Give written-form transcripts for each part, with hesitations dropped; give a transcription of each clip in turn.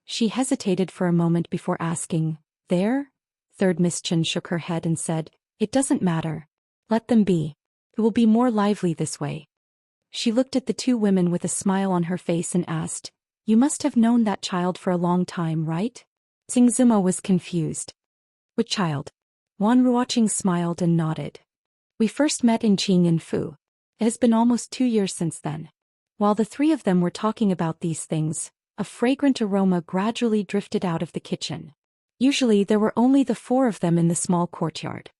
She hesitated for a moment before asking, "There?" Third Miss Chen shook her head and said, "It doesn't matter. Let them be. It will be more lively this way." She looked at the two women with a smile on her face and asked, "You must have known that child for a long time, right?" Xingzimo was confused. "What child?" Wan Ruoqing smiled and nodded. "We first met in Qing and Fu. It has been almost 2 years since then." While the three of them were talking about these things, a fragrant aroma gradually drifted out of the kitchen. Usually there were only the four of them in the small courtyard.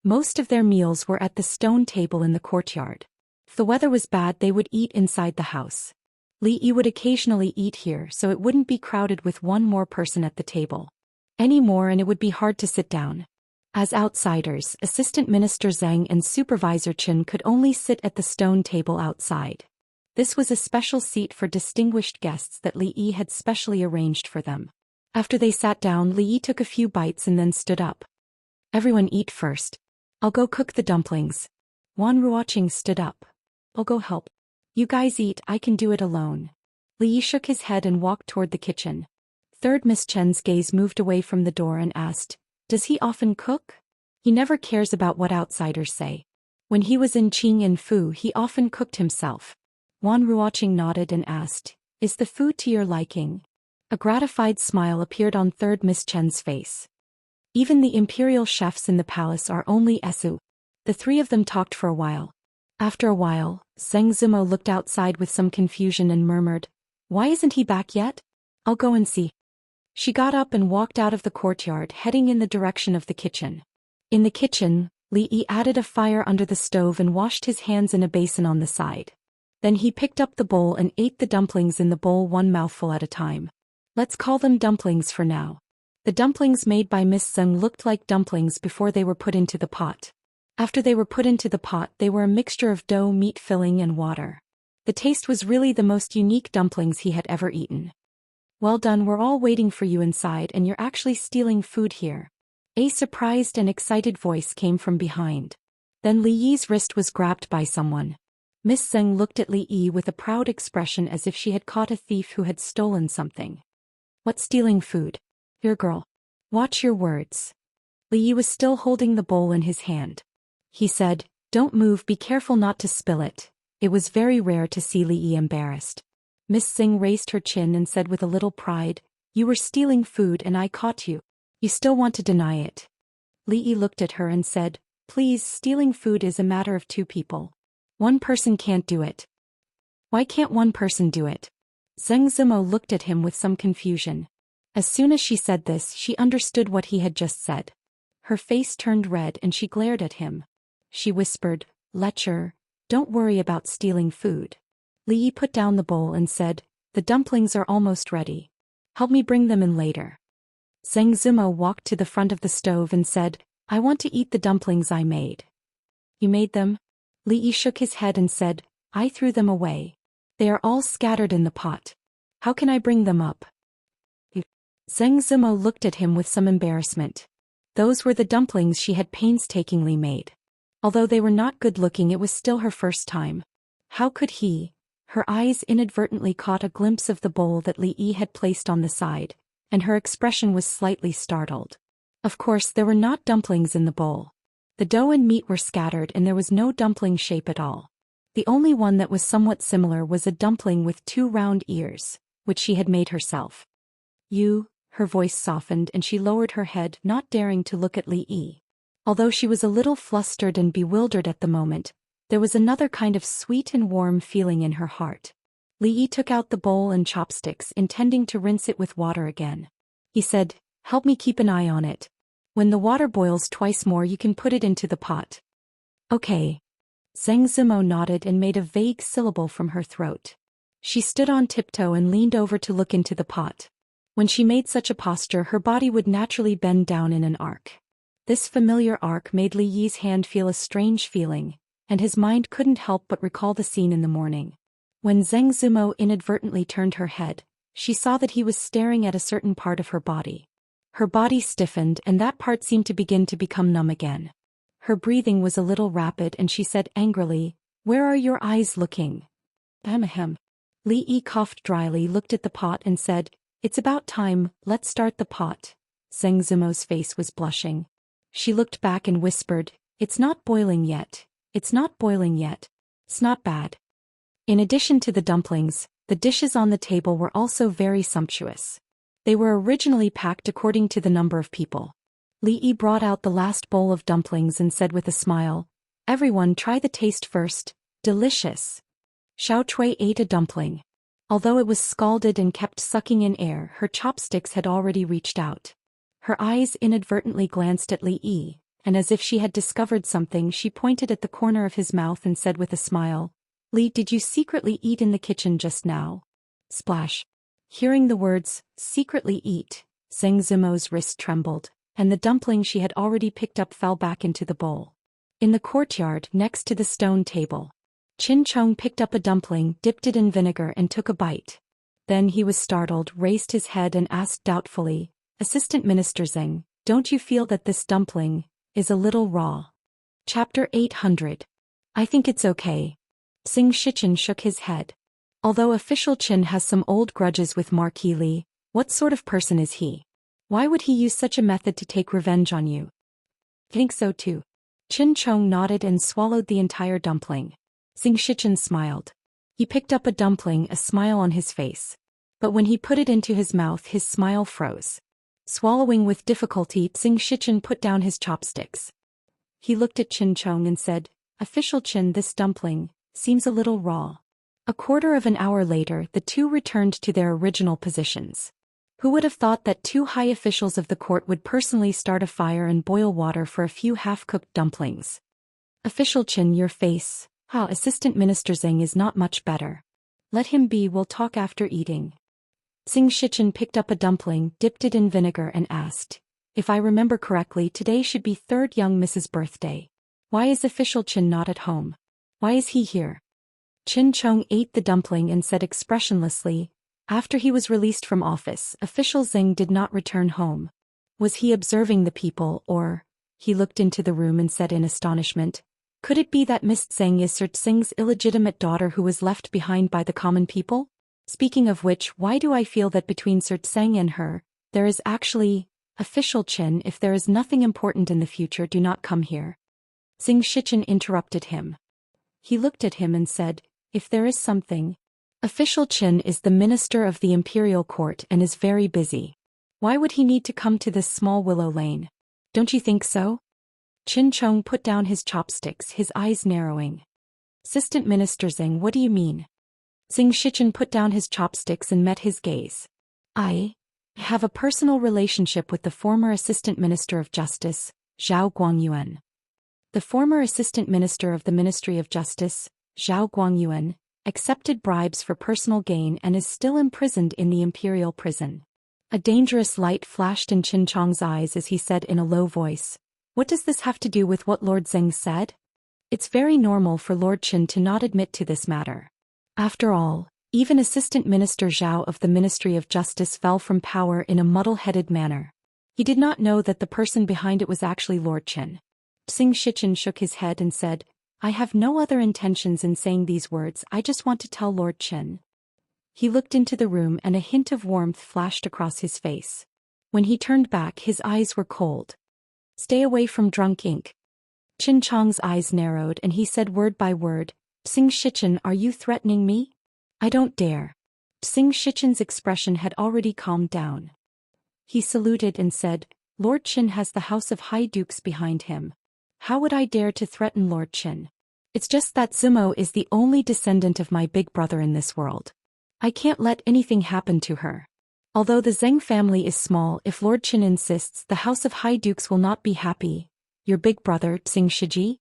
Most of their meals were at the stone table in the courtyard. If the weather was bad, they would eat inside the house. Li Yi would occasionally eat here, so it wouldn't be crowded with one more person at the table anymore, and it would be hard to sit down. As outsiders, Assistant Minister Zhang and Supervisor Chen could only sit at the stone table outside. This was a special seat for distinguished guests that Li Yi had specially arranged for them. After they sat down, Li Yi took a few bites and then stood up. "Everyone eat first. I'll go cook the dumplings." Wan Ruoqing stood up. "I'll go help." "You guys eat, I can do it alone." Li Yi shook his head and walked toward the kitchen. Third Miss Chen's gaze moved away from the door and asked, "Does he often cook?" "He never cares about what outsiders say. When he was in Qing and Fu, he often cooked himself." Wan Ruoqing nodded and asked, "Is the food to your liking?" A gratified smile appeared on Third Miss Chen's face. "Even the imperial chefs in the palace are only Esu." The three of them talked for a while. After a while, Zheng Zimo looked outside with some confusion and murmured, "Why isn't he back yet? I'll go and see." She got up and walked out of the courtyard, heading in the direction of the kitchen. In the kitchen, Li Yi added a fire under the stove and washed his hands in a basin on the side. Then he picked up the bowl and ate the dumplings in the bowl one mouthful at a time. "Let's call them dumplings for now." The dumplings made by Miss Zheng looked like dumplings before they were put into the pot. After they were put into the pot, they were a mixture of dough, meat filling, and water. The taste was really the most unique dumplings he had ever eaten. "Well done, we're all waiting for you inside, and you're actually stealing food here." A surprised and excited voice came from behind. Then Li Yi's wrist was grabbed by someone. Miss Zheng looked at Li Yi with a proud expression as if she had caught a thief who had stolen something. "What, stealing food? Here, girl. Watch your words." Li Yi was still holding the bowl in his hand. He said, "Don't move, be careful not to spill it." It was very rare to see Li Yi embarrassed. Miss Zheng raised her chin and said with a little pride, "You were stealing food and I caught you. You still want to deny it." Li Yi looked at her and said, "Please, stealing food is a matter of two people. One person can't do it." "Why can't one person do it?" Zheng Zimo looked at him with some confusion. As soon as she said this, she understood what he had just said. Her face turned red and she glared at him. She whispered, "Lecher, don't worry about stealing food." Li Yi put down the bowl and said, "The dumplings are almost ready. Help me bring them in later." Zheng Zimo walked to the front of the stove and said, "I want to eat the dumplings I made." "You made them?" Li Yi shook his head and said, "I threw them away. They are all scattered in the pot. How can I bring them up?" Zheng Zimo looked at him with some embarrassment. Those were the dumplings she had painstakingly made. Although they were not good-looking, it was still her first time. How could he? Her eyes inadvertently caught a glimpse of the bowl that Li Yi had placed on the side, and her expression was slightly startled. Of course, there were not dumplings in the bowl. The dough and meat were scattered and there was no dumpling shape at all. The only one that was somewhat similar was a dumpling with 2 round ears, which she had made herself. "You," her voice softened and she lowered her head, not daring to look at Li Yi. Although she was a little flustered and bewildered at the moment, there was another kind of sweet and warm feeling in her heart. Li Yi took out the bowl and chopsticks, intending to rinse it with water again. He said, "Help me keep an eye on it. When the water boils twice more, you can put it into the pot." "Okay." Zheng Zimo nodded and made a vague syllable from her throat. She stood on tiptoe and leaned over to look into the pot. When she made such a posture, her body would naturally bend down in an arc. This familiar arc made Li Yi's hand feel a strange feeling, and his mind couldn't help but recall the scene in the morning. When Zheng Zimo inadvertently turned her head, she saw that he was staring at a certain part of her body. Her body stiffened and that part seemed to begin to become numb again. Her breathing was a little rapid and she said angrily, "Where are your eyes looking?" "Ahem." Li Yi coughed dryly, looked at the pot and said, It's about time, let's start the pot. Zheng Zimo's face was blushing. She looked back and whispered, it's not boiling yet. It's not boiling yet. It's not bad. In addition to the dumplings, the dishes on the table were also very sumptuous. They were originally packed according to the number of people. Li Yi brought out the last bowl of dumplings and said with a smile, everyone try the taste first, delicious. Xiao Chui ate a dumpling. Although it was scalded and kept sucking in air, her chopsticks had already reached out. Her eyes inadvertently glanced at Li Yi, and as if she had discovered something she pointed at the corner of his mouth and said with a smile, Li, did you secretly eat in the kitchen just now? Splash. Hearing the words, secretly eat, Zheng Zimo's wrist trembled, and the dumpling she had already picked up fell back into the bowl. In the courtyard next to the stone table, Qin Chong picked up a dumpling, dipped it in vinegar and took a bite. Then he was startled, raised his head and asked doubtfully, Assistant Minister Zheng, don't you feel that this dumpling is a little raw? Chapter 800. I think it's okay. Xing Shichen shook his head. Although official Qin has some old grudges with Marquis Li, what sort of person is he? Why would he use such a method to take revenge on you? Think so too. Qin Chong nodded and swallowed the entire dumpling. Xing Shichen smiled. He picked up a dumpling, a smile on his face. But when he put it into his mouth, his smile froze. Swallowing with difficulty, Xing Shichen put down his chopsticks. He looked at Qin Chong and said, Official Qin, this dumpling seems a little raw. A quarter of an hour later, the two returned to their original positions. Who would have thought that two high officials of the court would personally start a fire and boil water for a few half-cooked dumplings? Official Qin, your face, Assistant Minister Zheng is not much better. Let him be, we'll talk after eating. Xing Shichen picked up a dumpling, dipped it in vinegar and asked, if I remember correctly, today should be third young Mrs. birthday. Why is official Qin not at home? Why is he here? Qin Chong ate the dumpling and said expressionlessly, after he was released from office, official Zheng did not return home. Was he observing the people or? He looked into the room and said in astonishment, could it be that Miss Zheng is Sir Tsing's illegitimate daughter who was left behind by the common people? Speaking of which, why do I feel that between Sir Tseng and her, there is actually, official Qin, if there is nothing important in the future, do not come here. Xing Shichen interrupted him. He looked at him and said, if there is something. Official Qin is the minister of the imperial court and is very busy. Why would he need to come to this small willow lane? Don't you think so? Qin Chong put down his chopsticks, his eyes narrowing. Assistant Minister Zheng, what do you mean? Xing Shichen put down his chopsticks and met his gaze. I have a personal relationship with the former Assistant Minister of Justice, Zhao Guangyuan. The former Assistant Minister of the Ministry of Justice, Zhao Guangyuan, accepted bribes for personal gain and is still imprisoned in the imperial prison. A dangerous light flashed in Qin Chong's eyes as he said in a low voice, what does this have to do with what Lord Zheng said? It's very normal for Lord Qin to not admit to this matter. After all, even Assistant Minister Zhao of the Ministry of Justice fell from power in a muddle-headed manner. He did not know that the person behind it was actually Lord Qin. Xing Shichen shook his head and said, I have no other intentions in saying these words, I just want to tell Lord Qin. He looked into the room and a hint of warmth flashed across his face. When he turned back, his eyes were cold. Stay away from drunk ink. Qin Chong's eyes narrowed and he said word by word, Xing Shichen, are you threatening me? I don't dare. Xing Shichen's expression had already calmed down. He saluted and said, Lord Qin has the House of High Dukes behind him. How would I dare to threaten Lord Qin? It's just that Zimo is the only descendant of my big brother in this world. I can't let anything happen to her. Although the Zheng family is small, if Lord Qin insists, the House of High Dukes will not be happy. Your big brother, Xing Shiji?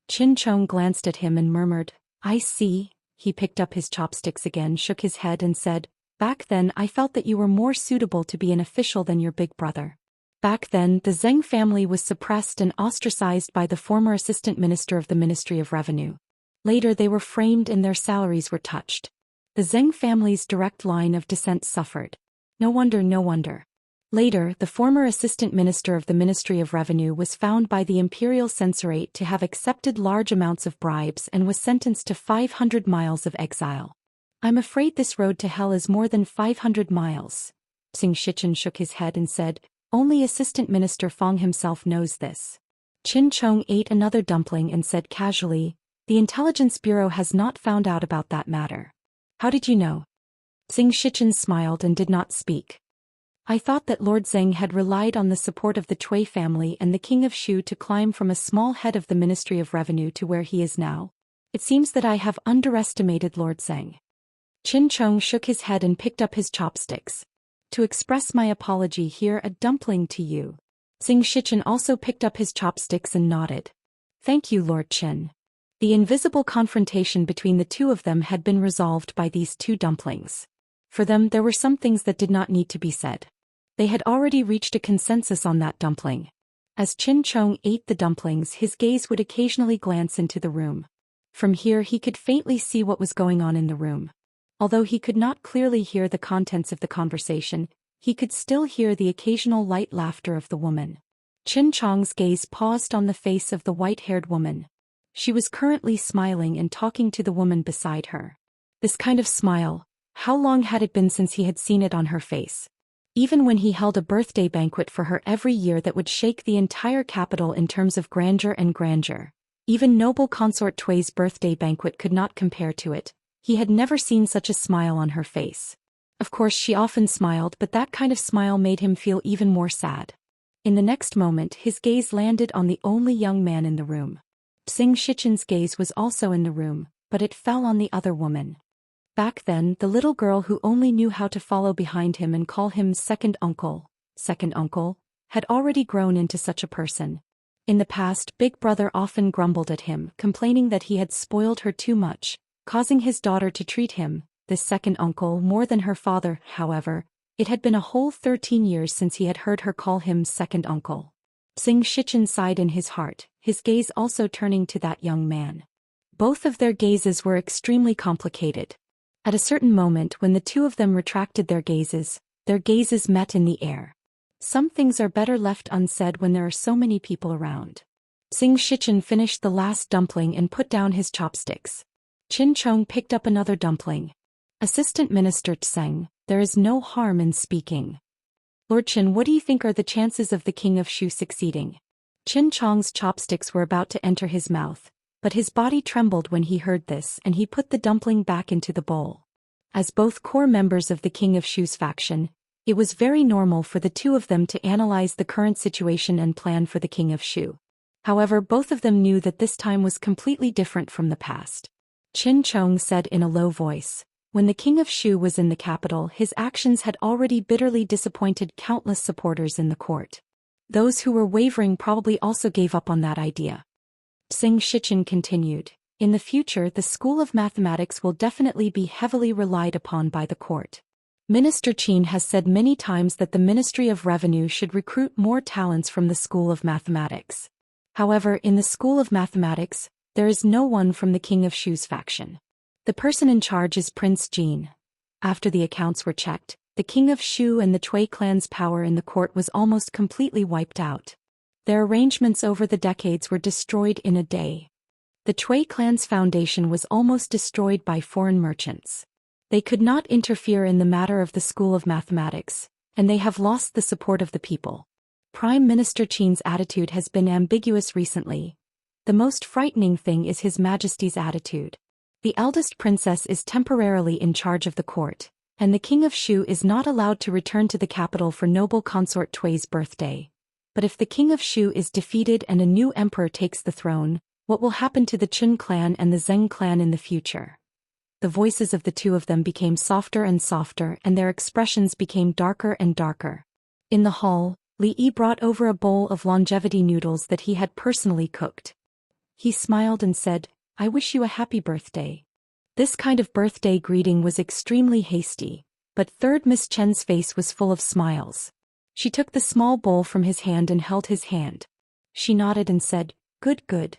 Qin Chong glanced at him and murmured, I see. He picked up his chopsticks again, shook his head and said, back then I felt that you were more suitable to be an official than your big brother. Back then, the Zheng family was suppressed and ostracized by the former assistant minister of the Ministry of Revenue. Later they were framed and their salaries were touched. The Zheng family's direct line of descent suffered. No wonder, no wonder. Later, the former assistant minister of the Ministry of Revenue was found by the imperial censorate to have accepted large amounts of bribes and was sentenced to 500 miles of exile. I'm afraid this road to hell is more than 500 miles. Xing Shichen shook his head and said, only Assistant Minister Fong himself knows this. Qin Chong ate another dumpling and said casually, the Intelligence Bureau has not found out about that matter. How did you know? Xing Shichen smiled and did not speak. I thought that Lord Zheng had relied on the support of the Cui family and the King of Shu to climb from a small head of the Ministry of Revenue to where he is now. It seems that I have underestimated Lord Zheng. Qin Chong shook his head and picked up his chopsticks. To express my apology, here a dumpling to you. Xing Shichen also picked up his chopsticks and nodded. Thank you, Lord Qin. The invisible confrontation between the two of them had been resolved by these two dumplings. For them, there were some things that did not need to be said. They had already reached a consensus on that dumpling. As Qin Chong ate the dumplings, his gaze would occasionally glance into the room. From here he could faintly see what was going on in the room. Although he could not clearly hear the contents of the conversation, he could still hear the occasional light laughter of the woman. Qin Chong's gaze paused on the face of the white-haired woman. She was currently smiling and talking to the woman beside her. This kind of smile, how long had it been since he had seen it on her face? Even when he held a birthday banquet for her every year that would shake the entire capital in terms of grandeur and grandeur, even noble consort Tui's birthday banquet could not compare to it. He had never seen such a smile on her face. Of course she often smiled, but that kind of smile made him feel even more sad. In the next moment his gaze landed on the only young man in the room. Xing Shichen's gaze was also in the room, but it fell on the other woman. Back then, the little girl who only knew how to follow behind him and call him second uncle, had already grown into such a person. In the past, Big Brother often grumbled at him, complaining that he had spoiled her too much, causing his daughter to treat him, this second uncle, more than her father. However, it had been a whole 13 years since he had heard her call him second uncle. Xing Shichen sighed in his heart, his gaze also turning to that young man. Both of their gazes were extremely complicated. At a certain moment when the two of them retracted their gazes met in the air. Some things are better left unsaid when there are so many people around. Xing Shichen finished the last dumpling and put down his chopsticks. Qin Chong picked up another dumpling. Assistant Minister Tseng, there is no harm in speaking. Lord Qin, what do you think are the chances of the King of Shu succeeding? Qin Chong's chopsticks were about to enter his mouth, but his body trembled when he heard this and he put the dumpling back into the bowl. As both core members of the King of Shu's faction, it was very normal for the two of them to analyze the current situation and plan for the King of Shu. However, both of them knew that this time was completely different from the past. Qin Chong said in a low voice, when the King of Shu was in the capital, his actions had already bitterly disappointed countless supporters in the court. Those who were wavering probably also gave up on that idea. Xing Shichen continued, in the future the School of Mathematics will definitely be heavily relied upon by the court. Minister Qin has said many times that the Ministry of Revenue should recruit more talents from the School of Mathematics. However, in the School of Mathematics, there is no one from the King of Shu's faction. The person in charge is Prince Jin. After the accounts were checked, the King of Shu and the Cui clan's power in the court was almost completely wiped out. Their arrangements over the decades were destroyed in a day. The Cui clan's foundation was almost destroyed by foreign merchants. They could not interfere in the matter of the School of Mathematics, and they have lost the support of the people. Prime Minister Qin's attitude has been ambiguous recently. The most frightening thing is His Majesty's attitude. The eldest princess is temporarily in charge of the court, and the King of Shu is not allowed to return to the capital for noble consort Tui's birthday. But if the King of Shu is defeated and a new emperor takes the throne, what will happen to the Qin clan and the Zheng clan in the future? The voices of the two of them became softer and softer and their expressions became darker and darker. In the hall, Li Yi brought over a bowl of longevity noodles that he had personally cooked. He smiled and said, I wish you a happy birthday. This kind of birthday greeting was extremely hasty, but third Miss Chen's face was full of smiles. She took the small bowl from his hand and held his hand. She nodded and said, Good, good.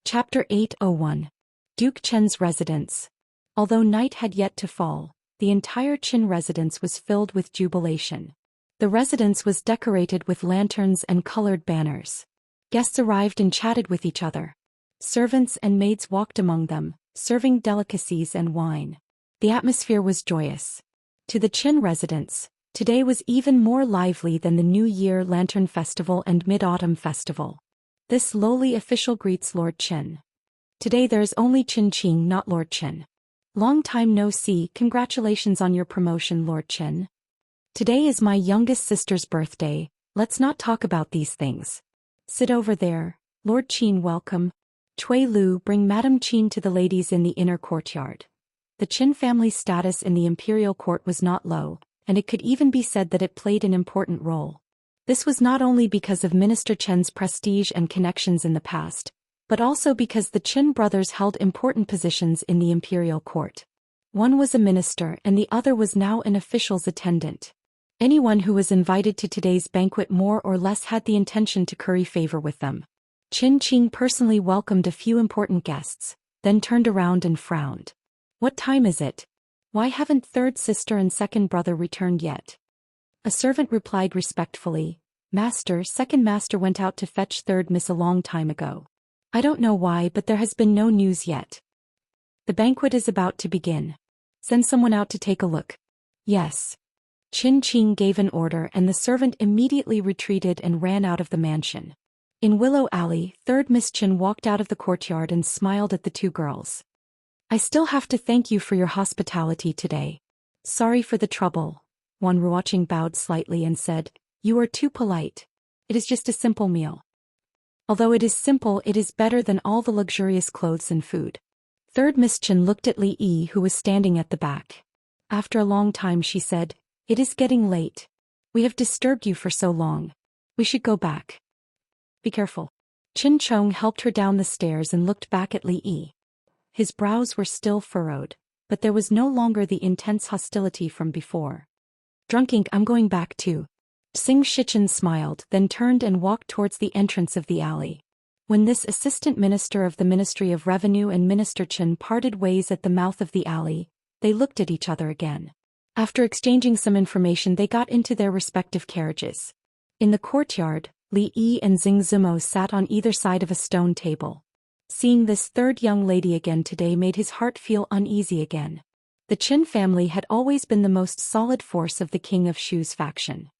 Chapter 801. Duke Chen's Residence. Although night had yet to fall, the entire Qin residence was filled with jubilation. The residence was decorated with lanterns and colored banners. Guests arrived and chatted with each other. Servants and maids walked among them, serving delicacies and wine. The atmosphere was joyous. To the Qin residence, Today was even more lively than the New Year Lantern Festival and Mid-Autumn Festival. This lowly official greets Lord Qin. Today there's only Qin Qing, not Lord Qin. Long time no see, congratulations on your promotion, Lord Qin. Today is my youngest sister's birthday, let's not talk about these things. Sit over there, Lord Qin, welcome. Cui Lu, bring Madame Qin to the ladies in the inner courtyard. The Qin family's status in the imperial court was not low, and it could even be said that it played an important role. This was not only because of Minister Chen's prestige and connections in the past, but also because the Qin brothers held important positions in the imperial court. One was a minister and the other was now an official's attendant. Anyone who was invited to today's banquet more or less had the intention to curry favor with them. Qin Qing personally welcomed a few important guests, then turned around and frowned. What time is it? Why haven't third sister and second brother returned yet? A servant replied respectfully, Master, second master went out to fetch third miss a long time ago. I don't know why, but there has been no news yet. The banquet is about to begin. Send someone out to take a look. Yes. Qin Qing gave an order and the servant immediately retreated and ran out of the mansion. In Willow Alley, third Miss Qin walked out of the courtyard and smiled at the two girls. I still have to thank you for your hospitality today. Sorry for the trouble. One Ruoqing bowed slightly and said, You are too polite. It is just a simple meal. Although it is simple, it is better than all the luxurious clothes and food. Third Miss Chen looked at Li Yi, who was standing at the back. After a long time she said, It is getting late. We have disturbed you for so long. We should go back. Be careful. Qin Chong helped her down the stairs and looked back at Li Yi. His brows were still furrowed, but there was no longer the intense hostility from before. Drunk ink, I'm going back too. Xing Shichen smiled, then turned and walked towards the entrance of the alley. When this assistant minister of the Ministry of Revenue and Minister Chen parted ways at the mouth of the alley, they looked at each other again. After exchanging some information, they got into their respective carriages. In the courtyard, Li Yi and Xing Zimo sat on either side of a stone table. Seeing this third young lady again today made his heart feel uneasy again. The Qin family had always been the most solid force of the King of Shu's faction.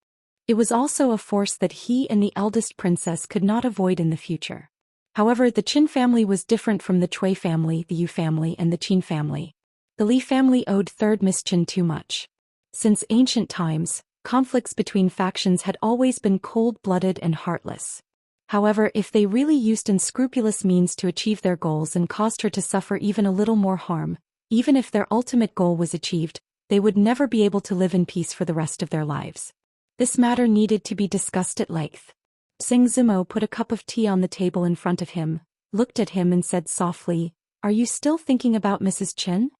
It was also a force that he and the eldest princess could not avoid in the future. However, the Qin family was different from the Cui family, the Yu family, and the Qin family. The Li family owed third Miss Qin too much. Since ancient times, conflicts between factions had always been cold-blooded and heartless. However, if they really used unscrupulous means to achieve their goals and caused her to suffer even a little more harm, even if their ultimate goal was achieved, they would never be able to live in peace for the rest of their lives. This matter needed to be discussed at length. Xing Zimo put a cup of tea on the table in front of him, looked at him and said softly, Are you still thinking about Mrs. Chen?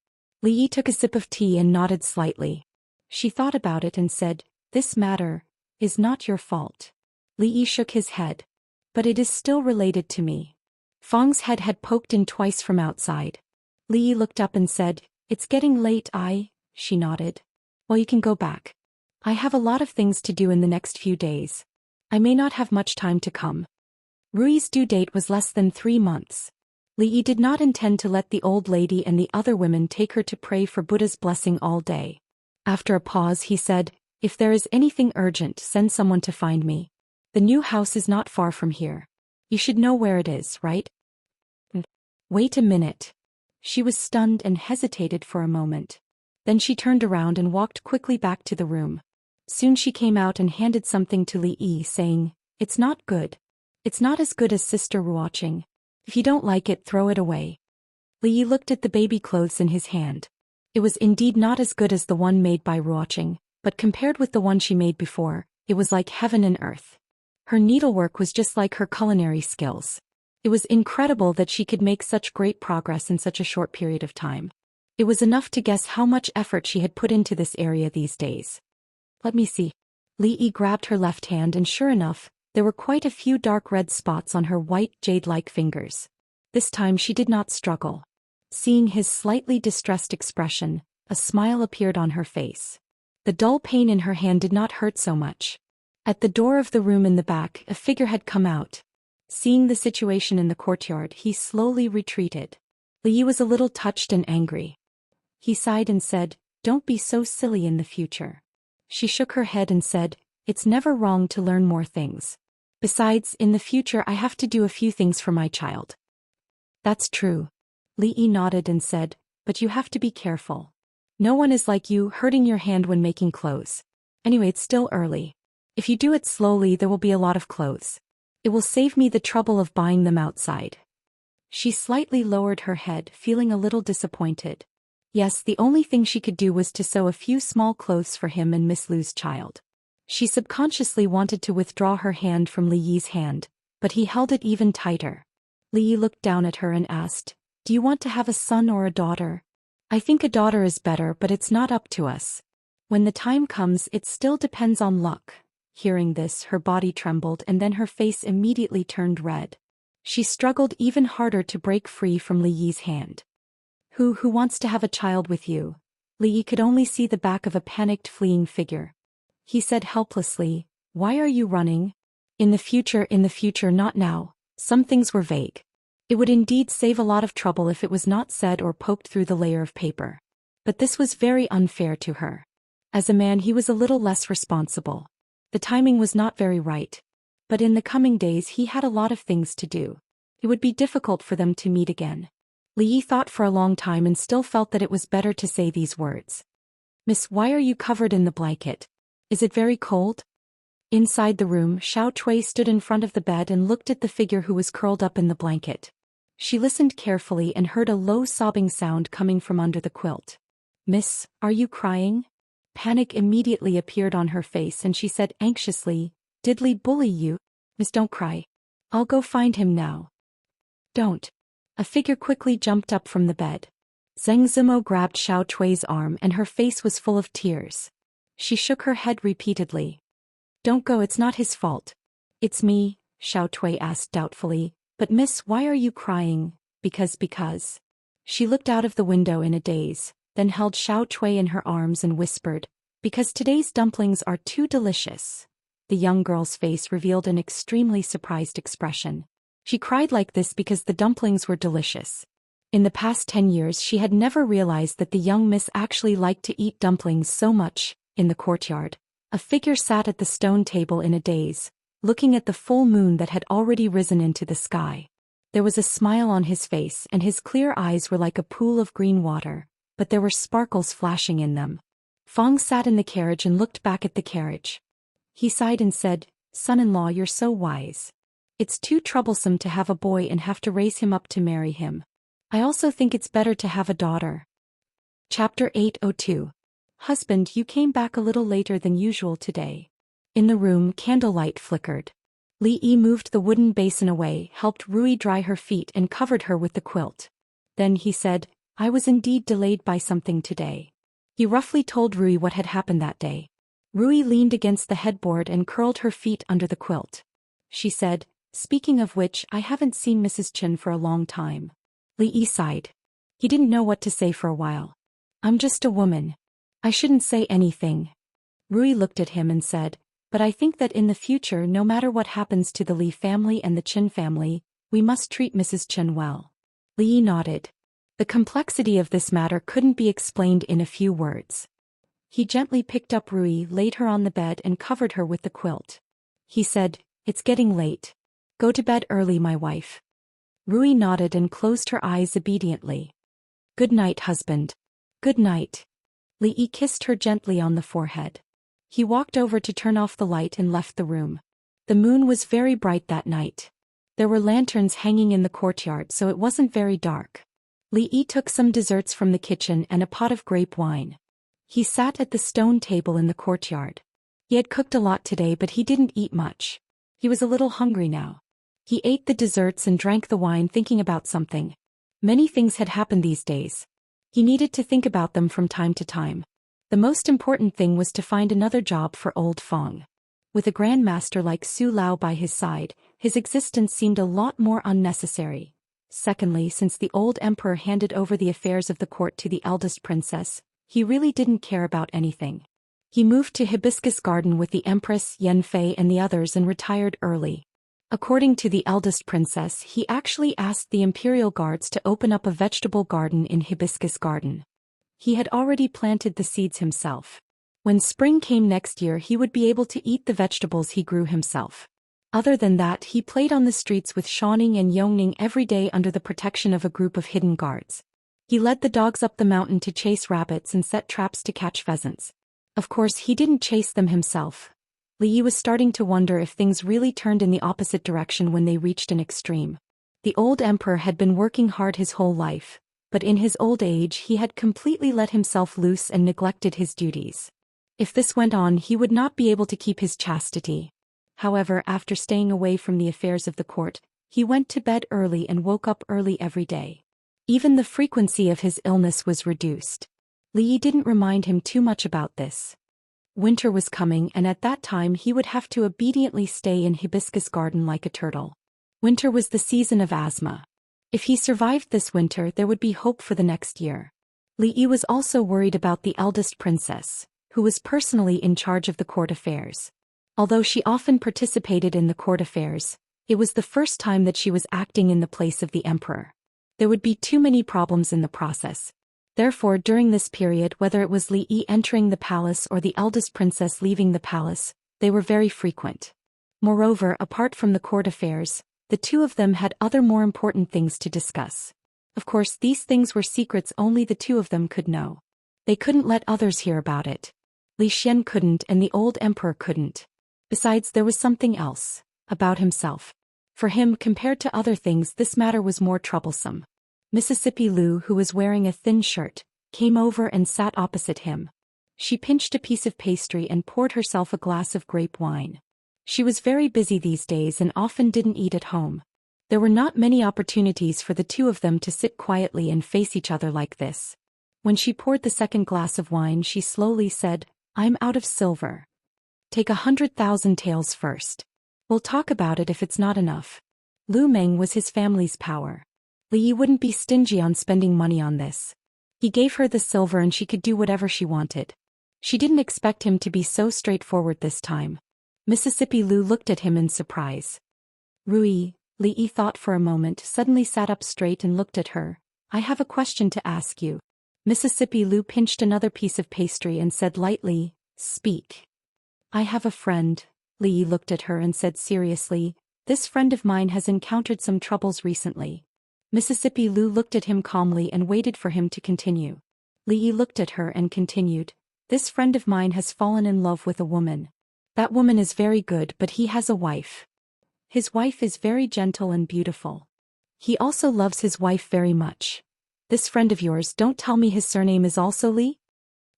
Li Yi took a sip of tea and nodded slightly. She thought about it and said, This matter is not your fault. Li Yi shook his head. But it is still related to me. Fang's head had poked in twice from outside. Li Yi looked up and said, It's getting late. She nodded. Well, you can go back. I have a lot of things to do in the next few days. I may not have much time to come. Rui's due date was less than 3 months. Li Yi did not intend to let the old lady and the other women take her to pray for Buddha's blessing all day. After a pause he said, If there is anything urgent, send someone to find me. The new house is not far from here. You should know where it is, right? Wait a minute. She was stunned and hesitated for a moment. Then she turned around and walked quickly back to the room. Soon she came out and handed something to Li Yi, saying, It's not good. It's not as good as Sister Ruoqing. If you don't like it, throw it away. Li Yi looked at the baby clothes in his hand. It was indeed not as good as the one made by Ruoqing, but compared with the one she made before, it was like heaven and earth. Her needlework was just like her culinary skills. It was incredible that she could make such great progress in such a short period of time. It was enough to guess how much effort she had put into this area these days. Let me see. Li Yi grabbed her left hand and sure enough, there were quite a few dark red spots on her white jade-like fingers. This time she did not struggle. Seeing his slightly distressed expression, a smile appeared on her face. The dull pain in her hand did not hurt so much. At the door of the room in the back, a figure had come out. Seeing the situation in the courtyard, he slowly retreated. Li Yi was a little touched and angry. He sighed and said, Don't be so silly in the future. She shook her head and said, "It's never wrong to learn more things. Besides, in the future I have to do a few things for my child." "That's true." Li Yi nodded and said, "But you have to be careful. No one is like you, hurting your hand when making clothes. Anyway, it's still early. If you do it slowly, there will be a lot of clothes. It will save me the trouble of buying them outside." She slightly lowered her head, feeling a little disappointed. Yes, the only thing she could do was to sew a few small clothes for him and Miss Lu's child. She subconsciously wanted to withdraw her hand from Li Yi's hand, but he held it even tighter. Li Yi looked down at her and asked, "Do you want to have a son or a daughter?" "I think a daughter is better, but it's not up to us. When the time comes, it still depends on luck." Hearing this, her body trembled and then her face immediately turned red. She struggled even harder to break free from Li Yi's hand. Who wants to have a child with you?" Li Yi could only see the back of a panicked fleeing figure. He said helplessly, "Why are you running?" In the future, not now." Some things were vague. It would indeed save a lot of trouble if it was not said or poked through the layer of paper. But this was very unfair to her. As a man, he was a little less responsible. The timing was not very right. But in the coming days he had a lot of things to do. It would be difficult for them to meet again. Li Yi thought for a long time and still felt that it was better to say these words. "Miss, why are you covered in the blanket? Is it very cold?" Inside the room, Xiao Cui stood in front of the bed and looked at the figure who was curled up in the blanket. She listened carefully and heard a low sobbing sound coming from under the quilt. "Miss, are you crying?" Panic immediately appeared on her face and she said anxiously, "Did Li bully you?" "Miss, don't cry. I'll go find him now." "Don't." A figure quickly jumped up from the bed. Zheng Zimo grabbed Xiao Cui's arm and her face was full of tears. She shook her head repeatedly. "Don't go, it's not his fault." "It's me," Xiao Cui asked doubtfully, "But miss, why are you crying?" Because. She looked out of the window in a daze, then held Xiao Cui in her arms and whispered, "Because today's dumplings are too delicious." The young girl's face revealed an extremely surprised expression. She cried like this because the dumplings were delicious. In the past 10 years she had never realized that the young miss actually liked to eat dumplings so much. In the courtyard, a figure sat at the stone table in a daze, looking at the full moon that had already risen into the sky. There was a smile on his face and his clear eyes were like a pool of green water, but there were sparkles flashing in them. Fong sat in the carriage and looked back at the carriage. He sighed and said, "Son-in-law, you're so wise. It's too troublesome to have a boy and have to raise him up to marry him. I also think it's better to have a daughter." Chapter 802. "Husband, you came back a little later than usual today." In the room, candlelight flickered. Li Yi moved the wooden basin away, helped Rui dry her feet and covered her with the quilt. Then he said, "I was indeed delayed by something today." He roughly told Rui what had happened that day. Rui leaned against the headboard and curled her feet under the quilt. She said, "Speaking of which, I haven't seen Mrs. Chen for a long time." Li Yi sighed. He didn't know what to say for a while. "I'm just a woman. I shouldn't say anything." Rui looked at him and said, "But I think that in the future, no matter what happens to the Li family and the Chen family, we must treat Mrs. Chen well." Li Yi nodded. The complexity of this matter couldn't be explained in a few words. He gently picked up Rui, laid her on the bed and covered her with the quilt. He said, "It's getting late. Go to bed early, my wife." Rui nodded and closed her eyes obediently. "Good night, husband." "Good night." Li Yi kissed her gently on the forehead. He walked over to turn off the light and left the room. The moon was very bright that night. There were lanterns hanging in the courtyard, so it wasn't very dark. Li Yi took some desserts from the kitchen and a pot of grape wine. He sat at the stone table in the courtyard. He had cooked a lot today, but he didn't eat much. He was a little hungry now. He ate the desserts and drank the wine, thinking about something. Many things had happened these days. He needed to think about them from time to time. The most important thing was to find another job for old Fong. With a grandmaster like Su Lao by his side, his existence seemed a lot more unnecessary. Secondly, since the old emperor handed over the affairs of the court to the eldest princess, he really didn't care about anything. He moved to Hibiscus Garden with the Empress, Yanfei and the others and retired early. According to the eldest princess, he actually asked the imperial guards to open up a vegetable garden in Hibiscus Garden. He had already planted the seeds himself. When spring came next year he would be able to eat the vegetables he grew himself. Other than that he played on the streets with Xianing and Yongning every day under the protection of a group of hidden guards. He led the dogs up the mountain to chase rabbits and set traps to catch pheasants. Of course he didn't chase them himself. Li Yi was starting to wonder if things really turned in the opposite direction when they reached an extreme. The old emperor had been working hard his whole life, but in his old age he had completely let himself loose and neglected his duties. If this went on he would not be able to keep his chastity. However, after staying away from the affairs of the court, he went to bed early and woke up early every day. Even the frequency of his illness was reduced. Li Yi didn't remind him too much about this. Winter was coming and at that time he would have to obediently stay in Hibiscus Garden like a turtle. Winter was the season of asthma. If he survived this winter there would be hope for the next year. Li Yi was also worried about the eldest princess, who was personally in charge of the court affairs. Although she often participated in the court affairs, it was the first time that she was acting in the place of the emperor. There would be too many problems in the process. Therefore, during this period, whether it was Li Yi entering the palace or the eldest princess leaving the palace, they were very frequent. Moreover, apart from the court affairs, the two of them had other more important things to discuss. Of course, these things were secrets only the two of them could know. They couldn't let others hear about it. Li Xian couldn't and the old emperor couldn't. Besides, there was something else, about himself. For him, compared to other things, this matter was more troublesome. Mississippi Lu, who was wearing a thin shirt, came over and sat opposite him. She pinched a piece of pastry and poured herself a glass of grape wine. She was very busy these days and often didn't eat at home. There were not many opportunities for the two of them to sit quietly and face each other like this. When she poured the second glass of wine she slowly said, "I'm out of silver. Take 100,000 taels first. We'll talk about it if it's not enough." Lu Meng was his family's power. Li Yi wouldn't be stingy on spending money on this. He gave her the silver and she could do whatever she wanted. She didn't expect him to be so straightforward this time. Mississippi Lu looked at him in surprise. "Rui," Li Yi thought for a moment, suddenly sat up straight and looked at her. "I have a question to ask you." Mississippi Lu pinched another piece of pastry and said lightly, "Speak." "I have a friend." Li Yi looked at her and said seriously, "This friend of mine has encountered some troubles recently." Mississippi Lu looked at him calmly and waited for him to continue. Li Yi looked at her and continued, "This friend of mine has fallen in love with a woman. That woman is very good, but he has a wife. His wife is very gentle and beautiful. He also loves his wife very much. This friend of yours, don't tell me his surname is also Li?"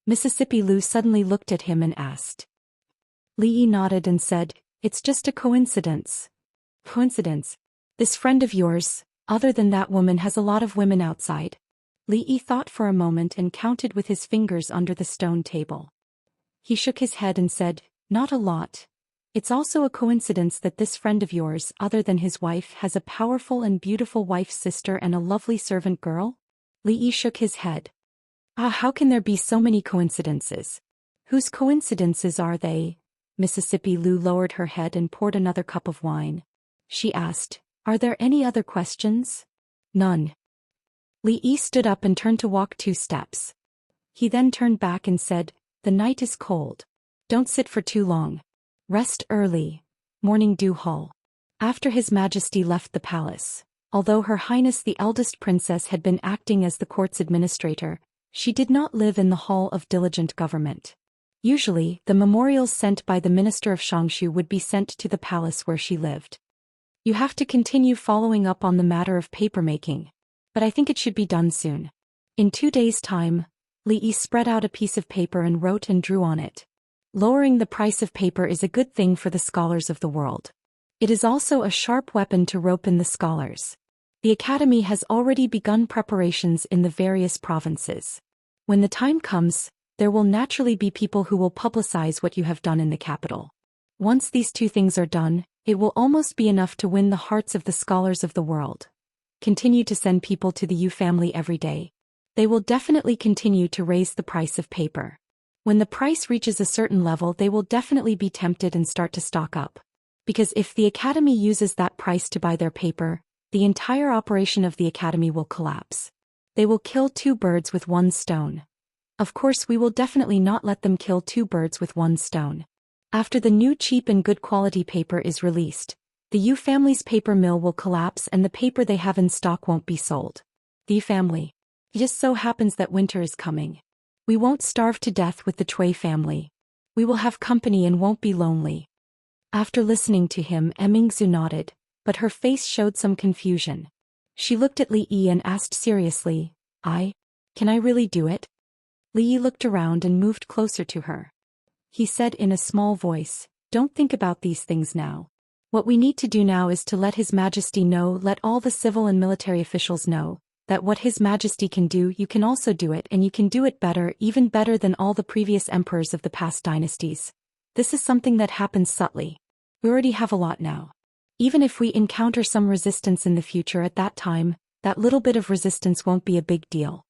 Mississippi Lu suddenly looked at him and asked. Li Yi nodded and said, "It's just a coincidence." "Coincidence? This friend of yours, other than that woman, has a lot of women outside?" Li Yi thought for a moment and counted with his fingers under the stone table. He shook his head and said, "Not a lot. It's also a coincidence that this friend of yours, other than his wife, has a powerful and beautiful wife's sister and a lovely servant girl?" Li Yi shook his head. How can there be so many coincidences? Whose coincidences are they?" Mississippi Lu lowered her head and poured another cup of wine. She asked, "Are there any other questions?" "None." Li Yi stood up and turned to walk 2 steps. He then turned back and said, "The night is cold. Don't sit for too long. Rest early. Morning dew hull." After His Majesty left the palace, although Her Highness the eldest princess had been acting as the court's administrator, she did not live in the hall of diligent government. Usually, the memorials sent by the minister of Xianxia would be sent to the palace where she lived. "You have to continue following up on the matter of papermaking. But I think it should be done soon." In 2 days' time, Li Yi spread out a piece of paper and wrote and drew on it. Lowering the price of paper is a good thing for the scholars of the world. It is also a sharp weapon to rope in the scholars. The Academy has already begun preparations in the various provinces. When the time comes, there will naturally be people who will publicize what you have done in the capital. Once these 2 things are done, it will almost be enough to win the hearts of the scholars of the world. Continue to send people to the Yu family every day. They will definitely continue to raise the price of paper. When the price reaches a certain level, they will definitely be tempted and start to stock up. Because if the Academy uses that price to buy their paper, the entire operation of the Academy will collapse. They will kill 2 birds with 1 stone. Of course we will definitely not let them kill two birds with one stone. After the new cheap and good quality paper is released, the Yu family's paper mill will collapse and the paper they have in stock won't be sold. The family. It just so happens that winter is coming. We won't starve to death with the Cui family. We will have company and won't be lonely. After listening to him, Mingzu nodded, but her face showed some confusion. She looked at Li Yi and asked seriously, Can I really do it? Li Yi looked around and moved closer to her. He said in a small voice, Don't think about these things now. What we need to do now is to let His Majesty know, let all the civil and military officials know, that what His Majesty can do you can also do it, and you can do it better, even better than all the previous emperors of the past dynasties. This is something that happens subtly. We already have a lot now. Even if we encounter some resistance in the future at that time, that little bit of resistance won't be a big deal.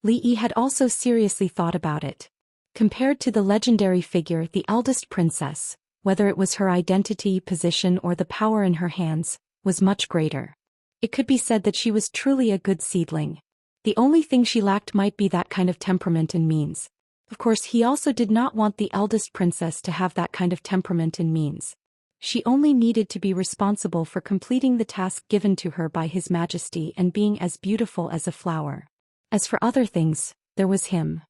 Li Yi had also seriously thought about it. Compared to the legendary figure, the eldest princess, whether it was her identity, position, or the power in her hands, was much greater. It could be said that she was truly a good seedling. The only thing she lacked might be that kind of temperament and means. Of course, he also did not want the eldest princess to have that kind of temperament and means. She only needed to be responsible for completing the task given to her by His Majesty and being as beautiful as a flower. As for other things, there was him.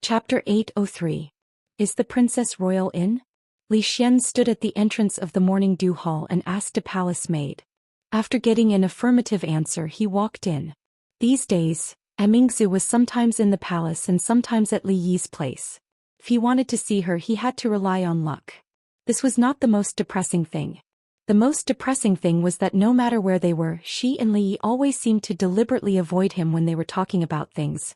Chapter 803. Is the Princess Royal in? Li Xian stood at the entrance of the morning dew hall and asked a palace maid. After getting an affirmative answer, he walked in. These days, Mingzu was sometimes in the palace and sometimes at Li Yi's place. If he wanted to see her, he had to rely on luck. This was not the most depressing thing. The most depressing thing was that no matter where they were, she and Li Yi always seemed to deliberately avoid him when they were talking about things.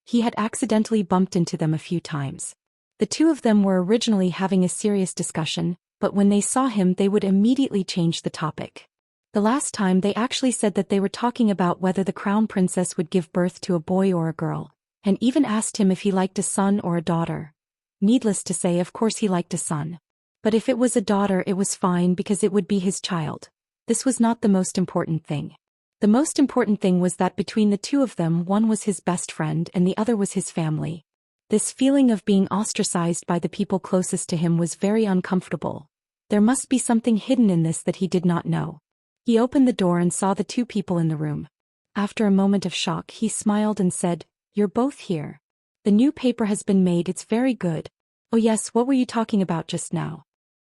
He had accidentally bumped into them a few times. The two of them were originally having a serious discussion, but when they saw him they would immediately change the topic. The last time they actually said that they were talking about whether the crown princess would give birth to a boy or a girl, and even asked him if he liked a son or a daughter. Needless to say, of course he liked a son. But if it was a daughter it was fine because it would be his child. This was not the most important thing. The most important thing was that between the two of them one was his best friend and the other was his family. This feeling of being ostracized by the people closest to him was very uncomfortable. There must be something hidden in this that he did not know. He opened the door and saw the two people in the room. After a moment of shock he smiled and said, You're both here. The new paper has been made, it's very good. Oh yes, what were you talking about just now?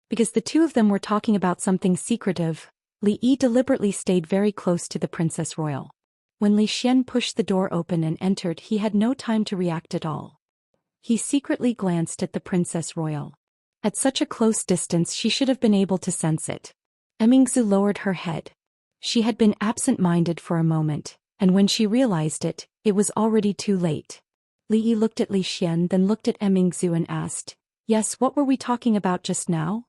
Because the two of them were talking about something secretive, Li Yi deliberately stayed very close to the Princess Royal. When Li Xian pushed the door open and entered, he had no time to react at all. He secretly glanced at the Princess Royal. At such a close distance she should have been able to sense it. Mingzu lowered her head. She had been absent-minded for a moment, and when she realized it, it was already too late. Li Yi looked at Li Xian, then looked at Mingzu and asked, Yes, what were we talking about just now?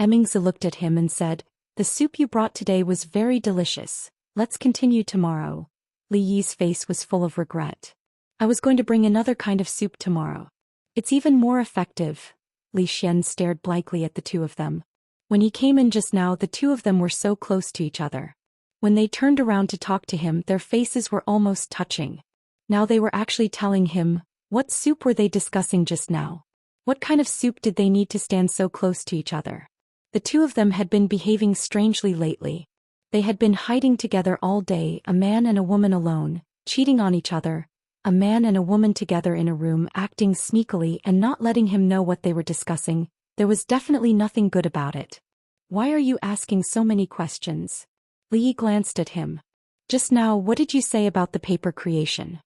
Mingzu looked at him and said, The soup you brought today was very delicious. Let's continue tomorrow. Li Yi's face was full of regret. I was going to bring another kind of soup tomorrow. It's even more effective. Li Xian stared blankly at the two of them. When he came in just now the two of them were so close to each other. When they turned around to talk to him their faces were almost touching. Now they were actually telling him, what soup were they discussing just now? What kind of soup did they need to stand so close to each other? The two of them had been behaving strangely lately. They had been hiding together all day, a man and a woman alone, cheating on each other, a man and a woman together in a room acting sneakily and not letting him know what they were discussing. There was definitely nothing good about it. Why are you asking so many questions? Li Yi glanced at him. Just now, what did you say about the paper creation?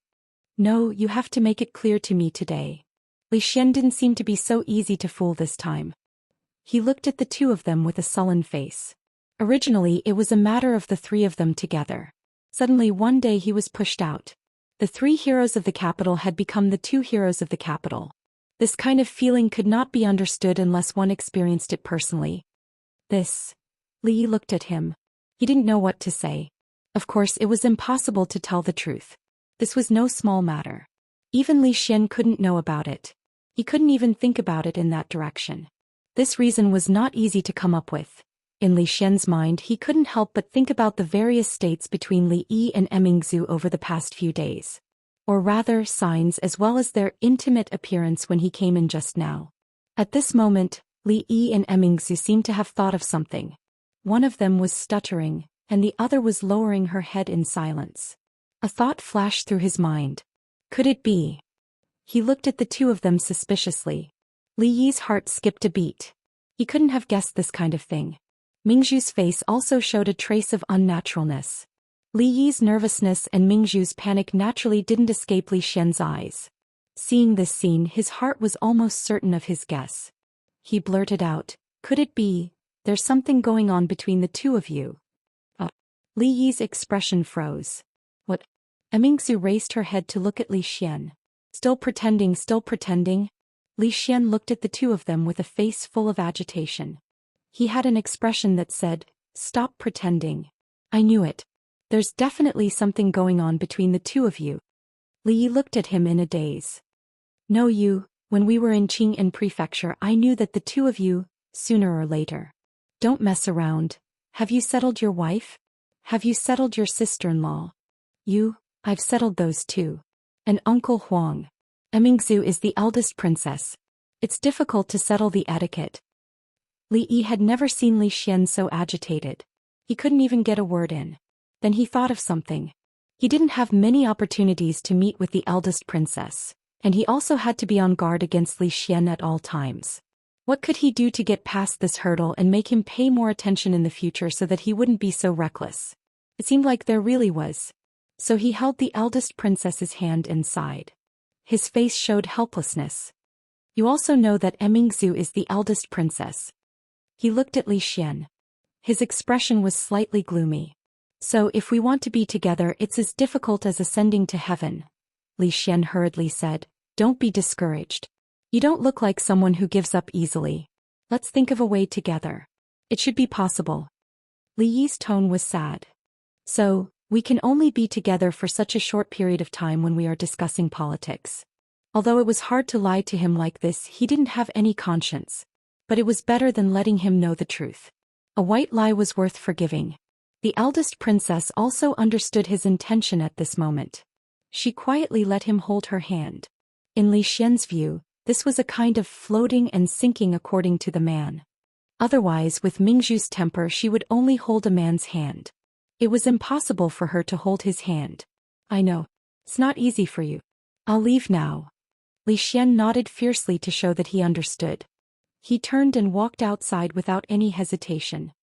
No, you have to make it clear to me today. Li Xian didn't seem to be so easy to fool this time. He looked at the two of them with a sullen face. Originally it was a matter of the three of them together. Suddenly one day he was pushed out. The three heroes of the capital had become the two heroes of the capital. This kind of feeling could not be understood unless one experienced it personally. Li Yi looked at him. He didn't know what to say. Of course it was impossible to tell the truth. This was no small matter. Even Li Xian couldn't know about it. He couldn't even think about it in that direction. This reason was not easy to come up with. In Li Xian's mind he couldn't help but think about the various states between Li Yi and Mingzu over the past few days. or rather signs, as well as their intimate appearance when he came in just now. At this moment, Li Yi and Emingzu seemed to have thought of something. One of them was stuttering, and the other was lowering her head in silence. A thought flashed through his mind. Could it be? He looked at the two of them suspiciously. Li Yi's heart skipped a beat. He couldn't have guessed this kind of thing. Mingzhu's face also showed a trace of unnaturalness. Li Yi's nervousness and Mingzhu's panic naturally didn't escape Li Xian's eyes. Seeing this scene, his heart was almost certain of his guess. He blurted out, "Could it be, there's something going on between the two of you?" Li Yi's expression froze. What? Mingzhu raised her head to look at Li Xian. Still pretending, still pretending? Li Xian looked at the two of them with a face full of agitation. He had an expression that said, "Stop pretending. I knew it. There's definitely something going on between the two of you." Li Yi looked at him in a daze. "No, when we were in Qing'an Prefecture, I knew that the two of you, sooner or later. Don't mess around. Have you settled your wife? Have you settled your sister-in-law?" I've settled those two. And Uncle Huang. Mingzhu is the eldest princess. It's difficult to settle the etiquette. Li Yi had never seen Li Xian so agitated. He couldn't even get a word in. Then he thought of something. He didn't have many opportunities to meet with the eldest princess, and he also had to be on guard against Li Xian at all times. What could he do to get past this hurdle and make him pay more attention in the future so that he wouldn't be so reckless? It seemed like there really was. So he held the eldest princess's hand and sighed. His face showed helplessness. "You also know that Mingzhu is the eldest princess." He looked at Li Xian. His expression was slightly gloomy. "So if we want to be together, it's as difficult as ascending to heaven," Li Xian hurriedly said. "Don't be discouraged. You don't look like someone who gives up easily. Let's think of a way together. It should be possible." Li Yi's tone was sad. "So, we can only be together for such a short period of time when we are discussing politics." Although it was hard to lie to him like this, he didn't have any conscience. But it was better than letting him know the truth. A white lie was worth forgiving. The eldest princess also understood his intention at this moment. She quietly let him hold her hand. In Li Xian's view, this was a kind of floating and sinking according to the man. Otherwise, with Mingzhu's temper, she would only hold a man's hand. It was impossible for her to hold his hand. "I know. It's not easy for you. I'll leave now." Li Xian nodded fiercely to show that he understood. He turned and walked outside without any hesitation.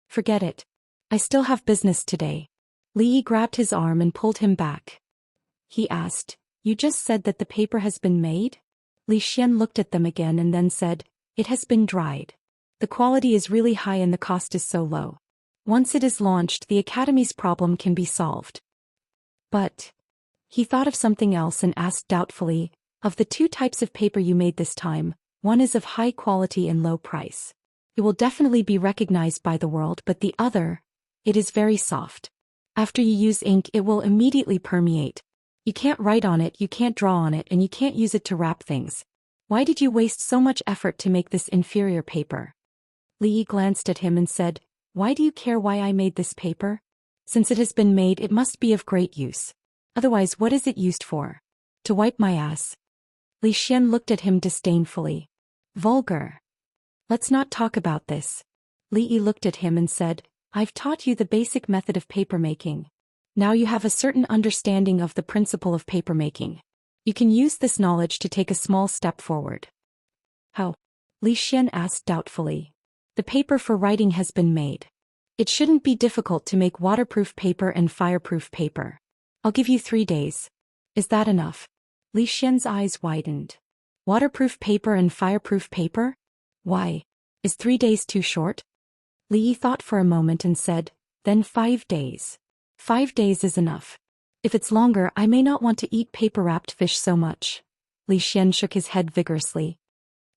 "Forget it. I still have business today." Li Yi grabbed his arm and pulled him back. He asked, "You just said that the paper has been made?" Li Xian looked at them again and then said, "It has been dried. The quality is really high and the cost is so low. Once it is launched, the Academy's problem can be solved." But he thought of something else and asked doubtfully, "Of the two types of paper you made this time, one is of high quality and low price. It will definitely be recognized by the world, but the other, it is very soft. After you use ink, it will immediately permeate. You can't write on it, you can't draw on it, and you can't use it to wrap things. Why did you waste so much effort to make this inferior paper?" Li Yi glanced at him and said, "Why do you care why I made this paper? Since it has been made, it must be of great use. Otherwise, what is it used for? To wipe my ass?" Li Xian looked at him disdainfully. "Vulgar. Let's not talk about this." Li Yi looked at him and said, "I've taught you the basic method of papermaking. Now you have a certain understanding of the principle of papermaking. You can use this knowledge to take a small step forward." "How?" Li Xian asked doubtfully. "The paper for writing has been made. It shouldn't be difficult to make waterproof paper and fireproof paper. I'll give you 3 days. Is that enough?" Li Xian's eyes widened. "Waterproof paper and fireproof paper? Why? Is 3 days too short?" Li Yi thought for a moment and said, "Then 5 days. 5 days is enough. If it's longer, I may not want to eat paper-wrapped fish so much." Li Xian shook his head vigorously.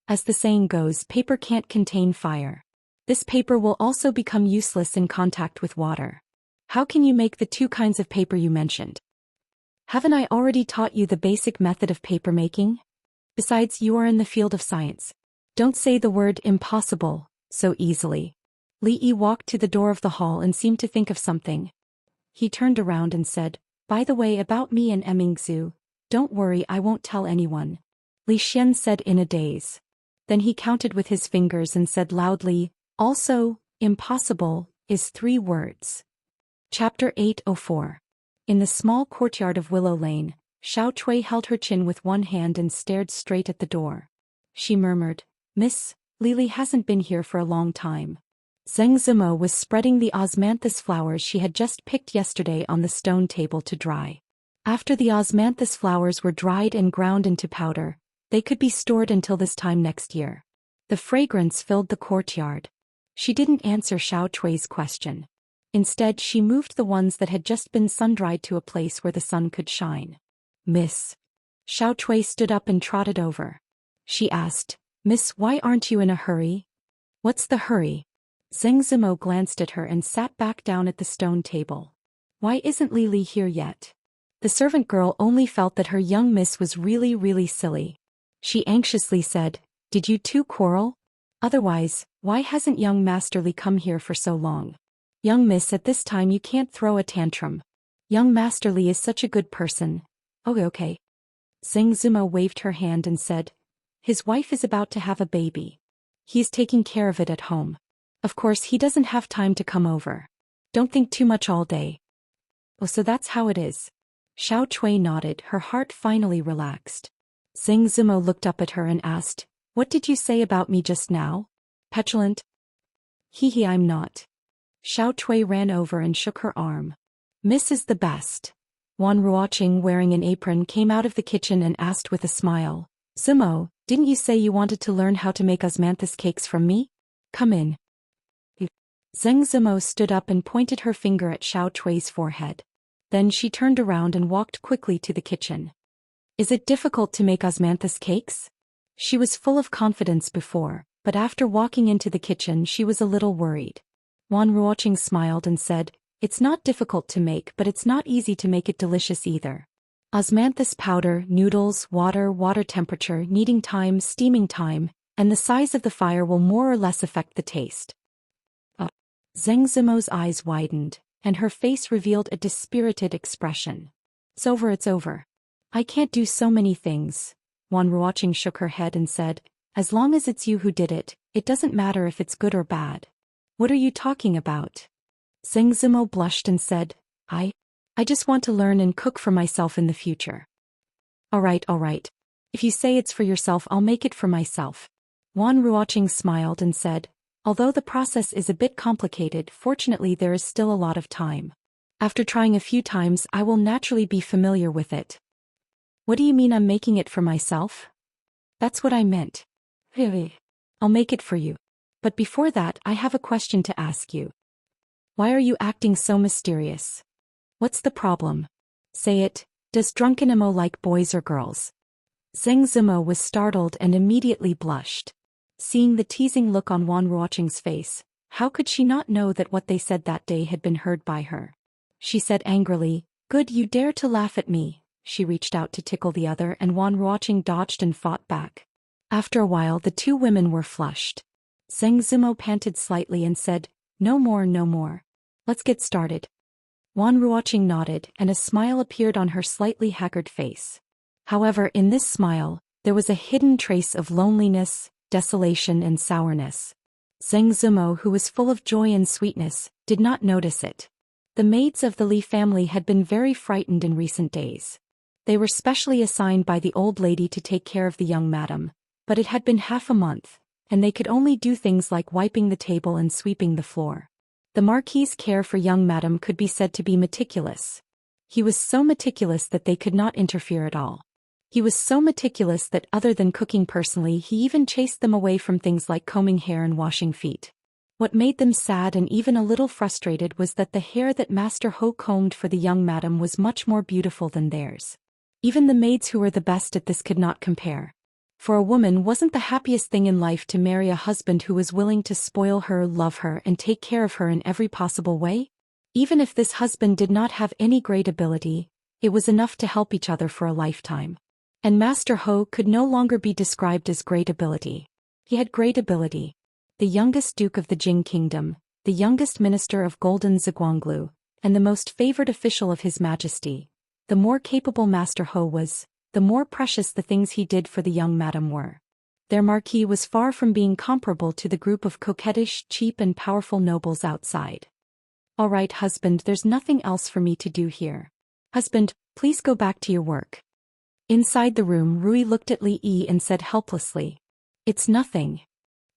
"As the saying goes, paper can't contain fire. This paper will also become useless in contact with water. How can you make the 2 kinds of paper you mentioned? Haven't I already taught you the basic method of paper making? Besides, you are in the field of science. Don't say the word impossible so easily." Li Yi walked to the door of the hall and seemed to think of something. He turned around and said, "By the way, about me and Mingzhu, Don't worry, I won't tell anyone. Li Xian said in a daze. Then he counted with his fingers and said loudly, also, impossible, is 3 words. Chapter 804. In the small courtyard of Willow Lane, Xiao Cui held her chin with one hand and stared straight at the door. She murmured, Miss, Lily hasn't been here for a long time. Zheng Zimo was spreading the osmanthus flowers she had just picked yesterday on the stone table to dry. After the osmanthus flowers were dried and ground into powder, they could be stored until this time next year. The fragrance filled the courtyard. She didn't answer Xiao Cui's question. Instead, she moved the ones that had just been sun-dried to a place where the sun could shine. Miss. Xiao Cui stood up and trotted over. She asked, Miss, why aren't you in a hurry? What's the hurry? Zheng Zimo glanced at her and sat back down at the stone table. Why isn't Lily here yet? The servant girl only felt that her young miss was really silly. She anxiously said, Did you two quarrel? Otherwise, why hasn't young Master Li come here for so long? Young miss, at this time you can't throw a tantrum. Young Master Li is such a good person. Oh, okay. Zheng Zimo waved her hand and said, His wife is about to have a baby. He's taking care of it at home. Of course he doesn't have time to come over. Don't think too much all day. Oh, so that's how it is. Xiao Cui nodded, her heart finally relaxed. Zheng Zimo looked up at her and asked, What did you say about me just now? Petulant? Hee, I'm not. Xiao Cui ran over and shook her arm. Miss is the best. Wan Ruoqing, wearing an apron, came out of the kitchen and asked with a smile, Zimo, didn't you say you wanted to learn how to make osmanthus cakes from me? Come in. Zheng Zimo stood up and pointed her finger at Xiao Cui's forehead. Then she turned around and walked quickly to the kitchen. Is it difficult to make osmanthus cakes? She was full of confidence before, but after walking into the kitchen she was a little worried. Wan Ruoqing smiled and said, It's not difficult to make, but it's not easy to make it delicious either. Osmanthus powder, noodles, water temperature, kneading time, steaming time, and the size of the fire will more or less affect the taste. Zheng Zimo's eyes widened, and her face revealed a dispirited expression. It's over. I can't do so many things. Wan Ruoqing shook her head and said, As long as it's you who did it, it doesn't matter if it's good or bad. What are you talking about? Zheng Zimo blushed and said, I just want to learn and cook for myself in the future. All right. If you say it's for yourself, I'll make it for myself. Wan Ruoqing smiled and said, Although the process is a bit complicated, fortunately there is still a lot of time. After trying a few times, I will naturally be familiar with it. What do you mean I'm making it for myself? That's what I meant. Really? I'll make it for you. But before that, I have a question to ask you. Why are you acting so mysterious? What's the problem? Say it. Does drunken Imo like boys or girls? Zheng Zimo was startled and immediately blushed. Seeing the teasing look on Wan Ruoqing's face, how could she not know that what they said that day had been heard by her? She said angrily, Good, you dare to laugh at me. She reached out to tickle the other and Wan Ruoqing dodged and fought back. After a while the two women were flushed. Zheng Zimo panted slightly and said, No more. Let's get started. Wan Ruoqing nodded and a smile appeared on her slightly haggard face. However, in this smile, there was a hidden trace of loneliness, desolation and sourness. Zheng Zimo, who was full of joy and sweetness, did not notice it. The maids of the Li family had been very frightened in recent days. They were specially assigned by the old lady to take care of the young madam, but it had been half a month, and they could only do things like wiping the table and sweeping the floor. The Marquis's care for young madam could be said to be meticulous. He was so meticulous that they could not interfere at all. He was so meticulous that other than cooking personally, he even chased them away from things like combing hair and washing feet. What made them sad and even a little frustrated was that the hair that Master Ho combed for the young madam was much more beautiful than theirs. Even the maids who were the best at this could not compare. For a woman, wasn't the happiest thing in life to marry a husband who was willing to spoil her, love her, and take care of her in every possible way? Even if this husband did not have any great ability, it was enough to help each other for a lifetime. And Master Ho could no longer be described as great ability. He had great ability. The youngest duke of the Jing kingdom, the youngest minister of Golden Ziguanglu, and the most favored official of His Majesty. The more capable Master Ho was, the more precious the things he did for the young madam were. Their marquis was far from being comparable to the group of coquettish, cheap and powerful nobles outside. "All right, husband, there's nothing else for me to do here. Husband, please go back to your work." Inside the room, Rui looked at Li Yi and said helplessly, "It's nothing."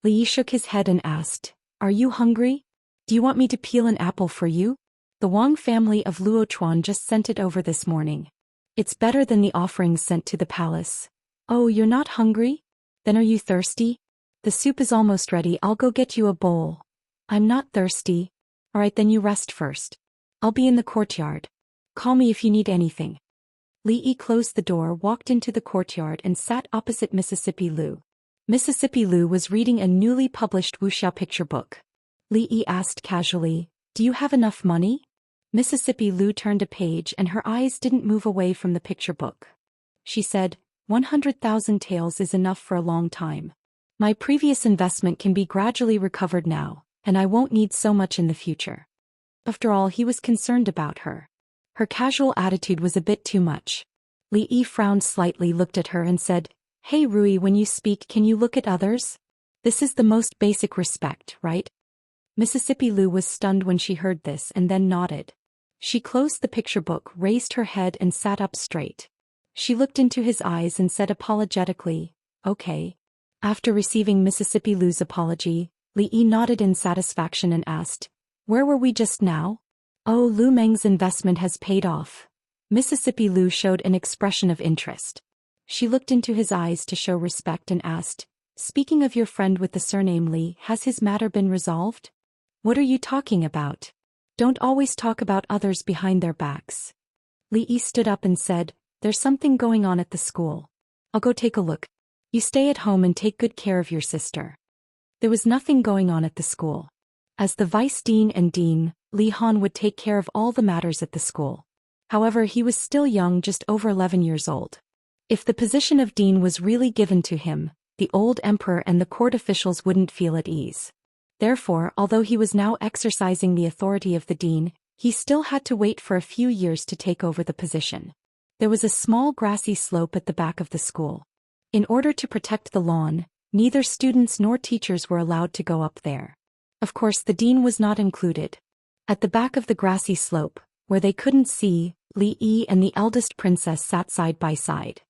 Li Yi shook his head and asked, "Are you hungry? Do you want me to peel an apple for you? The Wang family of Luochuan just sent it over this morning. It's better than the offerings sent to the palace." "Oh, you're not hungry? Then are you thirsty? The soup is almost ready, I'll go get you a bowl." "I'm not thirsty." "All right, then you rest first. I'll be in the courtyard. Call me if you need anything." Li Yi closed the door, walked into the courtyard and sat opposite Mississippi Lu. Mississippi Lu was reading a newly published Wuxia picture book. Li Yi asked casually, "Do you have enough money?" Mississippi Lu turned a page and her eyes didn't move away from the picture book. She said, 100,000 taels is enough for a long time. My previous investment can be gradually recovered now, and I won't need so much in the future." After all, he was concerned about her. Her casual attitude was a bit too much. Li Yi frowned slightly, looked at her and said, "Hey Rui, when you speak, can you look at others? This is the most basic respect, right?" Mississippi Lu was stunned when she heard this and then nodded. She closed the picture book, raised her head and sat up straight. She looked into his eyes and said apologetically, "Okay." After receiving Mississippi Lu's apology, Li Yi nodded in satisfaction and asked, "Where were we just now?" "Oh, Lu Meng's investment has paid off." Mississippi Lu showed an expression of interest. She looked into his eyes to show respect and asked, "Speaking of your friend with the surname Li, has his matter been resolved?" "What are you talking about? Don't always talk about others behind their backs." Li Yi stood up and said, "There's something going on at the school. I'll go take a look. You stay at home and take good care of your sister." There was nothing going on at the school. As the vice dean and dean, Li Han would take care of all the matters at the school. However, he was still young, just over 11 years old. If the position of dean was really given to him, the old emperor and the court officials wouldn't feel at ease. Therefore, although he was now exercising the authority of the dean, he still had to wait for a few years to take over the position. There was a small grassy slope at the back of the school. In order to protect the lawn, neither students nor teachers were allowed to go up there. Of course, the dean was not included. At the back of the grassy slope, where they couldn't see, Li Yi and the eldest princess sat side by side.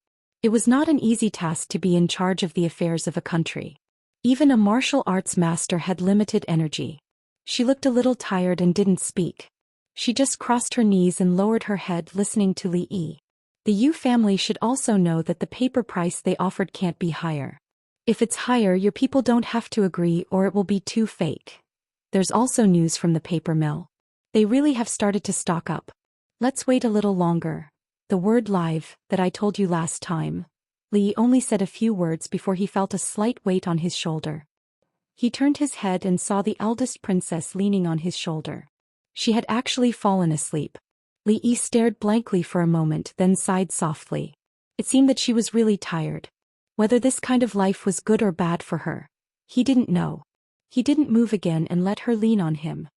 It was not an easy task to be in charge of the affairs of a country. Even a martial arts master had limited energy. She looked a little tired and didn't speak. She just crossed her knees and lowered her head, listening to Li Yi. The Yu family should also know that the paper price they offered can't be higher. If it's higher, your people don't have to agree or it will be too fake. There's also news from the paper mill. They really have started to stock up. Let's wait a little longer. The word live, that I told you last time. Li only said a few words before he felt a slight weight on his shoulder. He turned his head and saw the eldest princess leaning on his shoulder. She had actually fallen asleep. Li Yi stared blankly for a moment, then sighed softly. It seemed that she was really tired. Whether this kind of life was good or bad for her, he didn't know. He didn't move again and let her lean on him.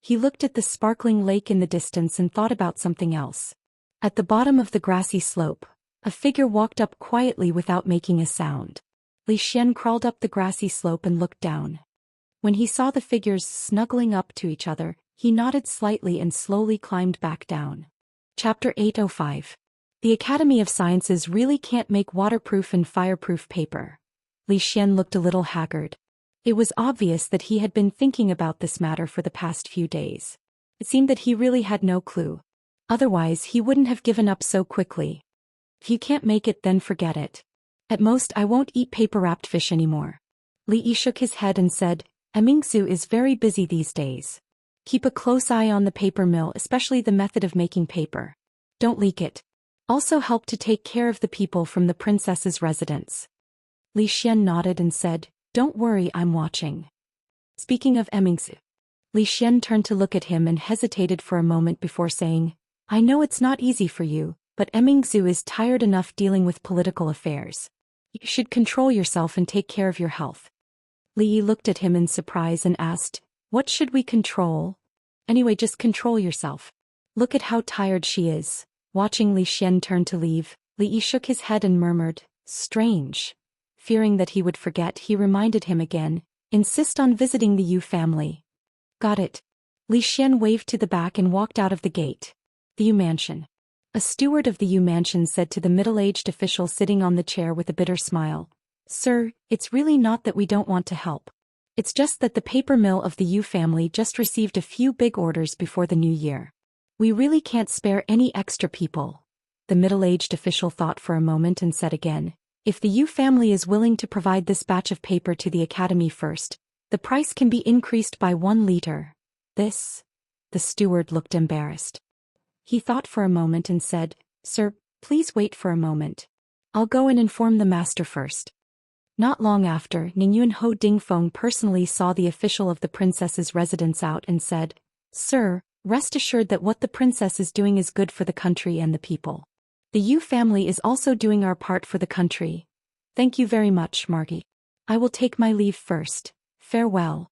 He looked at the sparkling lake in the distance and thought about something else. At the bottom of the grassy slope, a figure walked up quietly without making a sound. Li Xian crawled up the grassy slope and looked down. When he saw the figures snuggling up to each other, he nodded slightly and slowly climbed back down. Chapter 805. The Academy of Sciences really can't make waterproof and fireproof paper. Li Xian looked a little haggard. It was obvious that he had been thinking about this matter for the past few days. It seemed that he really had no clue. Otherwise, he wouldn't have given up so quickly. If you can't make it, then forget it. At most, I won't eat paper-wrapped fish anymore. Li Yi shook his head and said, Amingsu is very busy these days. Keep a close eye on the paper mill, especially the method of making paper. Don't leak it. Also help to take care of the people from the princess's residence. Li Xian nodded and said, Don't worry, I'm watching. Speaking of Amingsu. Li Xian turned to look at him and hesitated for a moment before saying, I know it's not easy for you, but Amingsu is tired enough dealing with political affairs. You should control yourself and take care of your health. Li Yi looked at him in surprise and asked, What should we control? Anyway, just control yourself. Look at how tired she is. Watching Li Xian turn to leave, Li Yi shook his head and murmured, strange. Fearing that he would forget, he reminded him again, insist on visiting the Yu family. Got it. Li Xian waved to the back and walked out of the gate. The Yu mansion. A steward of the Yu mansion said to the middle-aged official sitting on the chair with a bitter smile, Sir, it's really not that we don't want to help. It's just that the paper mill of the Yu family just received a few big orders before the new year. We really can't spare any extra people. The middle-aged official thought for a moment and said again, if the Yu family is willing to provide this batch of paper to the academy first, the price can be increased by 1 liter. This? The steward looked embarrassed. He thought for a moment and said, Sir, please wait for a moment. I'll go and inform the master first. Not long after, Ningyu and Ho Dingfeng personally saw the official of the princess's residence out and said, Sir, rest assured that what the princess is doing is good for the country and the people. The Yu family is also doing our part for the country. Thank you very much, Margie. I will take my leave first. Farewell.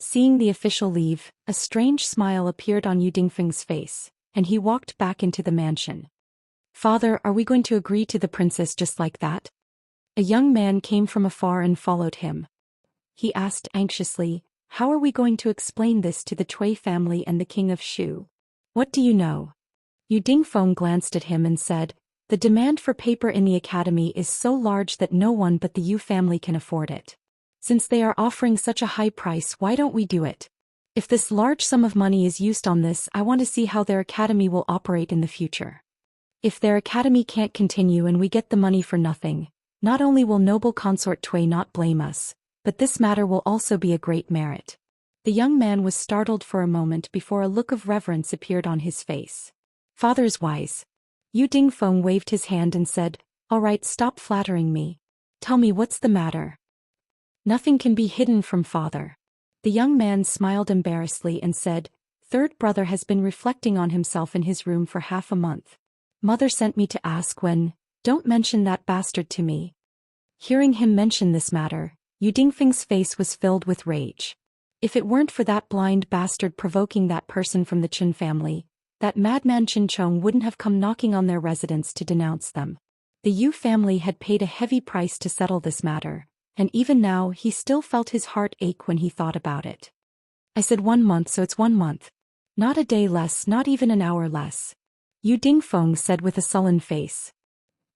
Seeing the official leave, a strange smile appeared on Yu Dingfeng's face, and he walked back into the mansion. Father, are we going to agree to the princess just like that? A young man came from afar and followed him. He asked anxiously, how are we going to explain this to the Cui family and the king of Shu? What do you know? Yu Dingfeng glanced at him and said, the demand for paper in the academy is so large that no one but the Yu family can afford it. Since they are offering such a high price, why don't we do it? If this large sum of money is used on this, I want to see how their academy will operate in the future. If their academy can't continue and we get the money for nothing, not only will noble consort Cui not blame us, but this matter will also be a great merit. The young man was startled for a moment before a look of reverence appeared on his face. Father's wise. Yu Dingfeng waved his hand and said, all right, stop flattering me. Tell me what's the matter. Nothing can be hidden from father. The young man smiled embarrassedly and said, third brother has been reflecting on himself in his room for half a month. Mother sent me to ask when, don't mention that bastard to me. Hearing him mention this matter, Yu Dingfeng's face was filled with rage. If it weren't for that blind bastard provoking that person from the Chen family, that madman Qin Chong wouldn't have come knocking on their residence to denounce them. The Yu family had paid a heavy price to settle this matter, and even now he still felt his heart ache when he thought about it. I said 1 month, so it's 1 month. Not a day less, not even an hour less. Yu Dingfeng said with a sullen face.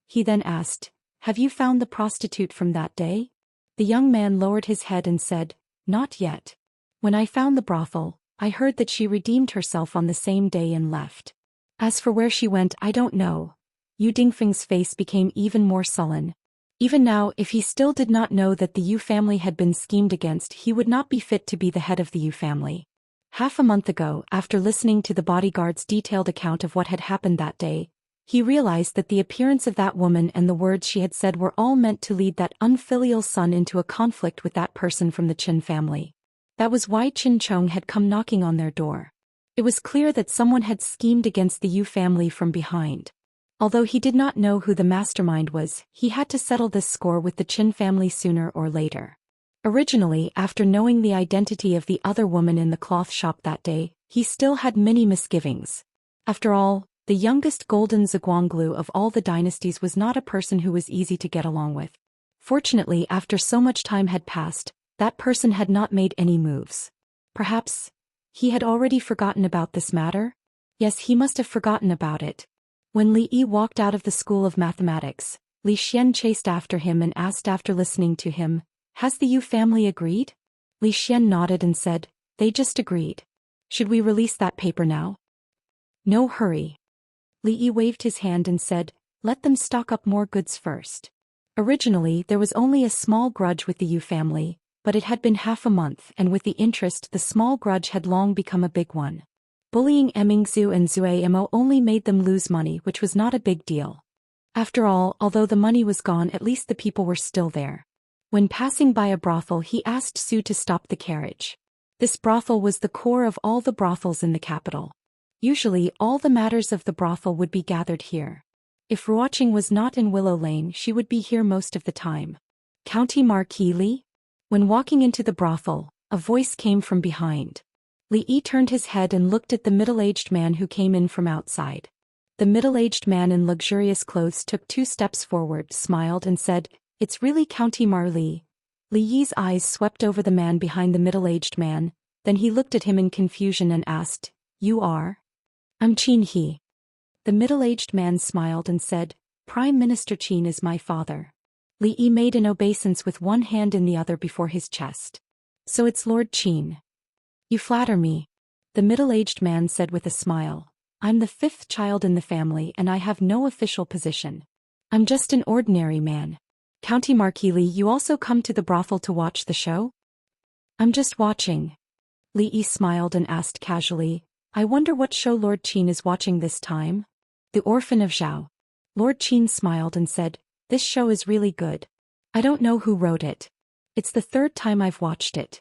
He then asked, have you found the prostitute from that day? The young man lowered his head and said, not yet. When I found the brothel, I heard that she redeemed herself on the same day and left. As for where she went, I don't know. Yu Dingfeng's face became even more sullen. Even now, if he still did not know that the Yu family had been schemed against, he would not be fit to be the head of the Yu family. Half a month ago, after listening to the bodyguard's detailed account of what had happened that day, he realized that the appearance of that woman and the words she had said were all meant to lead that unfilial son into a conflict with that person from the Qin family. That was why Qin Chong had come knocking on their door. It was clear that someone had schemed against the Yu family from behind. Although he did not know who the mastermind was, he had to settle this score with the Qin family sooner or later. Originally, after knowing the identity of the other woman in the cloth shop that day, he still had many misgivings. After all, the youngest golden Zhuanglu of all the dynasties was not a person who was easy to get along with. Fortunately, after so much time had passed, that person had not made any moves. Perhaps he had already forgotten about this matter? Yes, he must have forgotten about it. When Li Yi walked out of the school of mathematics, Li Xian chased after him and asked after listening to him, has the Yu family agreed? Li Xian nodded and said, they just agreed. Should we release that paper now? No hurry. Li Yi waved his hand and said, let them stock up more goods first. Originally, there was only a small grudge with the Yu family, but it had been half a month, and with the interest, the small grudge had long become a big one. Bullying Emingzhu and Zue Mo only made them lose money, which was not a big deal. After all, although the money was gone, at least the people were still there. When passing by a brothel, he asked Su to stop the carriage. This brothel was the core of all the brothels in the capital. Usually, all the matters of the brothel would be gathered here. If Ruoqing was not in Willow Lane, she would be here most of the time. County Marquis Li? When walking into the brothel, a voice came from behind. Li Yi turned his head and looked at the middle-aged man who came in from outside. The middle-aged man in luxurious clothes took 2 steps forward, smiled and said, "It's really County Marley." Li Yi's eyes swept over the man behind the middle-aged man, then he looked at him in confusion and asked, "You are?" "I'm Qin He." The middle-aged man smiled and said, "Prime Minister Qin is my father." Li Yi made an obeisance with one hand in the other before his chest. "So it's Lord Qin." "You flatter me," the middle-aged man said with a smile. "I'm the 5th child in the family and I have no official position. I'm just an ordinary man." "County Marquis Li, you also come to the brothel to watch the show?" "I'm just watching." Li Yi smiled and asked casually, "I wonder what show Lord Qin is watching this time?" "The Orphan of Zhao." Lord Qin smiled and said, "This show is really good. I don't know who wrote it. It's the 3rd time I've watched it."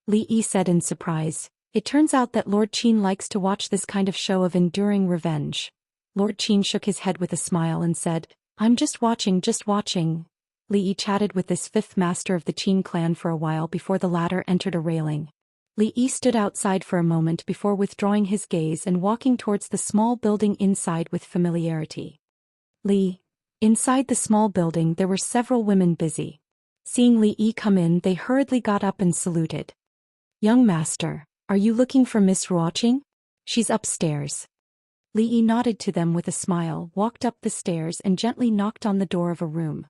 Li Yi said in surprise, "It turns out that Lord Qin likes to watch this kind of show of enduring revenge." Lord Qin shook his head with a smile and said, "I'm just watching, just watching." Li Yi chatted with this 5th master of the Qin clan for a while before the latter entered a railing. Li Yi stood outside for a moment before withdrawing his gaze and walking towards the small building inside with familiarity. Inside the small building there were several women busy. Seeing Li Yi come in, they hurriedly got up and saluted. "Young master, are you looking for Miss Ruoqing? She's upstairs." Li Yi nodded to them with a smile, walked up the stairs and gently knocked on the door of a room.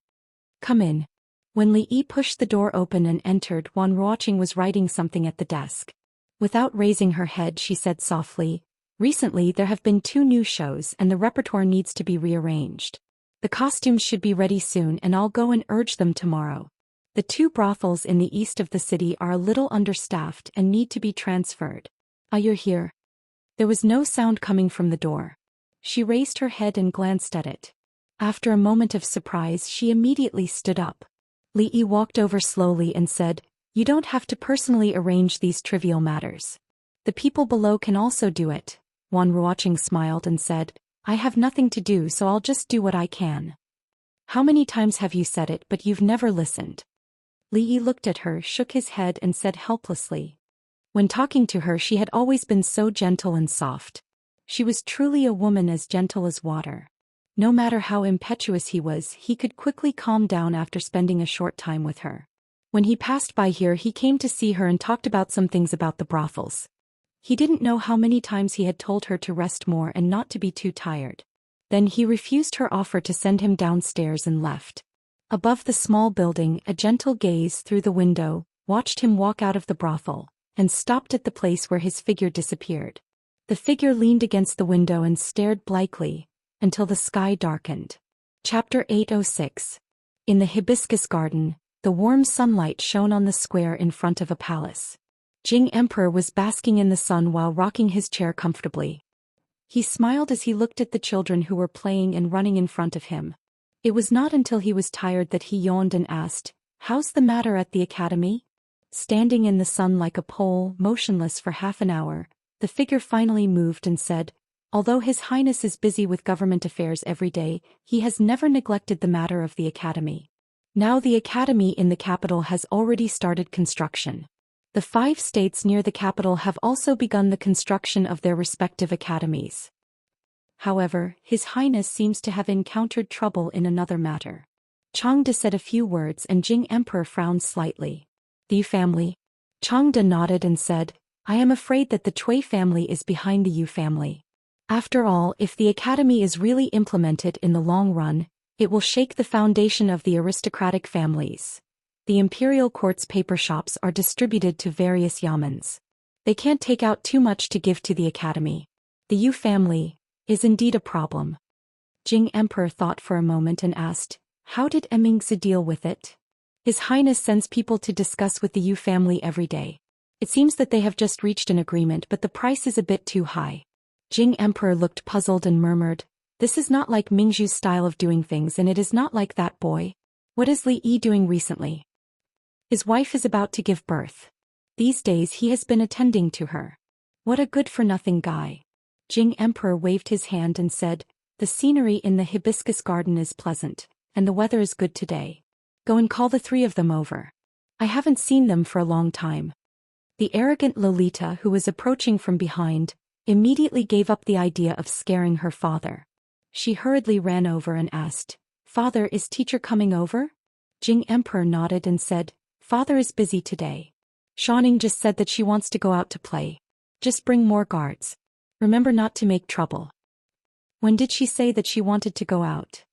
"Come in." When Li Yi pushed the door open and entered, Wan Ruoqing was writing something at the desk. Without raising her head, she said softly, "Recently there have been 2 new shows and the repertoire needs to be rearranged. The costumes should be ready soon and I'll go and urge them tomorrow. The 2 brothels in the east of the city are a little understaffed and need to be transferred. You're here." There was no sound coming from the door. She raised her head and glanced at it. After a moment of surprise, she immediately stood up. Li Yi walked over slowly and said, "You don't have to personally arrange these trivial matters. The people below can also do it." Wan Ruoqing smiled and said, "I have nothing to do, so I'll just do what I can." "How many times have you said it, but you've never listened?" Li Yi looked at her, shook his head and said helplessly. When talking to her she had always been so gentle and soft. She was truly a woman as gentle as water. No matter how impetuous he was, he could quickly calm down after spending a short time with her. When he passed by here he came to see her and talked about some things about the brothels. He didn't know how many times he had told her to rest more and not to be too tired. Then he refused her offer to send him downstairs and left. Above the small building, a gentle gaze through the window watched him walk out of the brothel, and stopped at the place where his figure disappeared. The figure leaned against the window and stared blankly, until the sky darkened. Chapter 806. In the hibiscus garden, the warm sunlight shone on the square in front of a palace. Jing Emperor was basking in the sun while rocking his chair comfortably. He smiled as he looked at the children who were playing and running in front of him. It was not until he was tired that he yawned and asked, "How's the matter at the academy?" Standing in the sun like a pole, motionless for half an hour, the figure finally moved and said, "Although His Highness is busy with government affairs every day, he has never neglected the matter of the academy. Now the academy in the capital has already started construction. The 5 states near the capital have also begun the construction of their respective academies. However, His Highness seems to have encountered trouble in another matter." Changde said a few words and Jing Emperor frowned slightly. "The Yu family?" Changde nodded and said, "I am afraid that the Cui family is behind the Yu family. After all, if the academy is really implemented in the long run, it will shake the foundation of the aristocratic families. The imperial court's paper shops are distributed to various yamens. They can't take out too much to give to the academy. The Yu family is indeed a problem." Jing Emperor thought for a moment and asked, "How did Emingzi deal with it?" "His Highness sends people to discuss with the Yu family every day. It seems that they have just reached an agreement, but the price is a bit too high." Jing Emperor looked puzzled and murmured, "This is not like Mingzhu's style of doing things, and it is not like that boy. What is Li Yi doing recently?" "His wife is about to give birth. These days he has been attending to her." "What a good-for-nothing guy." Jing Emperor waved his hand and said, "The scenery in the hibiscus garden is pleasant, and the weather is good today. Go and call the 3 of them over. I haven't seen them for a long time." The arrogant Lolita, who was approaching from behind, immediately gave up the idea of scaring her father. She hurriedly ran over and asked, "Father, is teacher coming over?" Jing Emperor nodded and said, "Father is busy today. Xianxia just said that she wants to go out to play. Just bring more guards. Remember not to make trouble." When did she say that she wanted to go out?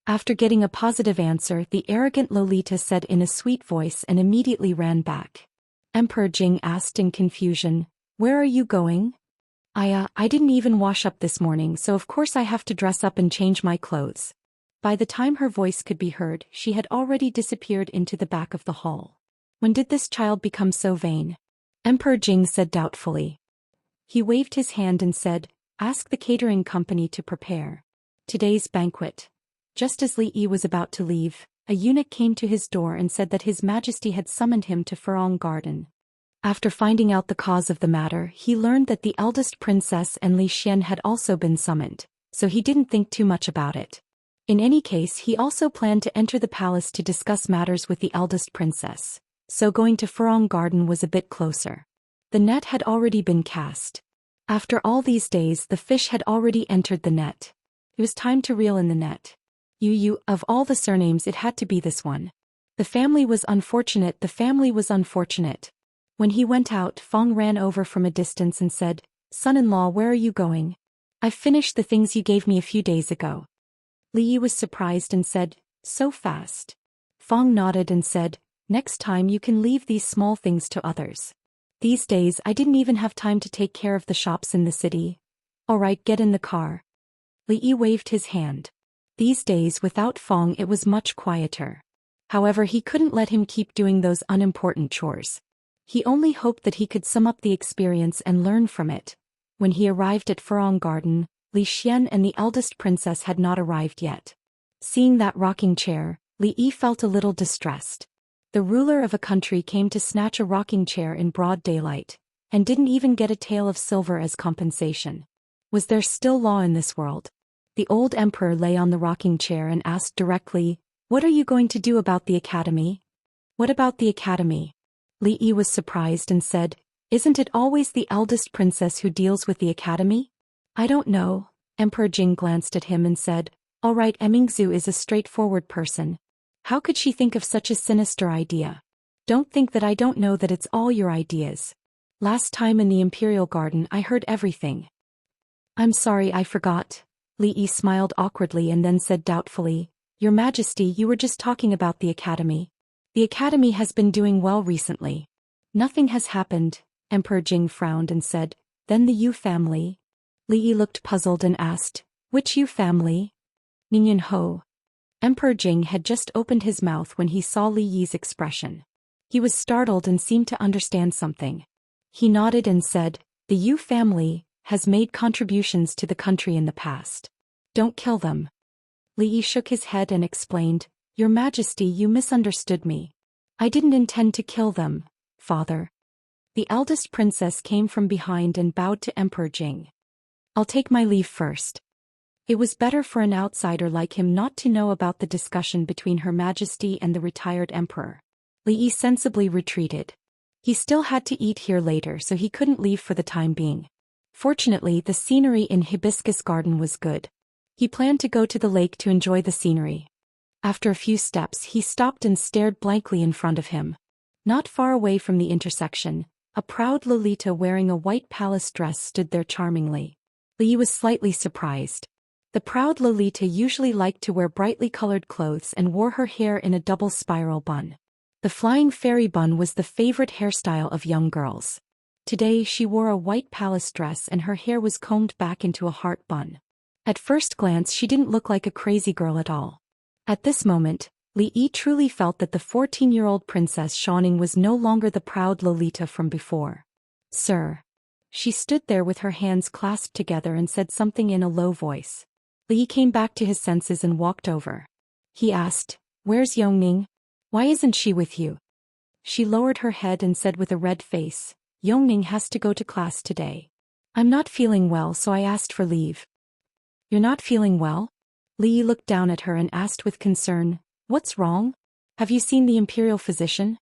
After getting a positive answer, the arrogant Lolita said in a sweet voice and immediately ran back. Emperor Jing asked in confusion, "Where are you going?" I didn't even wash up this morning, so of course I have to dress up and change my clothes." By the time her voice could be heard, she had already disappeared into the back of the hall. When did this child become so vain? Emperor Jing said doubtfully. He waved his hand and said, "Ask the catering company to prepare today's banquet." Just as Li Yi was about to leave, a eunuch came to his door and said that His Majesty had summoned him to Furong Garden. After finding out the cause of the matter, he learned that the eldest princess and Zhou Xian had also been summoned, so he didn't think too much about it. In any case, he also planned to enter the palace to discuss matters with the eldest princess, so going to Furong Garden was a bit closer. The net had already been cast. After all these days, the fish had already entered the net. It was time to reel in the net. Of all the surnames, it had to be this one. The family was unfortunate. When he went out, Fong ran over from a distance and said, "Son-in-law, where are you going?" "I've finished the things you gave me a few days ago." Li Yi was surprised and said, "So fast?" Fong nodded and said, "Next time you can leave these small things to others. These days I didn't even have time to take care of the shops in the city." "All right, get in the car." Li Yi waved his hand. These days without Fong it was much quieter. However, he couldn't let him keep doing those unimportant chores. He only hoped that he could sum up the experience and learn from it. When he arrived at Furong Garden, Zhou Xian and the eldest princess had not arrived yet. Seeing that rocking chair, Li Yi felt a little distressed. The ruler of a country came to snatch a rocking chair in broad daylight, and didn't even get a tael of silver as compensation. Was there still law in this world? The old emperor lay on the rocking chair and asked directly, "What are you going to do about the academy?" "What about the academy?" Li Yi was surprised and said, "Isn't it always the eldest princess who deals with the academy?" "I don't know." Emperor Jing glanced at him and said, "All right, Emingzu is a straightforward person. How could she think of such a sinister idea? Don't think that I don't know that it's all your ideas. Last time in the Imperial Garden I heard everything." "I'm sorry, I forgot." Li Yi smiled awkwardly and then said doubtfully, "Your Majesty, you were just talking about the academy. The academy has been doing well recently." "Nothing has happened." Emperor Jing frowned and said, "Then the Yu family?" Li Yi looked puzzled and asked, "Which Yu family?" "Ningyan Ho." Emperor Jing had just opened his mouth when he saw Li Yi's expression. He was startled and seemed to understand something. He nodded and said, "The Yu family has made contributions to the country in the past. Don't kill them." Li Yi shook his head and explained, "Your Majesty, you misunderstood me. I didn't intend to kill them, father." The eldest princess came from behind and bowed to Emperor Jing. "I'll take my leave first." It was better for an outsider like him not to know about the discussion between Her Majesty and the retired emperor. Li Yi sensibly retreated. He still had to eat here later, so he couldn't leave for the time being. Fortunately, the scenery in Hibiscus Garden was good. He planned to go to the lake to enjoy the scenery. After a few steps, he stopped and stared blankly in front of him. Not far away from the intersection, a proud Lolita wearing a white palace dress stood there charmingly. Li Yi was slightly surprised. The proud Lolita usually liked to wear brightly colored clothes and wore her hair in a double spiral bun. The flying fairy bun was the favorite hairstyle of young girls. Today she wore a white palace dress and her hair was combed back into a heart bun. At first glance she didn't look like a crazy girl at all. At this moment, Li Yi truly felt that the 14-year-old Princess Xianxia was no longer the proud Lolita from before. "Sir." She stood there with her hands clasped together and said something in a low voice. Li Yi came back to his senses and walked over. He asked, "Where's Yongning? Why isn't she with you?" She lowered her head and said with a red face, "Yongning has to go to class today. I'm not feeling well, so I asked for leave." "You're not feeling well?" Li Yi looked down at her and asked with concern, "What's wrong? Have you seen the imperial physician?"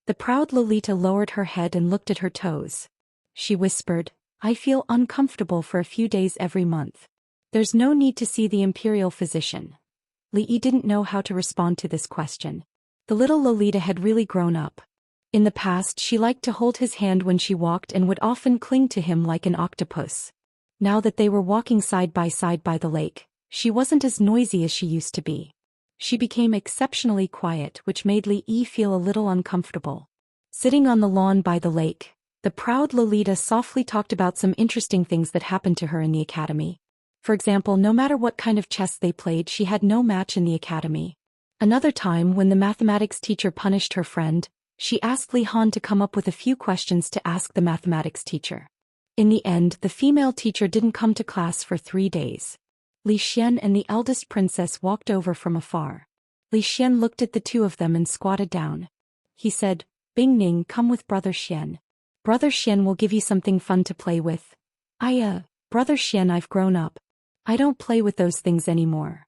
The proud Lolita lowered her head and looked at her toes. She whispered, "I feel uncomfortable for a few days every month." There's no need to see the imperial physician. Li Yi didn't know how to respond to this question. The little Lolita had really grown up. In the past she liked to hold his hand when she walked and would often cling to him like an octopus. Now that they were walking side by the lake, she wasn't as noisy as she used to be. She became exceptionally quiet, which made Li Yi feel a little uncomfortable. Sitting on the lawn by the lake, the proud Lolita softly talked about some interesting things that happened to her in the academy. For example, no matter what kind of chess they played, she had no match in the academy. Another time, when the mathematics teacher punished her friend, she asked Li Han to come up with a few questions to ask the mathematics teacher. In the end, the female teacher didn't come to class for 3 days. Li Xian and the eldest princess walked over from afar. Li Xian looked at the two of them and squatted down. He said, "Bing Ning, come with Brother Xian. Brother Xian will give you something fun to play with." Brother Xian, I've grown up. I don't play with those things anymore."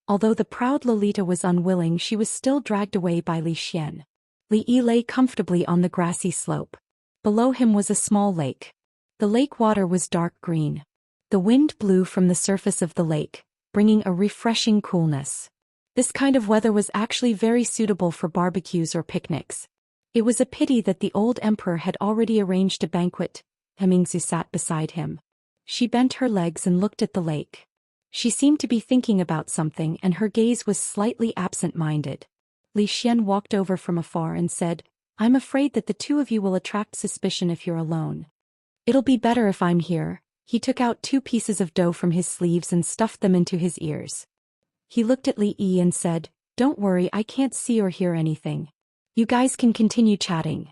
Although the proud Lolita was unwilling, she was still dragged away by Li Xian. Li Yi lay comfortably on the grassy slope. Below him was a small lake. The lake water was dark green. The wind blew from the surface of the lake, bringing a refreshing coolness. This kind of weather was actually very suitable for barbecues or picnics. It was a pity that the old emperor had already arranged a banquet. Hemingsu sat beside him. She bent her legs and looked at the lake. She seemed to be thinking about something, and her gaze was slightly absent-minded. Li Xian walked over from afar and said, "I'm afraid that the two of you will attract suspicion if you're alone. It'll be better if I'm here." He took out 2 pieces of dough from his sleeves and stuffed them into his ears. He looked at Li Yi and said, "Don't worry, I can't see or hear anything. You guys can continue chatting."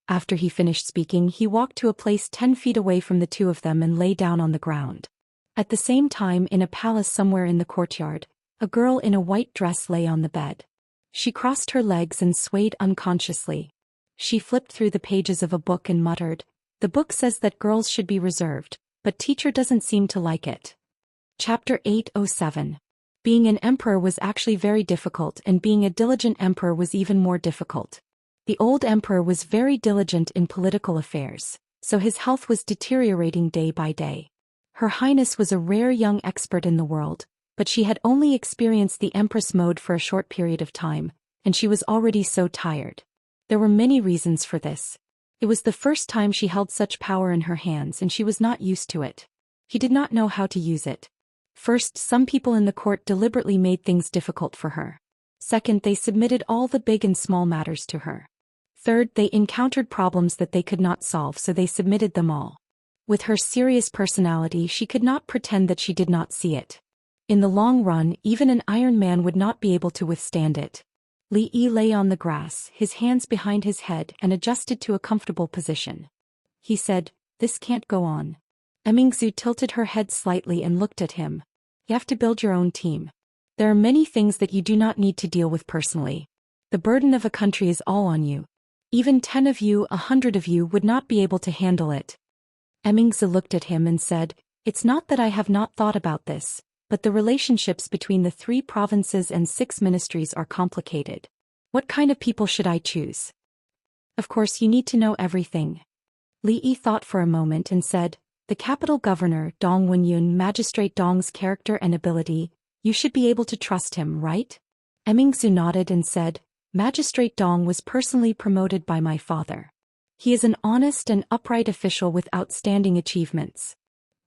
After he finished speaking, he walked to a place 10 feet away from the two of them and lay down on the ground. At the same time, in a palace somewhere in the courtyard, a girl in a white dress lay on the bed. She crossed her legs and swayed unconsciously. She flipped through the pages of a book and muttered, "The book says that girls should be reserved, but teacher doesn't seem to like it." Chapter 807. Being an emperor was actually very difficult, and being a diligent emperor was even more difficult. The old emperor was very diligent in political affairs, so his health was deteriorating day by day. Her Highness was a rare young expert in the world, but she had only experienced the Empress mode for a short period of time, and she was already so tired. There were many reasons for this. It was the first time she held such power in her hands, and she was not used to it. He did not know how to use it. First, some people in the court deliberately made things difficult for her. Second, they submitted all the big and small matters to her. Third, they encountered problems that they could not solve, so they submitted them all. With her serious personality, she could not pretend that she did not see it. In the long run, even an Iron Man would not be able to withstand it. Li Yi lay on the grass, his hands behind his head, and adjusted to a comfortable position. He said, "This can't go on." Emingzu tilted her head slightly and looked at him. "You have to build your own team. There are many things that you do not need to deal with personally. The burden of a country is all on you. Even 10 of you, 100 of you would not be able to handle it." Emingzu looked at him and said, "It's not that I have not thought about this, but the relationships between the 3 provinces and 6 ministries are complicated. What kind of people should I choose? Of course, you need to know everything." Li Yi thought for a moment and said, "The capital governor, Dong Wenyun, Magistrate Dong's character and ability, you should be able to trust him, right?" Emingzu nodded and said, "Magistrate Dong was personally promoted by my father. He is an honest and upright official with outstanding achievements.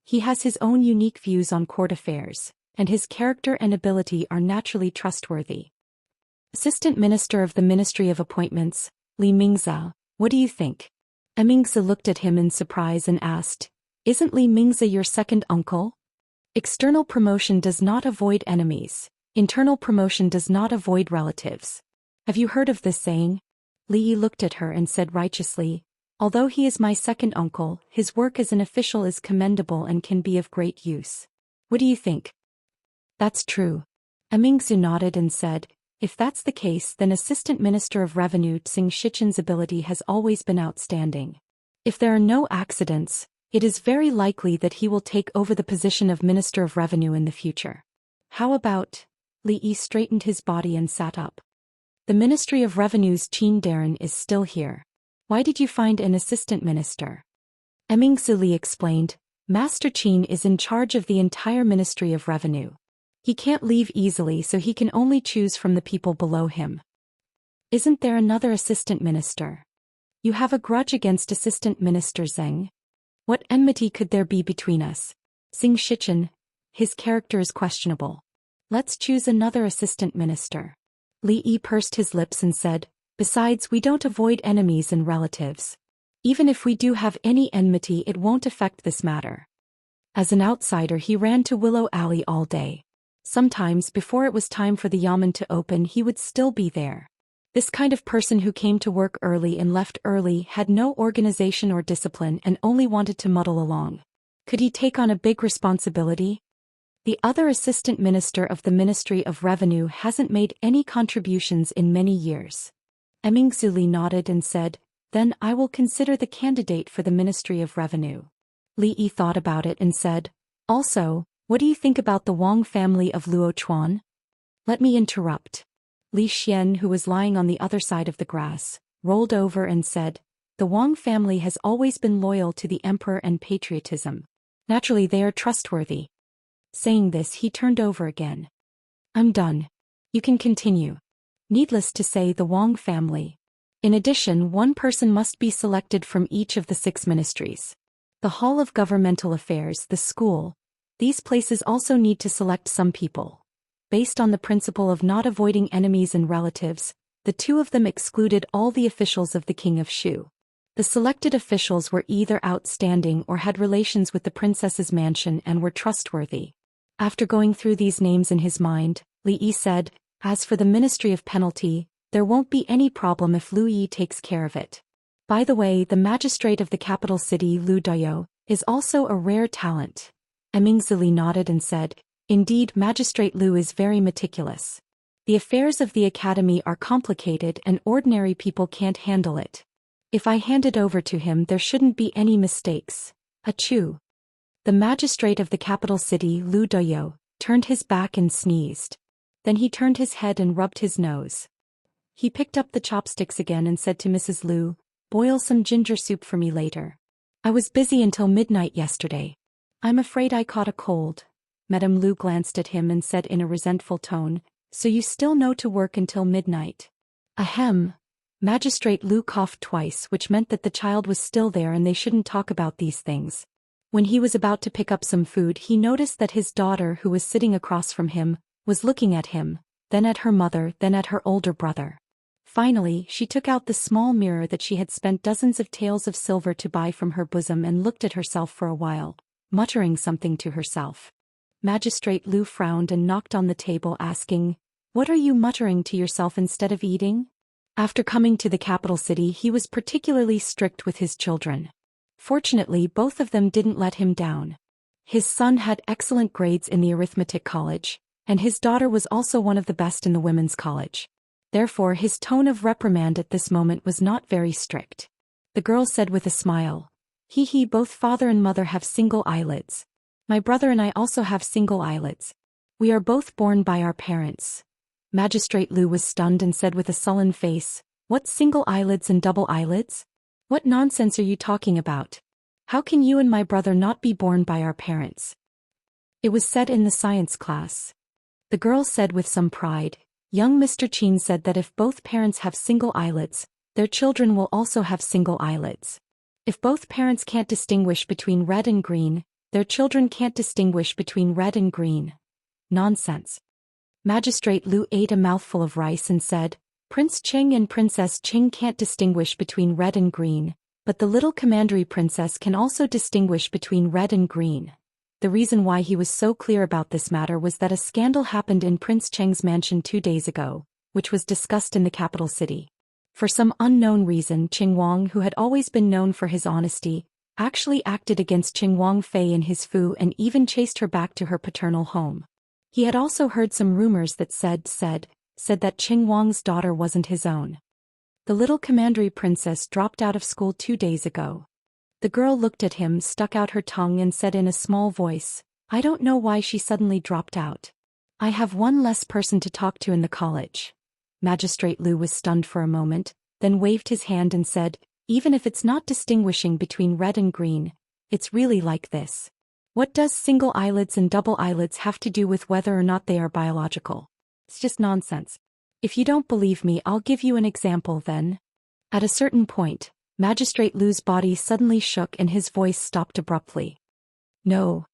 He has his own unique views on court affairs, and his character and ability are naturally trustworthy." Assistant Minister of the Ministry of Appointments, Li Mingze, what do you think? Emingze looked at him in surprise and asked, "Isn't Li Mingze your second uncle?" External promotion does not avoid enemies. Internal promotion does not avoid relatives. Have you heard of this saying? Li Yi looked at her and said righteously, "Although he is my second uncle, his work as an official is commendable and can be of great use. What do you think?" "That's true." Emingzu nodded and said, "If that's the case, then Assistant Minister of Revenue Tsing Shichen's ability has always been outstanding. If there are no accidents, it is very likely that he will take over the position of Minister of Revenue in the future. How about..." Li Yi straightened his body and sat up. "The Ministry of Revenue's Qin Darren is still here. Why did you find an assistant minister?" Emingzu Li explained, Master Qin is in charge of the entire Ministry of Revenue. He can't leave easily, so he can only choose from the people below him. Isn't there another assistant minister? You have a grudge against Assistant Minister Zheng? What enmity could there be between us? Xing Shichen, his character is questionable. Let's choose another assistant minister. Li Yi pursed his lips and said, besides, we don't avoid enemies and relatives. Even if we do have any enmity, it won't affect this matter. As an outsider, he ran to Willow Alley all day. Sometimes, before it was time for the yamen to open, he would still be there. This kind of person who came to work early and left early, had no organization or discipline, and only wanted to muddle along. Could he take on a big responsibility? The other assistant minister of the Ministry of Revenue hasn't made any contributions in many years. Emingzuli nodded and said, then I will consider the candidate for the Ministry of Revenue. Li Yi thought about it and said, also, what do you think about the Wang family of Luochuan? Let me interrupt. Li Xian, who was lying on the other side of the grass, rolled over and said, the Wang family has always been loyal to the emperor and patriotism. Naturally, they are trustworthy. Saying this, he turned over again. I'm done. You can continue. Needless to say, the Wang family. In addition, one person must be selected from each of the 6 ministries. The Hall of Governmental Affairs, the school, these places also need to select some people. Based on the principle of not avoiding enemies and relatives, the 2 of them excluded all the officials of the King of Shu. The selected officials were either outstanding or had relations with the princess's mansion and were trustworthy. After going through these names in his mind, Li Yi said, as for the Ministry of Penalty, there won't be any problem if Lu Yi takes care of it. By the way, the magistrate of the capital city, Lu Daoist, is also a rare talent. Emingzili nodded and said, indeed, Magistrate Lu is very meticulous. The affairs of the academy are complicated and ordinary people can't handle it. If I hand it over to him, there shouldn't be any mistakes. Achoo. The magistrate of the capital city, Lu Daoist, turned his back and sneezed. Then he turned his head and rubbed his nose. He picked up the chopsticks again and said to Mrs. Lu, boil some ginger soup for me later. I was busy until midnight yesterday. I'm afraid I caught a cold. Madame Lu glanced at him and said in a resentful tone, so you still know to work until midnight. Ahem. Magistrate Lu coughed twice, which meant that the child was still there and they shouldn't talk about these things. When he was about to pick up some food, he noticed that his daughter, who was sitting across from him, was looking at him, then at her mother, then at her older brother. Finally, she took out the small mirror that she had spent dozens of taels of silver to buy from her bosom and looked at herself for a while, muttering something to herself. Magistrate Lu frowned and knocked on the table, asking, what are you muttering to yourself instead of eating? After coming to the capital city, he was particularly strict with his children. Fortunately, both of them didn't let him down. His son had excellent grades in the arithmetic college, and his daughter was also one of the best in the women's college. Therefore, his tone of reprimand at this moment was not very strict. The girl said with a smile, hee, both father and mother have single eyelids. My brother and I also have single eyelids. We are both born by our parents. Magistrate Lu was stunned and said with a sullen face, what single eyelids and double eyelids? What nonsense are you talking about? How can you and my brother not be born by our parents? It was said in the science class. The girl said with some pride, young Mr. Qin said that if both parents have single eyelids, their children will also have single eyelids. If both parents can't distinguish between red and green, their children can't distinguish between red and green. Nonsense. Magistrate Lu ate a mouthful of rice and said, Prince Qing and Princess Qing can't distinguish between red and green, but the little commandery princess can also distinguish between red and green. The reason why he was so clear about this matter was that a scandal happened in Prince Cheng's mansion 2 days ago, which was discussed in the capital city. For some unknown reason, Qing Wang, who had always been known for his honesty, actually acted against Qing Wang Fei in his fu and even chased her back to her paternal home. He had also heard some rumors that said that Qing Wang's daughter wasn't his own. The little commandery princess dropped out of school 2 days ago. The girl looked at him, stuck out her tongue and said in a small voice, I don't know why she suddenly dropped out. I have one less person to talk to in the college. Magistrate Lu was stunned for a moment, then waved his hand and said, even if it's not distinguishing between red and green, it's really like this. What does single eyelids and double eyelids have to do with whether or not they are biological? It's just nonsense. If you don't believe me, I'll give you an example then. At a certain point, Magistrate Lu's body suddenly shook and his voice stopped abruptly. No.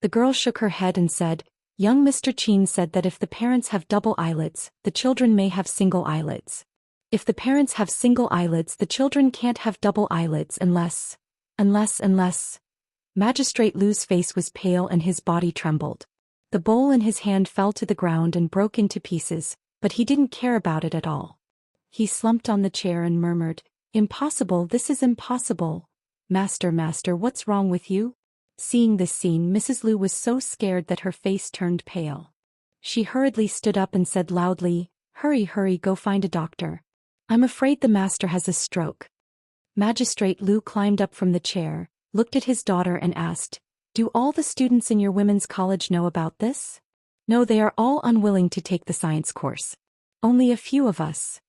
The girl shook her head and said, young Mr. Qin said that if the parents have double eyelids, the children may have single eyelids. If the parents have single eyelids, the children can't have double eyelids unless... Magistrate Lu's face was pale and his body trembled. The bowl in his hand fell to the ground and broke into pieces, but he didn't care about it at all. He slumped on the chair and murmured, impossible, this is impossible. Master, what's wrong with you? Seeing this scene, Mrs. Lu was so scared that her face turned pale. She hurriedly stood up and said loudly, hurry, go find a doctor. I'm afraid the master has a stroke. Magistrate Lu climbed up from the chair, looked at his daughter and asked, do all the students in your women's college know about this? No, they are all unwilling to take the science course. Only a few of us.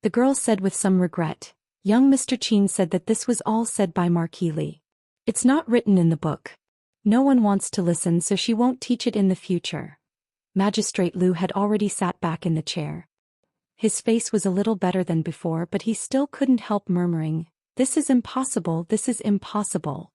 The girl said with some regret. Young Mr. Qin said that this was all said by Marquis Li. It's not written in the book. No one wants to listen, so she won't teach it in the future. Magistrate Lu had already sat back in the chair. His face was a little better than before, but he still couldn't help murmuring, this is impossible, this is impossible.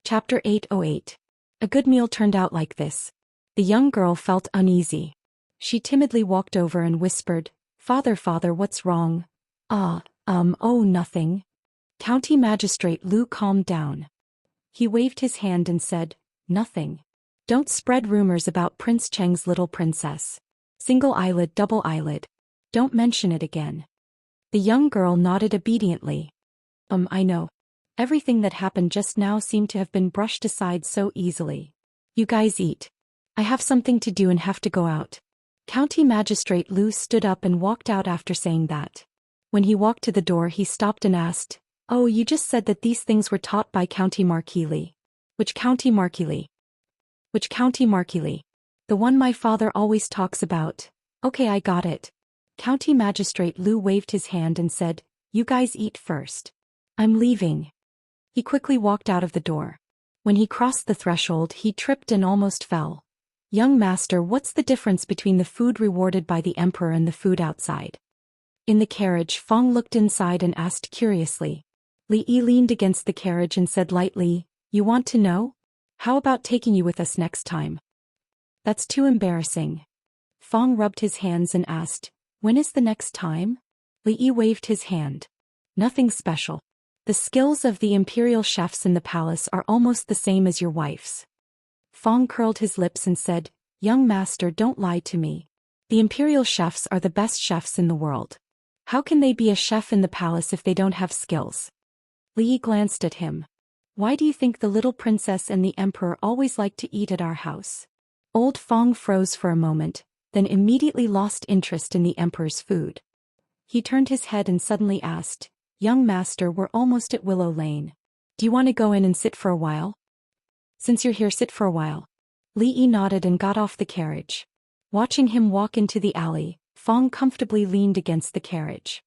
Chapter 808. A good meal turned out like this. The young girl felt uneasy. She timidly walked over and whispered, Father, what's wrong? Oh, nothing. County Magistrate Lu calmed down. He waved his hand and said, nothing. Don't spread rumors about Prince Cheng's little princess. Single eyelid, double eyelid. Don't mention it again. The young girl nodded obediently. I know. Everything that happened just now seemed to have been brushed aside so easily. You guys eat. I have something to do and have to go out. County Magistrate Lu stood up and walked out after saying that. When he walked to the door, he stopped and asked, oh, you just said that these things were taught by County Marquis Li. Which County Marquis Li? Which County Marquis Li? The one my father always talks about. Okay, I got it. County Magistrate Lu waved his hand and said, you guys eat first. I'm leaving. He quickly walked out of the door. When he crossed the threshold, he tripped and almost fell. Young master, what's the difference between the food rewarded by the emperor and the food outside? In the carriage, Fong looked inside and asked curiously. Li Yi leaned against the carriage and said lightly, you want to know? How about taking you with us next time? That's too embarrassing. Fong rubbed his hands and asked, when is the next time? Li Yi waved his hand. Nothing special. The skills of the imperial chefs in the palace are almost the same as your wife's. Fong curled his lips and said, young master, don't lie to me. The imperial chefs are the best chefs in the world. How can they be a chef in the palace if they don't have skills? Li Yi glanced at him. Why do you think the little princess and the emperor always like to eat at our house? Old Fong froze for a moment, then immediately lost interest in the emperor's food. He turned his head and suddenly asked, young master, we're almost at Willow Lane. Do you want to go in and sit for a while? Since you're here, sit for a while. Li Yi nodded and got off the carriage. Watching him walk into the alley, Fong comfortably leaned against the carriage.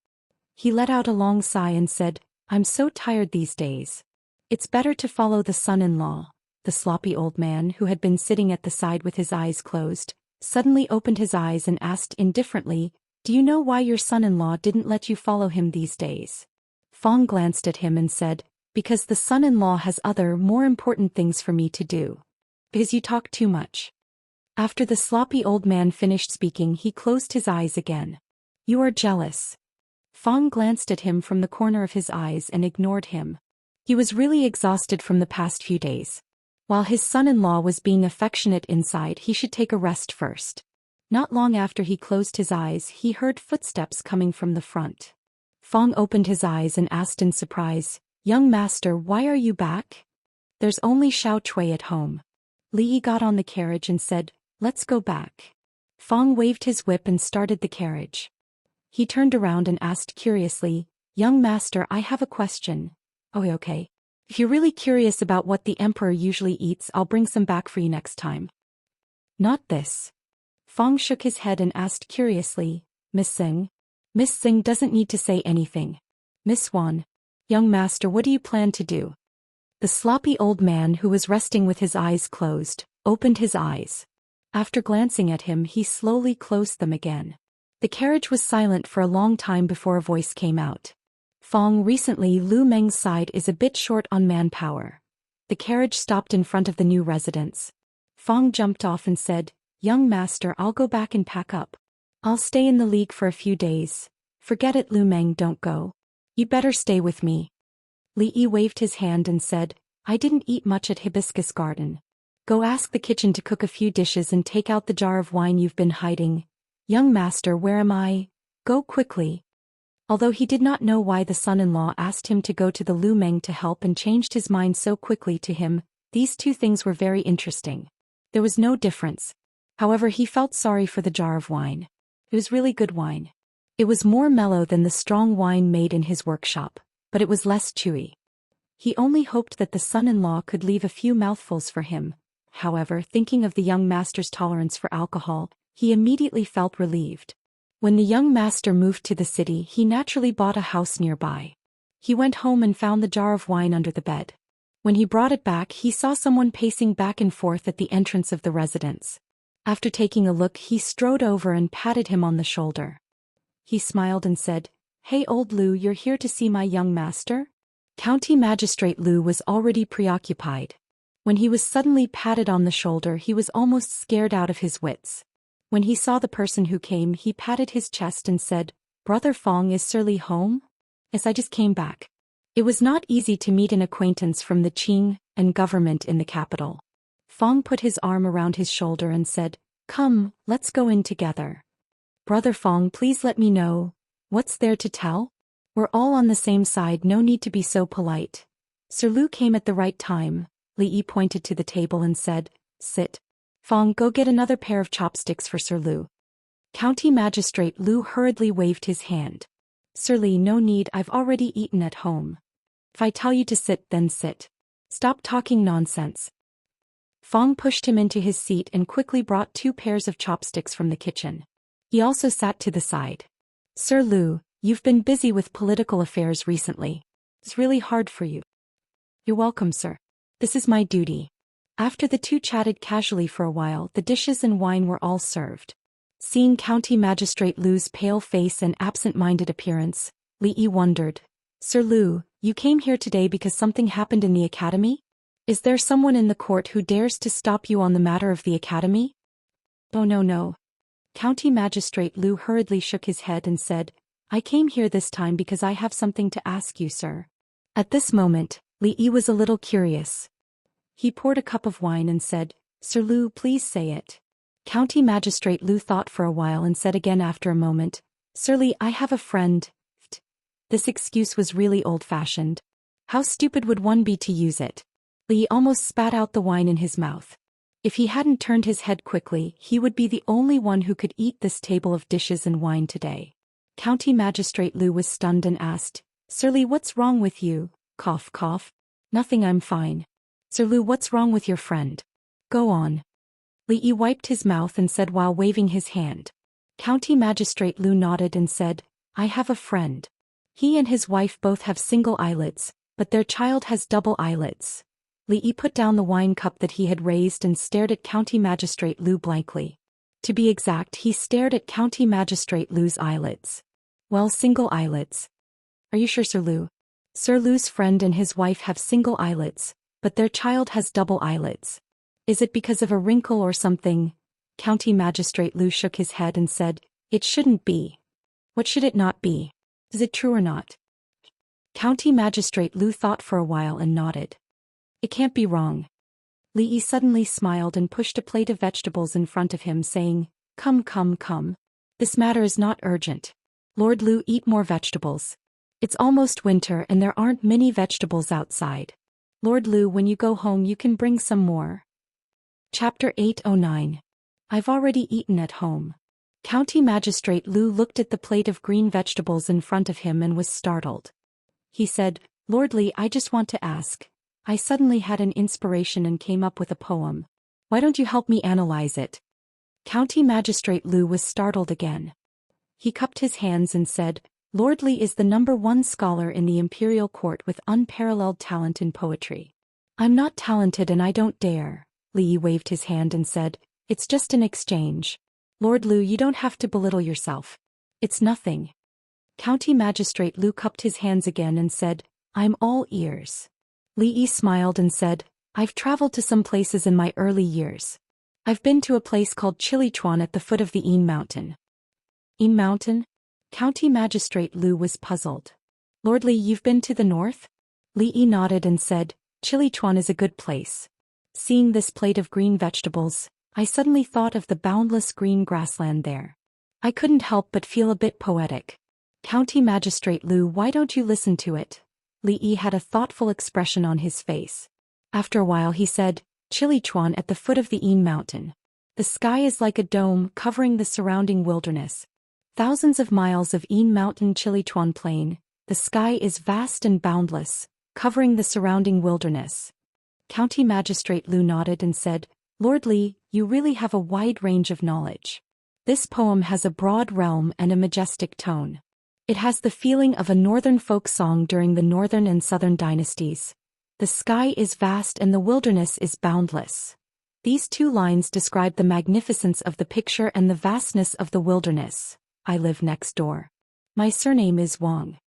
He let out a long sigh and said, I'm so tired these days. It's better to follow the son-in-law. The sloppy old man, who had been sitting at the side with his eyes closed, suddenly opened his eyes and asked indifferently, do you know why your son-in-law didn't let you follow him these days? Fong glanced at him and said, because the son-in-law has other, more important things for me to do. Because you talk too much. After the sloppy old man finished speaking, he closed his eyes again. You are jealous. Fong glanced at him from the corner of his eyes and ignored him. He was really exhausted from the past few days. While his son-in-law was being affectionate inside, he should take a rest first. Not long after he closed his eyes, he heard footsteps coming from the front. Fong opened his eyes and asked in surprise, young master, why are you back? There's only Xiao Cui at home. Li Yi got on the carriage and said, let's go back. Fong waved his whip and started the carriage. He turned around and asked curiously, young master, I have a question. Oh, okay. If you're really curious about what the emperor usually eats, I'll bring some back for you next time. Not this. Fong shook his head and asked curiously, Miss Xing? Miss Xing doesn't need to say anything. Miss Wan. Young master, what do you plan to do? The sloppy old man who was resting with his eyes closed, opened his eyes. After glancing at him, he slowly closed them again. The carriage was silent for a long time before a voice came out. Fong, recently Lu Meng's side is a bit short on manpower. The carriage stopped in front of the new residence. Fong jumped off and said, "Young master, I'll go back and pack up. I'll stay in the league for a few days." "Forget it, Lu Meng, don't go. You better stay with me." Li Yi waved his hand and said, "I didn't eat much at Hibiscus Garden. Go ask the kitchen to cook a few dishes and take out the jar of wine you've been hiding." "Young master, where am I?" "Go quickly." Although he did not know why the son-in-law asked him to go to the Lu Meng to help and changed his mind so quickly to him, these two things were very interesting. There was no difference. However, he felt sorry for the jar of wine. It was really good wine. It was more mellow than the strong wine made in his workshop, but it was less chewy. He only hoped that the son-in-law could leave a few mouthfuls for him. However, thinking of the young master's tolerance for alcohol, he immediately felt relieved. When the young master moved to the city, he naturally bought a house nearby. He went home and found the jar of wine under the bed. When he brought it back, he saw someone pacing back and forth at the entrance of the residence. After taking a look, he strode over and patted him on the shoulder. He smiled and said, "Hey old Lu, you're here to see my young master?" County Magistrate Lu was already preoccupied. When he was suddenly patted on the shoulder, he was almost scared out of his wits. When he saw the person who came, he patted his chest and said, "Brother Fong, is Sir Li home?" "Yes, I just came back." It was not easy to meet an acquaintance from the Qing and government in the capital. Fong put his arm around his shoulder and said, "Come, let's go in together." "Brother Fong, please let me know. What's there to tell? We're all on the same side, no need to be so polite." Sir Lu came at the right time. Li Yi pointed to the table and said, "Sit. Fong, go get another pair of chopsticks for Sir Lu." County Magistrate Lu hurriedly waved his hand. "Sir Li, no need, I've already eaten at home. If I tell you to sit, then sit. Stop talking nonsense." Fong pushed him into his seat and quickly brought 2 pairs of chopsticks from the kitchen. He also sat to the side. "Sir Lu, you've been busy with political affairs recently. It's really hard for you." "You're welcome, sir. This is my duty." After the two chatted casually for a while, the dishes and wine were all served. Seeing County Magistrate Lu's pale face and absent-minded appearance, Li Yi wondered, "Sir Lu, you came here today because something happened in the academy? Is there someone in the court who dares to stop you on the matter of the academy?" "Oh no. County Magistrate Lu hurriedly shook his head and said, "I came here this time because I have something to ask you, sir." At this moment, Li Yi was a little curious. He poured a cup of wine and said, "Sir Lu, please say it." County Magistrate Lu thought for a while and said again after a moment, "Sir Li, I have a friend." This excuse was really old-fashioned. How stupid would one be to use it? Li almost spat out the wine in his mouth. If he hadn't turned his head quickly, he would be the only one who could eat this table of dishes and wine today. County Magistrate Lu was stunned and asked, "Sir Li, what's wrong with you?" Cough, cough. "Nothing, I'm fine." "Sir Lu, what's wrong with your friend? Go on." Li Yi wiped his mouth and said while waving his hand. County Magistrate Lu nodded and said, "I have a friend. He and his wife both have single eyelids, but their child has double eyelids." Li Yi put down the wine cup that he had raised and stared at County Magistrate Lu blankly. To be exact, he stared at County Magistrate Lu's eyelids. "Well, single eyelids. Are you sure, Sir Lu?" "Sir Lu's friend and his wife have single eyelids, but their child has double eyelids. Is it because of a wrinkle or something?" County Magistrate Lu shook his head and said, "It shouldn't be." "What should it not be? Is it true or not?" County Magistrate Lu thought for a while and nodded. "It can't be wrong." Li Yi suddenly smiled and pushed a plate of vegetables in front of him, saying, Come. This matter is not urgent. Lord Lu, eat more vegetables. It's almost winter and there aren't many vegetables outside. Lord Lu, when you go home you can bring some more." Chapter 809. I've already eaten at home. County Magistrate Lu looked at the plate of green vegetables in front of him and was startled. He said, "Lord Li, I just want to ask. I suddenly had an inspiration and came up with a poem. Why don't you help me analyze it?" County Magistrate Lu was startled again. He cupped his hands and said, "Lord Li is the #1 scholar in the imperial court with unparalleled talent in poetry. I'm not talented and I don't dare. Li Yi waved his hand and said, it's just an exchange. Lord Lu, you don't have to belittle yourself. It's nothing. County Magistrate Lu cupped his hands again and said, I'm all ears. Li Yi smiled and said, I've traveled to some places in my early years. I've been to a place called Chilichuan at the foot of the Yin Mountain. Yin Mountain? County Magistrate Lu was puzzled. Lord Li, you've been to the north? Li Yi nodded and said, Chilichuan is a good place. Seeing this plate of green vegetables, I suddenly thought of the boundless green grassland there. I couldn't help but feel a bit poetic. County Magistrate Lu, why don't you listen to it? Li Yi had a thoughtful expression on his face. After a while he said, Chilichuan at the foot of the Yin Mountain. The sky is like a dome covering the surrounding wilderness. Thousands of miles of Yin Mountain Chilichuan Plain, the sky is vast and boundless, covering the surrounding wilderness. County Magistrate Lu nodded and said, Lord Li, you really have a wide range of knowledge. This poem has a broad realm and a majestic tone. It has the feeling of a northern folk song during the northern and southern dynasties. The sky is vast and the wilderness is boundless. These two lines describe the magnificence of the picture and the vastness of the wilderness. I live next door. My surname is Wang.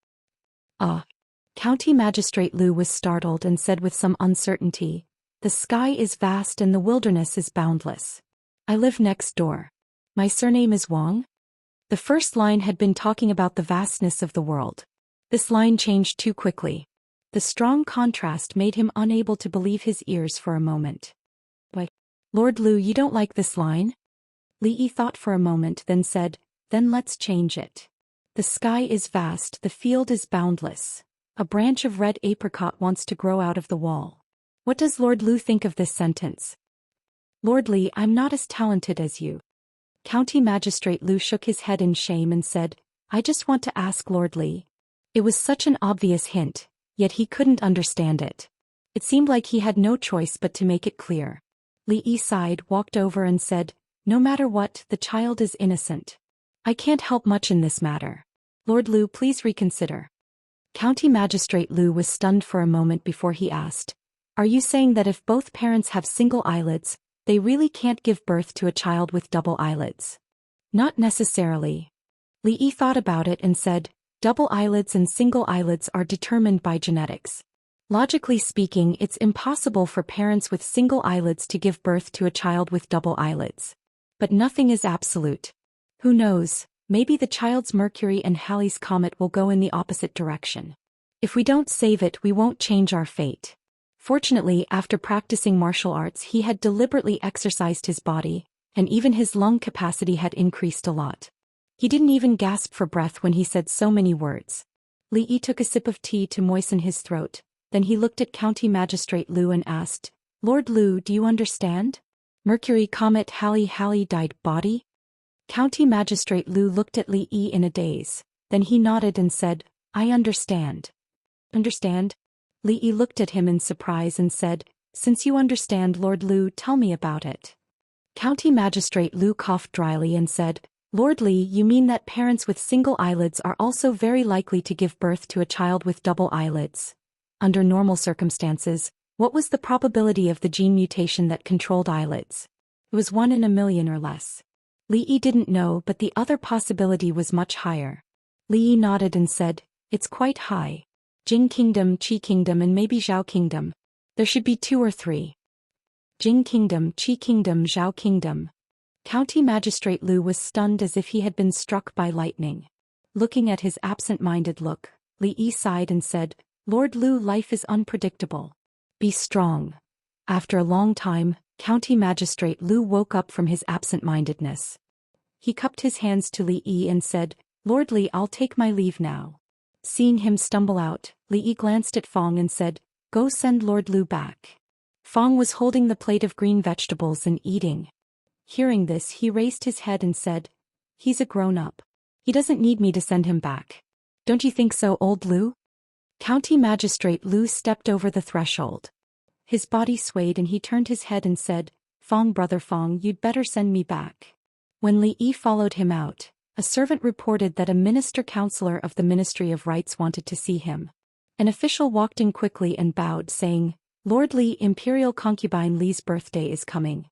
County Magistrate Lu was startled and said with some uncertainty, the sky is vast and the wilderness is boundless. I live next door. My surname is Wang? The first line had been talking about the vastness of the world. This line changed too quickly. The strong contrast made him unable to believe his ears for a moment. What? Lord Lu, you don't like this line? Li Yi thought for a moment, then said, then let's change it. The sky is vast, the field is boundless. A branch of red apricot wants to grow out of the wall. What does Lord Lu think of this sentence? Lord Li, I'm not as talented as you. County Magistrate Lu shook his head in shame and said, I just want to ask Lord Li. It was such an obvious hint, yet he couldn't understand it. It seemed like he had no choice but to make it clear. Li Yi sighed, walked over and said, no matter what, the child is innocent. I can't help much in this matter. Lord Lu, please reconsider. County Magistrate Lu was stunned for a moment before he asked, are you saying that if both parents have single eyelids, they really can't give birth to a child with double eyelids? Not necessarily. Li Yi thought about it and said, double eyelids and single eyelids are determined by genetics. Logically speaking, it's impossible for parents with single eyelids to give birth to a child with double eyelids. But nothing is absolute. Who knows, maybe the child's Mercury and Halley's comet will go in the opposite direction. If we don't save it, we won't change our fate. Fortunately, after practicing martial arts, he had deliberately exercised his body, and even his lung capacity had increased a lot. He didn't even gasp for breath when he said so many words. Li Yi took a sip of tea to moisten his throat, then he looked at County Magistrate Lu and asked, Lord Lu, do you understand? Mercury, comet, Halley died, body? County Magistrate Lu looked at Li Yi in a daze, then he nodded and said, I understand. Understand? Li Yi looked at him in surprise and said, since you understand, Lord Lu, tell me about it. County Magistrate Lu coughed dryly and said, Lord Li, you mean that parents with single eyelids are also very likely to give birth to a child with double eyelids? Under normal circumstances, what was the probability of the gene mutation that controlled eyelids? It was 1 in a million or less. Li Yi didn't know, but the other possibility was much higher. Li Yi nodded and said, it's quite high. Jing Kingdom, Qi Kingdom and maybe Zhao Kingdom. There should be 2 or 3. Jing Kingdom, Qi Kingdom, Zhao Kingdom. County Magistrate Lu was stunned as if he had been struck by lightning. Looking at his absent-minded look, Li Yi sighed and said, Lord Lu, life is unpredictable. Be strong. After a long time, County Magistrate Lu woke up from his absent-mindedness. He cupped his hands to Li Yi and said, Lord Li, I'll take my leave now. Seeing him stumble out, Li Yi glanced at Fong and said, go send Lord Lu back. Fong was holding the plate of green vegetables and eating. Hearing this, he raised his head and said, he's a grown-up. He doesn't need me to send him back. Don't you think so, old Lu? County Magistrate Lu stepped over the threshold. His body swayed and he turned his head and said, Fong, brother Fong, you'd better send me back. When Li Yi followed him out, a servant reported that a minister-counselor of the Ministry of Rights wanted to see him. An official walked in quickly and bowed, saying, Lord Li, Imperial concubine Li's birthday is coming.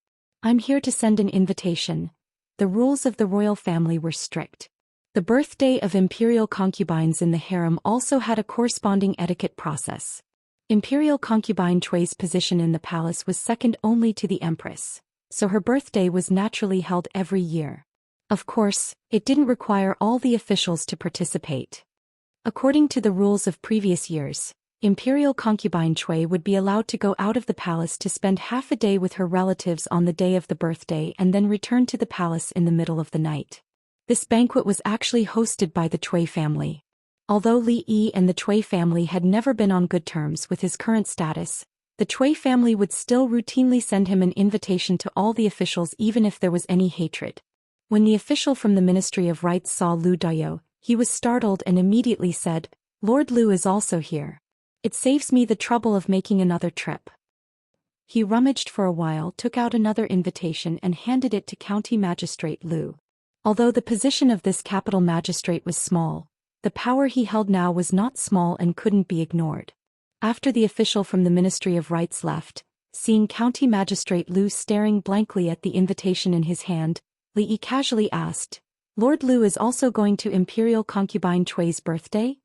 I'm here to send an invitation. The rules of the royal family were strict. The birthday of imperial concubines in the harem also had a corresponding etiquette process. Imperial concubine Chui's position in the palace was second only to the empress, so her birthday was naturally held every year. Of course, it didn't require all the officials to participate. According to the rules of previous years, Imperial concubine Chui would be allowed to go out of the palace to spend half a day with her relatives on the day of the birthday and then return to the palace in the middle of the night. This banquet was actually hosted by the Chui family. Although Li Yi and the Chui family had never been on good terms with his current status, the Chui family would still routinely send him an invitation to all the officials even if there was any hatred. When the official from the Ministry of Rites saw Lu Daoist, he was startled and immediately said, "Lord Lu is also here. It saves me the trouble of making another trip." He rummaged for a while, took out another invitation and handed it to County Magistrate Lu. Although the position of this capital magistrate was small, the power he held now was not small and couldn't be ignored. After the official from the Ministry of Rites left, seeing County Magistrate Lu staring blankly at the invitation in his hand, Li Yi casually asked, "Lord Lu is also going to Imperial concubine Chui's birthday?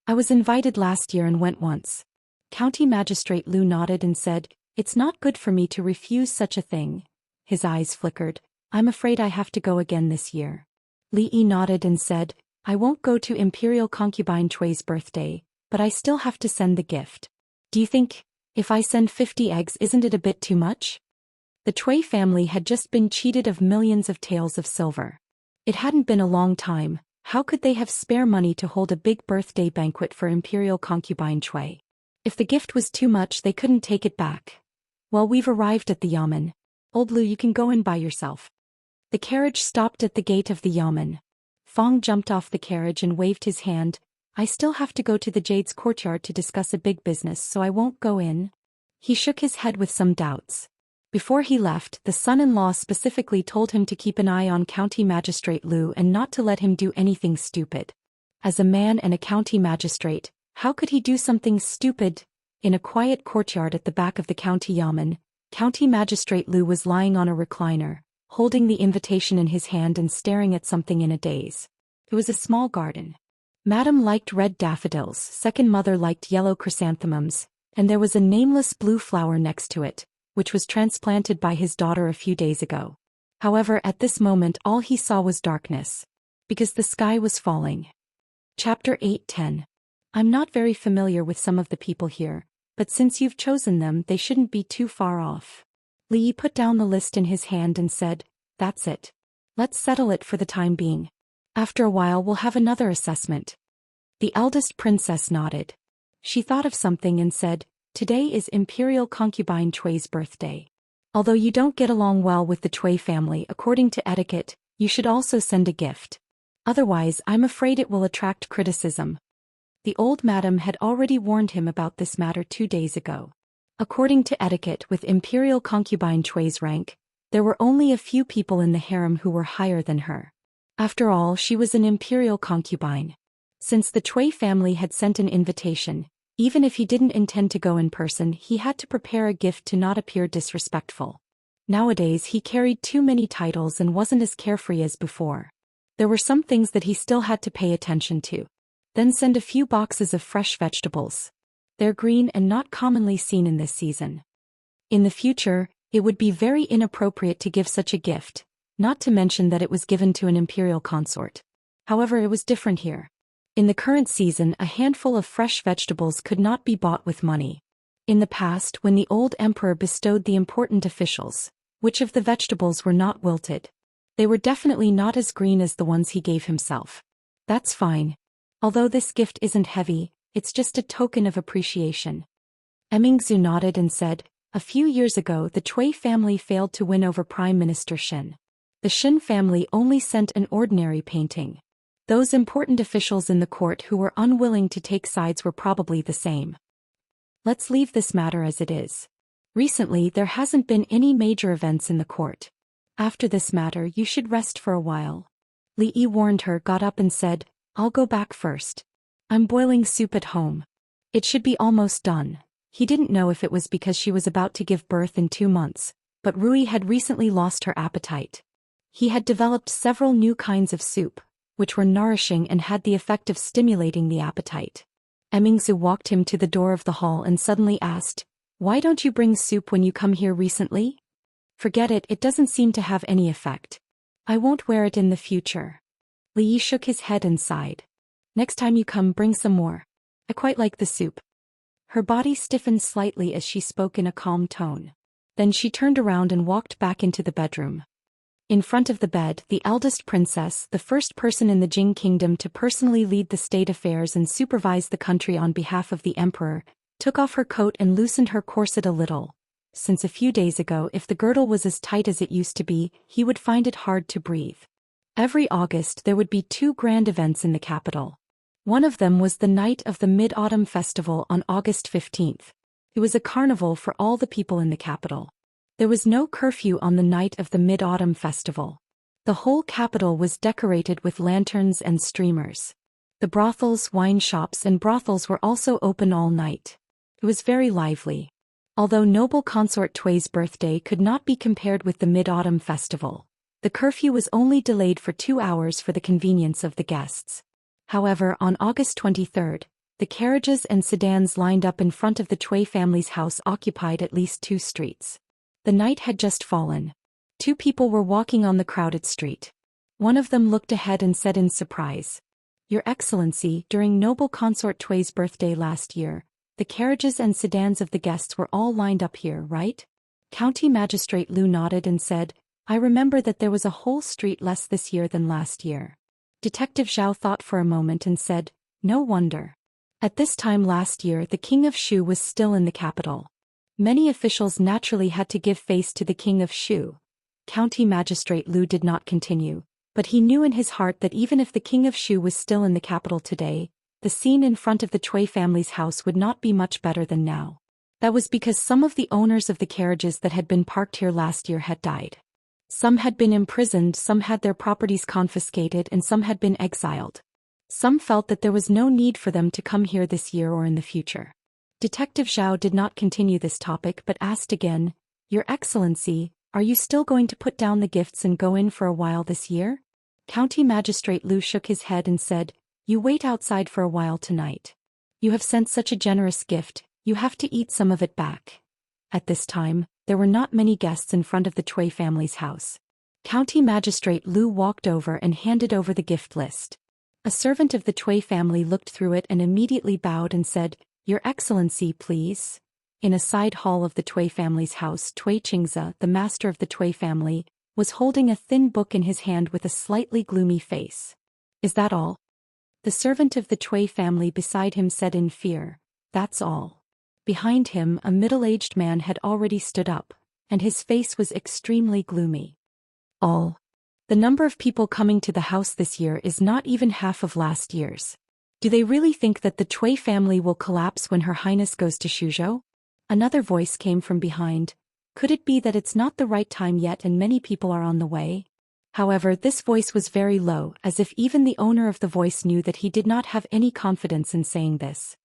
I was invited last year and went once." County Magistrate Lu nodded and said, "It's not good for me to refuse such a thing." His eyes flickered. "I'm afraid I have to go again this year." Li Yi nodded and said, "I won't go to Imperial concubine Chui's birthday, but I still have to send the gift. Do you think, if I send 50 eggs, isn't it a bit too much?" The Chui family had just been cheated of millions of taels of silver. It hadn't been a long time. How could they have spare money to hold a big birthday banquet for Imperial concubine Chui? If the gift was too much, they couldn't take it back. "Well, we've arrived at the yamen. Old Lu, you can go in by yourself." The carriage stopped at the gate of the yamen. Fong jumped off the carriage and waved his hand. "I still have to go to the Jade's courtyard to discuss a big business, so I won't go in." He shook his head with some doubts. Before he left, the son-in-law specifically told him to keep an eye on County Magistrate Lu and not to let him do anything stupid. As a man and a county magistrate, how could he do something stupid? In a quiet courtyard at the back of the county yamen, County Magistrate Lu was lying on a recliner, holding the invitation in his hand and staring at something in a daze. It was a small garden. Madam liked red daffodils, second mother liked yellow chrysanthemums, and there was a nameless blue flower next to it, which was transplanted by his daughter a few days ago. However, at this moment all he saw was darkness, because the sky was falling. Chapter 8:10. I'm not very familiar with some of the people here, but since you've chosen them, they shouldn't be too far off. Li Yi put down the list in his hand and said, "That's it. Let's settle it for the time being. After a while we'll have another assessment." The eldest princess nodded. She thought of something and said, "Today is Imperial concubine Chui's birthday. Although you don't get along well with the Chui family according to etiquette, you should also send a gift. Otherwise, I'm afraid it will attract criticism." The old madam had already warned him about this matter 2 days ago. According to etiquette with Imperial concubine Chui's rank, there were only a few people in the harem who were higher than her. After all, she was an imperial concubine. Since the Chui family had sent an invitation, even if he didn't intend to go in person, he had to prepare a gift to not appear disrespectful. Nowadays he carried too many titles and wasn't as carefree as before. There were some things that he still had to pay attention to. Then send a few boxes of fresh vegetables. They're green and not commonly seen in this season. In the future, it would be very inappropriate to give such a gift, not to mention that it was given to an imperial consort. However, it was different here. In the current season, a handful of fresh vegetables could not be bought with money. In the past, when the old emperor bestowed the important officials, which of the vegetables were not wilted? They were definitely not as green as the ones he gave himself. That's fine. Although this gift isn't heavy, it's just a token of appreciation. Emingzu nodded and said, "A few years ago the Chui family failed to win over Prime Minister Shen. The Shen family only sent an ordinary painting. Those important officials in the court who were unwilling to take sides were probably the same. Let's leave this matter as it is. Recently there hasn't been any major events in the court. After this matter you should rest for a while." Li Yi warned her, got up and said, "I'll go back first. I'm boiling soup at home. It should be almost done." He didn't know if it was because she was about to give birth in 2 months, but Rui had recently lost her appetite. He had developed several new kinds of soup, which were nourishing and had the effect of stimulating the appetite. Emingsu walked him to the door of the hall and suddenly asked, "Why don't you bring soup when you come here recently?" "Forget it, it doesn't seem to have any effect. I won't wear it in the future." Li Yi shook his head and sighed. "Next time you come, bring some more. I quite like the soup." Her body stiffened slightly as she spoke in a calm tone. Then she turned around and walked back into the bedroom. In front of the bed, the eldest princess, the first person in the Jing kingdom to personally lead the state affairs and supervise the country on behalf of the emperor, took off her coat and loosened her corset a little, since a few days ago if the girdle was as tight as it used to be, he would find it hard to breathe. Every August there would be 2 grand events in the capital. One of them was the night of the Mid-Autumn Festival on August 15th. It was a carnival for all the people in the capital. There was no curfew on the night of the Mid-Autumn Festival. The whole capital was decorated with lanterns and streamers. The brothels, wine shops and brothels were also open all night. It was very lively. Although noble consort Tui's birthday could not be compared with the Mid-Autumn Festival, the curfew was only delayed for 2 hours for the convenience of the guests. However, on August 23rd, the carriages and sedans lined up in front of the Tui family's house occupied at least 2 streets. The night had just fallen. 2 people were walking on the crowded street. One of them looked ahead and said in surprise, "Your Excellency, during noble consort Tui's birthday last year, the carriages and sedans of the guests were all lined up here, right?" County Magistrate Lu nodded and said, "I remember that there was a whole street less this year than last year." Detective Zhao thought for a moment and said, "No wonder. At this time last year the King of Shu was still in the capital. Many officials naturally had to give face to the King of Shu." County Magistrate Lu did not continue, but he knew in his heart that even if the King of Shu was still in the capital today, the scene in front of the Tui family's house would not be much better than now. That was because some of the owners of the carriages that had been parked here last year had died. Some had been imprisoned, some had their properties confiscated, and some had been exiled. Some felt that there was no need for them to come here this year or in the future. Detective Zhao did not continue this topic but asked again, "Your Excellency, are you still going to put down the gifts and go in for a while this year?" County Magistrate Lu shook his head and said, "You wait outside for a while tonight. You have sent such a generous gift, you have to eat some of it back." At this time, there were not many guests in front of the Tui family's house. County Magistrate Lu walked over and handed over the gift list. A servant of the Tui family looked through it and immediately bowed and said, "Your Excellency, please." In a side hall of the Tui family's house, Tui Qingze, the master of the Tui family, was holding a thin book in his hand with a slightly gloomy face. "Is that all?" The servant of the Tui family beside him said in fear, "That's all." Behind him, a middle-aged man had already stood up, and his face was extremely gloomy. "All. The number of people coming to the house this year is not even half of last year's. Do they really think that the Tui family will collapse when Her Highness goes to Shuzhou?" Another voice came from behind. "Could it be that it's not the right time yet and many people are on the way?" However, this voice was very low, as if even the owner of the voice knew that he did not have any confidence in saying this.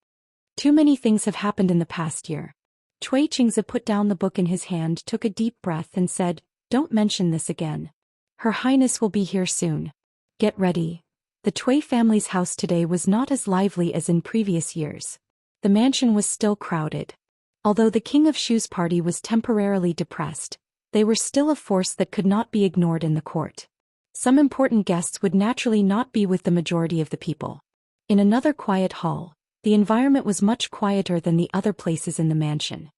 Too many things have happened in the past year. Tui Qingze put down the book in his hand, took a deep breath and said, "Don't mention this again. Her Highness will be here soon. Get ready." The Tui family's house today was not as lively as in previous years. The mansion was still crowded. Although the King of Shu's party was temporarily depressed, they were still a force that could not be ignored in the court. Some important guests would naturally not be with the majority of the people. In another quiet hall, the environment was much quieter than the other places in the mansion.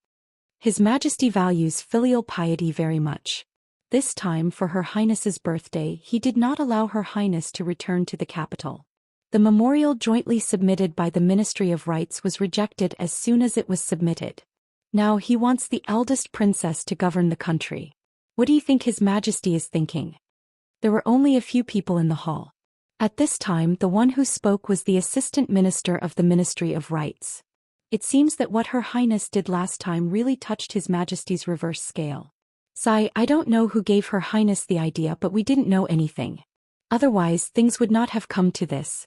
His Majesty values filial piety very much. This time, for Her Highness's birthday, he did not allow Her Highness to return to the capital. The memorial jointly submitted by the Ministry of Rights was rejected as soon as it was submitted. Now he wants the eldest princess to govern the country. What do you think His Majesty is thinking? There were only a few people in the hall. At this time, the one who spoke was the Assistant Minister of the Ministry of Rights. It seems that what Her Highness did last time really touched His Majesty's reverse scale. "Sai, I don't know who gave Her Highness the idea, but we didn't know anything. Otherwise, things would not have come to this.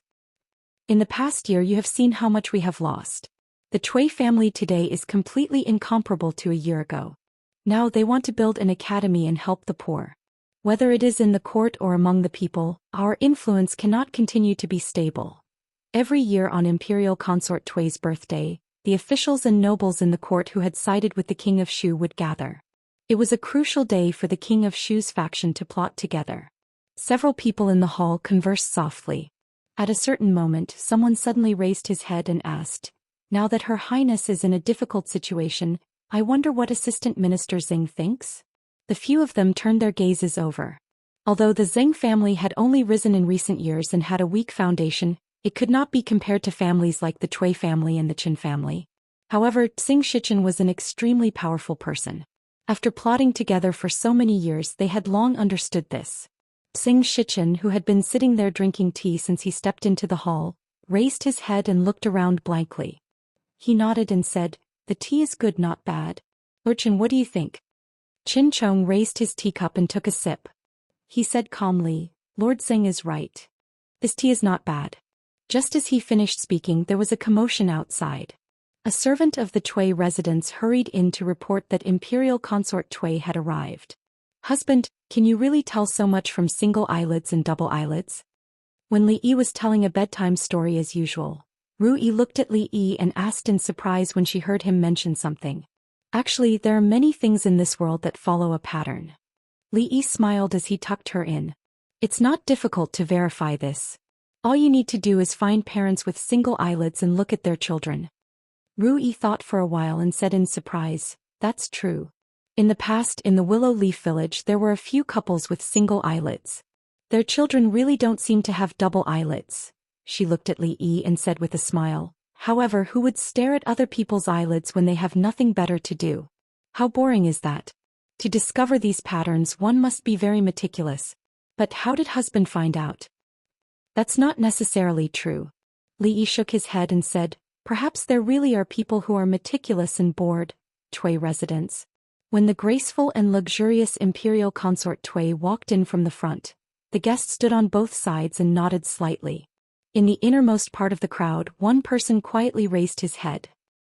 In the past year you have seen how much we have lost. The Cui family today is completely incomparable to a year ago. Now they want to build an academy and help the poor. Whether it is in the court or among the people, our influence cannot continue to be stable. Every year on Imperial Consort Cui's birthday, the officials and nobles in the court who had sided with the King of Shu would gather. It was a crucial day for the King of Shu's faction to plot together. Several people in the hall conversed softly. At a certain moment, someone suddenly raised his head and asked, "Now that Her Highness is in a difficult situation, I wonder what Assistant Minister Zheng thinks?" The few of them turned their gazes over. Although the Zheng family had only risen in recent years and had a weak foundation, it could not be compared to families like the Cui family and the Qin family. However, Xing Shichen was an extremely powerful person. After plotting together for so many years, they had long understood this. Xing Shichen, who had been sitting there drinking tea since he stepped into the hall, raised his head and looked around blankly. He nodded and said, "The tea is good, not bad. Urchin, what do you think?" Qin Chong raised his teacup and took a sip. He said calmly, "Lord Xing is right. This tea is not bad." Just as he finished speaking, there was a commotion outside. A servant of the Cui residence hurried in to report that Imperial Consort Cui had arrived. "Husband, can you really tell so much from single eyelids and double eyelids?" When Li Yi was telling a bedtime story as usual, Ru Yi looked at Li Yi and asked in surprise when she heard him mention something. "Actually, there are many things in this world that follow a pattern." Li Yi smiled as he tucked her in. "It's not difficult to verify this. All you need to do is find parents with single eyelids and look at their children." Ru Yi thought for a while and said in surprise, "That's true. In the past, in the Willow Leaf Village, there were a few couples with single eyelids. Their children really don't seem to have double eyelids." She looked at Li Yi and said with a smile, "However, who would stare at other people's eyelids when they have nothing better to do? How boring is that? To discover these patterns, one must be very meticulous. But how did husband find out?" "That's not necessarily true." Li Yi shook his head and said, "Perhaps there really are people who are meticulous and bored." Cui residence. When the graceful and luxurious Imperial Consort Cui walked in from the front, the guests stood on both sides and nodded slightly. In the innermost part of the crowd, one person quietly raised his head.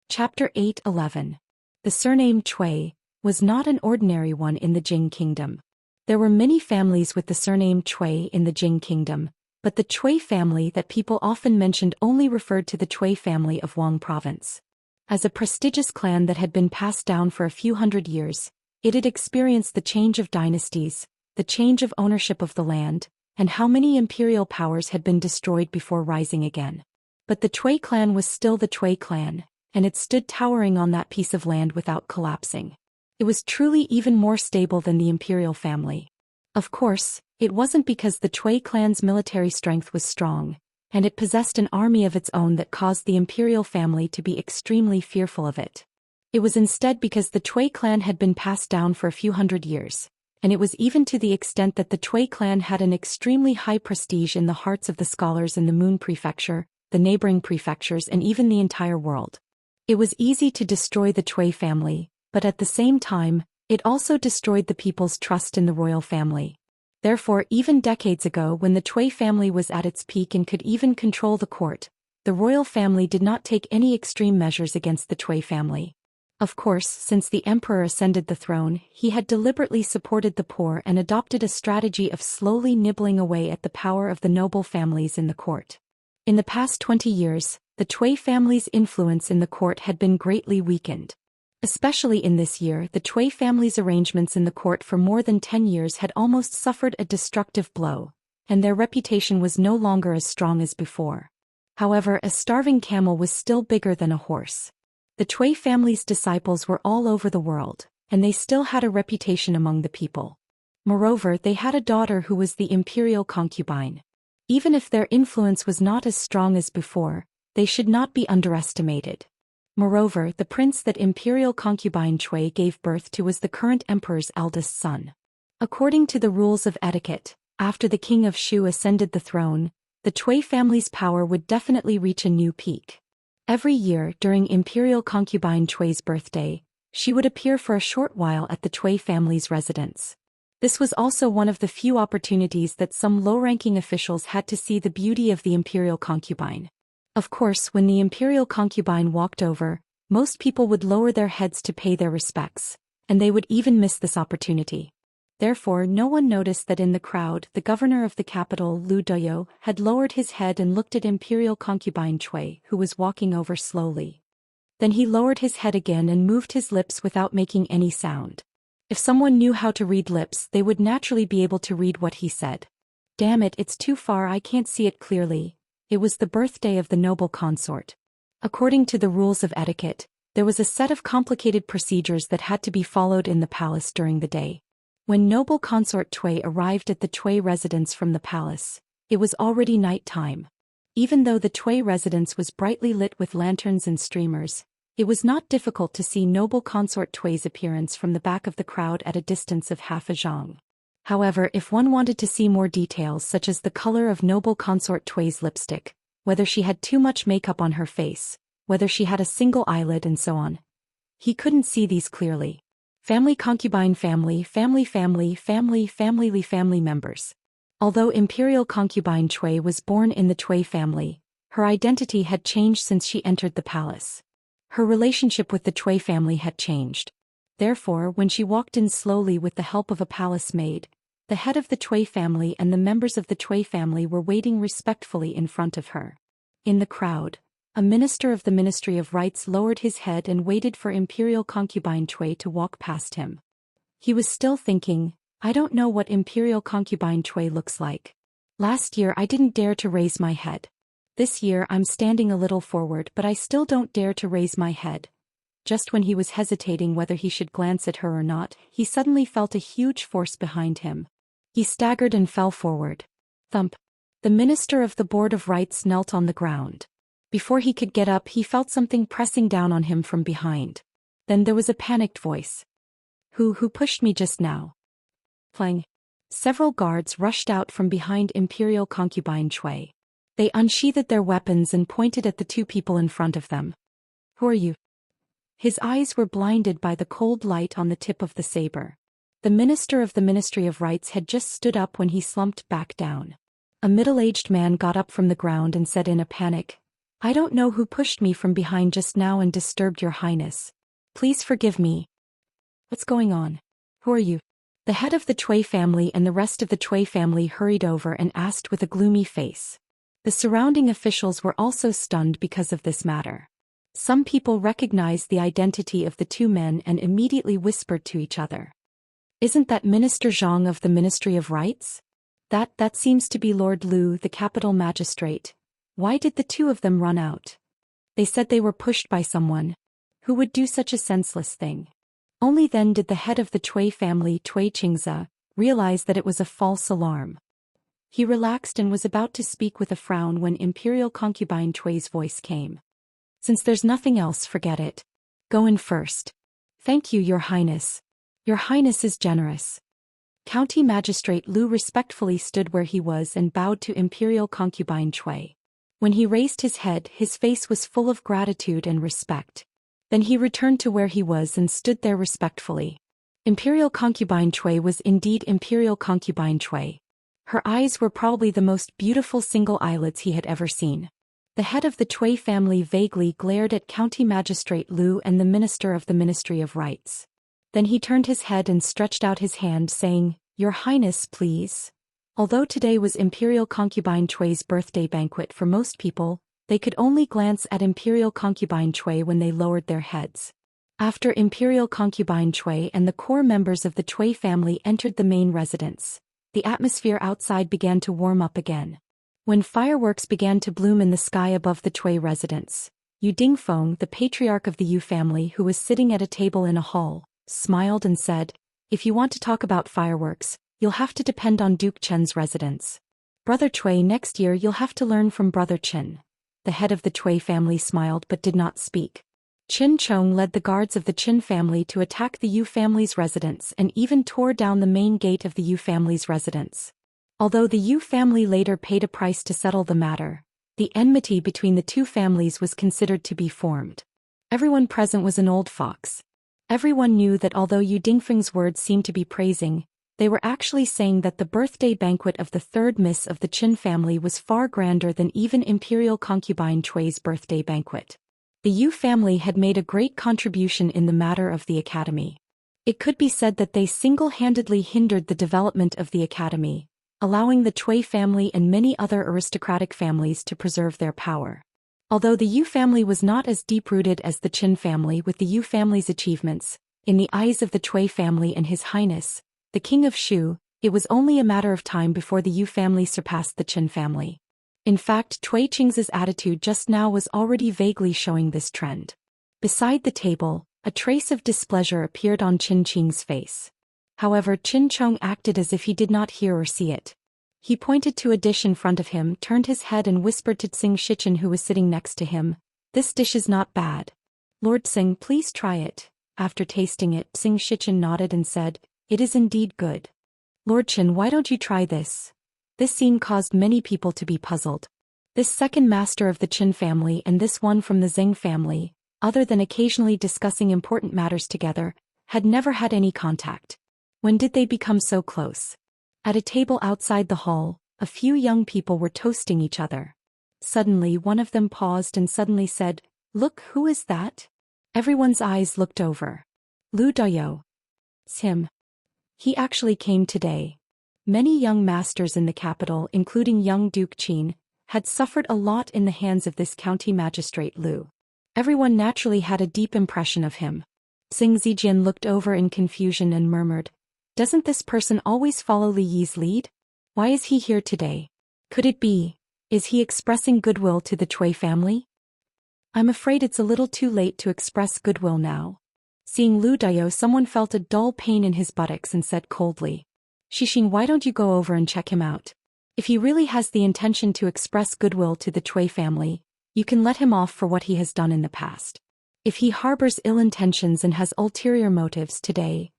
Chapter 8:11. The surname Cui was not an ordinary one in the Jing Kingdom. There were many families with the surname Cui in the Jing Kingdom, but the Cui family that people often mentioned only referred to the Cui family of Wang Province. As a prestigious clan that had been passed down for a few hundred years, it had experienced the change of dynasties, the change of ownership of the land, and how many imperial powers had been destroyed before rising again. But the Cui clan was still the Cui clan, and it stood towering on that piece of land without collapsing. It was truly even more stable than the imperial family. Of course, it wasn't because the Cui clan's military strength was strong, and it possessed an army of its own that caused the imperial family to be extremely fearful of it. It was instead because the Cui clan had been passed down for a few hundred years, and it was even to the extent that the Cui clan had an extremely high prestige in the hearts of the scholars in the Moon Prefecture, the neighboring prefectures, and even the entire world. It was easy to destroy the Cui family, but at the same time, it also destroyed the people's trust in the royal family. Therefore, even decades ago, when the Cui family was at its peak and could even control the court, the royal family did not take any extreme measures against the Cui family. Of course, since the emperor ascended the throne, he had deliberately supported the poor and adopted a strategy of slowly nibbling away at the power of the noble families in the court. In the past 20 years, the Cui family's influence in the court had been greatly weakened. Especially in this year, the Cui family's arrangements in the court for more than 10 years had almost suffered a destructive blow, and their reputation was no longer as strong as before. However, a starving camel was still bigger than a horse. The Cui family's disciples were all over the world, and they still had a reputation among the people. Moreover, they had a daughter who was the imperial concubine. Even if their influence was not as strong as before, they should not be underestimated. Moreover, the prince that imperial concubine Cui gave birth to was the current emperor's eldest son. According to the rules of etiquette, after the king of Shu ascended the throne, the Cui family's power would definitely reach a new peak. Every year, during imperial concubine Cui's birthday, she would appear for a short while at the Cui family's residence. This was also one of the few opportunities that some low-ranking officials had to see the beauty of the imperial concubine. Of course, when the imperial concubine walked over, most people would lower their heads to pay their respects, and they would even miss this opportunity. Therefore, no one noticed that in the crowd, the governor of the capital, Lu Doyo, had lowered his head and looked at imperial concubine Cui, who was walking over slowly. Then he lowered his head again and moved his lips without making any sound. If someone knew how to read lips, they would naturally be able to read what he said. Damn it, it's too far, I can't see it clearly. It was the birthday of the noble consort. According to the rules of etiquette, there was a set of complicated procedures that had to be followed in the palace during the day. When noble consort Cui arrived at the Cui residence from the palace, it was already night time. Even though the Cui residence was brightly lit with lanterns and streamers, it was not difficult to see noble consort Cui's appearance from the back of the crowd at a distance of half a zhang. However, if one wanted to see more details such as the color of noble consort Cui's lipstick, whether she had too much makeup on her face, whether she had a single eyelid and so on, he couldn't see these clearly. Family concubine family members. Although imperial concubine Cui was born in the Cui family, her identity had changed since she entered the palace. Her relationship with the Cui family had changed. Therefore, when she walked in slowly with the help of a palace maid, the head of the Cui family and the members of the Cui family were waiting respectfully in front of her. In the crowd, a minister of the Ministry of Rites lowered his head and waited for imperial concubine Cui to walk past him. He was still thinking, I don't know what imperial concubine Cui looks like. Last year I didn't dare to raise my head. This year I'm standing a little forward, but I still don't dare to raise my head. Just when he was hesitating whether he should glance at her or not, he suddenly felt a huge force behind him. He staggered and fell forward. Thump. The minister of the Board of Rites knelt on the ground. Before he could get up, he felt something pressing down on him from behind. Then there was a panicked voice. Who pushed me just now? Clang. Several guards rushed out from behind imperial concubine Cui. They unsheathed their weapons and pointed at the two people in front of them. Who are you? His eyes were blinded by the cold light on the tip of the saber. The minister of the Ministry of Rites had just stood up when he slumped back down. A middle-aged man got up from the ground and said in a panic, I don't know who pushed me from behind just now and disturbed your highness. Please forgive me. What's going on? Who are you? The head of the Cui family and the rest of the Cui family hurried over and asked with a gloomy face. The surrounding officials were also stunned because of this matter. Some people recognized the identity of the two men and immediately whispered to each other. Isn't that Minister Zhang of the Ministry of Rites? That seems to be Lord Lu, the capital magistrate. Why did the two of them run out? They said they were pushed by someone. Who would do such a senseless thing? Only then did the head of the Cui family, Cui Qingzi, realize that it was a false alarm. He relaxed and was about to speak with a frown when imperial concubine Cui's voice came. Since there's nothing else, forget it. Go in first. Thank you, Your Highness. Your Highness is generous. County Magistrate Lu respectfully stood where he was and bowed to imperial concubine Cui. When he raised his head, his face was full of gratitude and respect. Then he returned to where he was and stood there respectfully. Imperial concubine Cui was indeed imperial concubine Cui. Her eyes were probably the most beautiful single eyelids he had ever seen. The head of the Cui family vaguely glared at County Magistrate Lu and the minister of the Ministry of Rites. Then he turned his head and stretched out his hand saying, Your Highness, please. Although today was imperial concubine Cui's birthday banquet for most people, they could only glance at imperial concubine Cui when they lowered their heads. After imperial concubine Cui and the core members of the Cui family entered the main residence, the atmosphere outside began to warm up again. When fireworks began to bloom in the sky above the Cui residence, Yu Dingfeng, the patriarch of the Yu family who was sitting at a table in a hall, smiled and said, If you want to talk about fireworks, you'll have to depend on Duke Chen's residence. Brother Cui, next year you'll have to learn from Brother Chen. The head of the Cui family smiled but did not speak. Qin Chong led the guards of the Qin family to attack the Yu family's residence and even tore down the main gate of the Yu family's residence. Although the Yu family later paid a price to settle the matter, the enmity between the two families was considered to be formed. Everyone present was an old fox. Everyone knew that although Yu Dingfeng's words seemed to be praising, They were actually saying that the birthday banquet of the third miss of the Qin family was far grander than even imperial concubine Chui's birthday banquet. The Yu family had made a great contribution in the matter of the academy. It could be said that they single-handedly hindered the development of the academy, allowing the Chui family and many other aristocratic families to preserve their power. Although the Yu family was not as deep-rooted as the Qin family with the Yu family's achievements, in the eyes of the Chui family and His Highness, the King of Shu, it was only a matter of time before the Yu family surpassed the Qin family. In fact, Cui Qing's attitude just now was already vaguely showing this trend. Beside the table, a trace of displeasure appeared on Qin Qing's face. However, Qin Chong acted as if he did not hear or see it. He pointed to a dish in front of him, turned his head and whispered to Tsing Shichen who was sitting next to him, "This dish is not bad. Lord Tsing, please try it." After tasting it, Tsing Shichen nodded and said, "It is indeed good. Lord Qin, why don't you try this?" This scene caused many people to be puzzled. This second master of the Qin family and this one from the Zheng family, other than occasionally discussing important matters together, had never had any contact. When did they become so close? At a table outside the hall, a few young people were toasting each other. Suddenly one of them paused and suddenly said, "Look, who is that?" Everyone's eyes looked over. Lu Daoist. It's him. He actually came today. Many young masters in the capital, including young Duke Qin, had suffered a lot in the hands of this county magistrate Lu. Everyone naturally had a deep impression of him. Xing Zijian looked over in confusion and murmured, "Doesn't this person always follow Li Yi's lead? Why is he here today? Could it be, is he expressing goodwill to the Cui family?" "I'm afraid it's a little too late to express goodwill now." Seeing Lu Daoist, someone felt a dull pain in his buttocks and said coldly, "Xixin, why don't you go over and check him out? If he really has the intention to express goodwill to the Cui family, you can let him off for what he has done in the past. If he harbors ill intentions and has ulterior motives today..."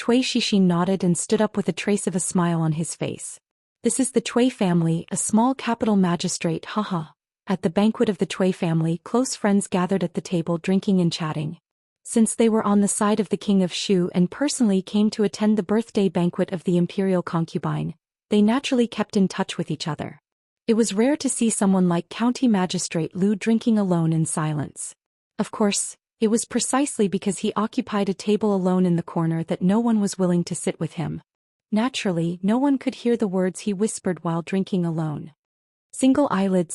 Cui Xixin nodded and stood up with a trace of a smile on his face. "This is the Cui family, a small capital magistrate, haha." At the banquet of the Cui family, close friends gathered at the table drinking and chatting. Since they were on the side of the King of Shu and personally came to attend the birthday banquet of the imperial concubine, they naturally kept in touch with each other. It was rare to see someone like County Magistrate Lu drinking alone in silence. Of course, it was precisely because he occupied a table alone in the corner that no one was willing to sit with him. Naturally, no one could hear the words he whispered while drinking alone. Single eyelid,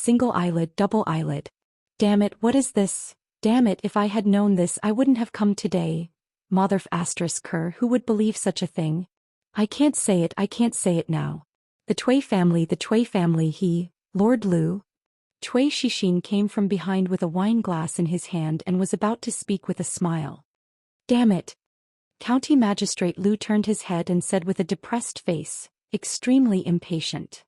double eyelid. Damn it, what is this? Damn it, if I had known this I wouldn't have come today. Motherf asterisk her, who would believe such a thing? I can't say it now. The Cui family, he, Lord Lu. Cui Xixin came from behind with a wine glass in his hand and was about to speak with a smile. Damn it. County Magistrate Lu turned his head and said with a depressed face, extremely impatient.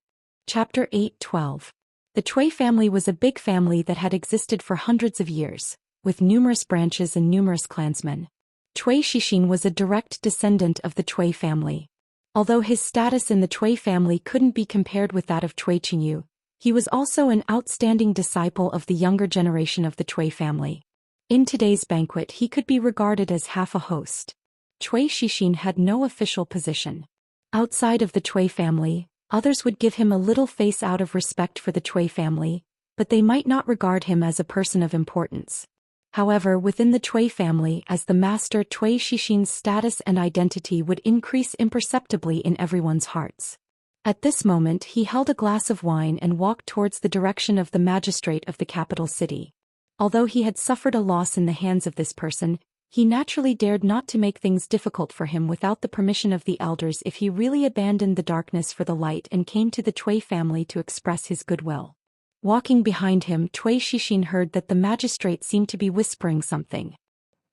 Chapter 8:12. The Cui family was a big family that had existed for hundreds of years, with numerous branches and numerous clansmen. Cui Xixin was a direct descendant of the Cui family. Although his status in the Cui family couldn't be compared with that of Cui Qingyu, he was also an outstanding disciple of the younger generation of the Cui family. In today's banquet he could be regarded as half a host. Cui Xixin had no official position. Outside of the Cui family, others would give him a little face out of respect for the Cui family, but they might not regard him as a person of importance. However, within the Cui family, as the master, Cui Xixin's status and identity would increase imperceptibly in everyone's hearts. At this moment he held a glass of wine and walked towards the direction of the magistrate of the capital city. Although he had suffered a loss in the hands of this person, he naturally dared not to make things difficult for him without the permission of the elders if he really abandoned the darkness for the light and came to the Cui family to express his goodwill. Walking behind him, Cui Xixin heard that the magistrate seemed to be whispering something.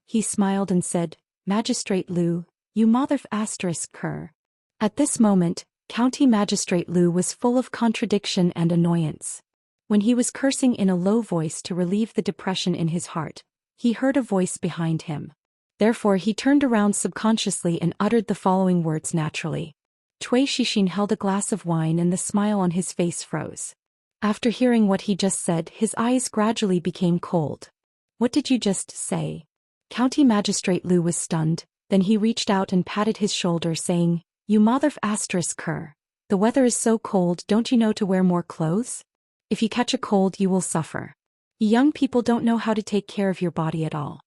He smiled and said, "Magistrate Lu, you motherf asterisk cur." At this moment, County Magistrate Lu was full of contradiction and annoyance. When he was cursing in a low voice to relieve the depression in his heart, he heard a voice behind him. Therefore he turned around subconsciously and uttered the following words naturally. Cui Xixin held a glass of wine and the smile on his face froze. After hearing what he just said, his eyes gradually became cold. "What did you just say?" County Magistrate Lu was stunned, then he reached out and patted his shoulder saying, You mother asterisk her. The weather is so cold, don't you know to wear more clothes? If you catch a cold you will suffer. You young people don't know how to take care of your body at all.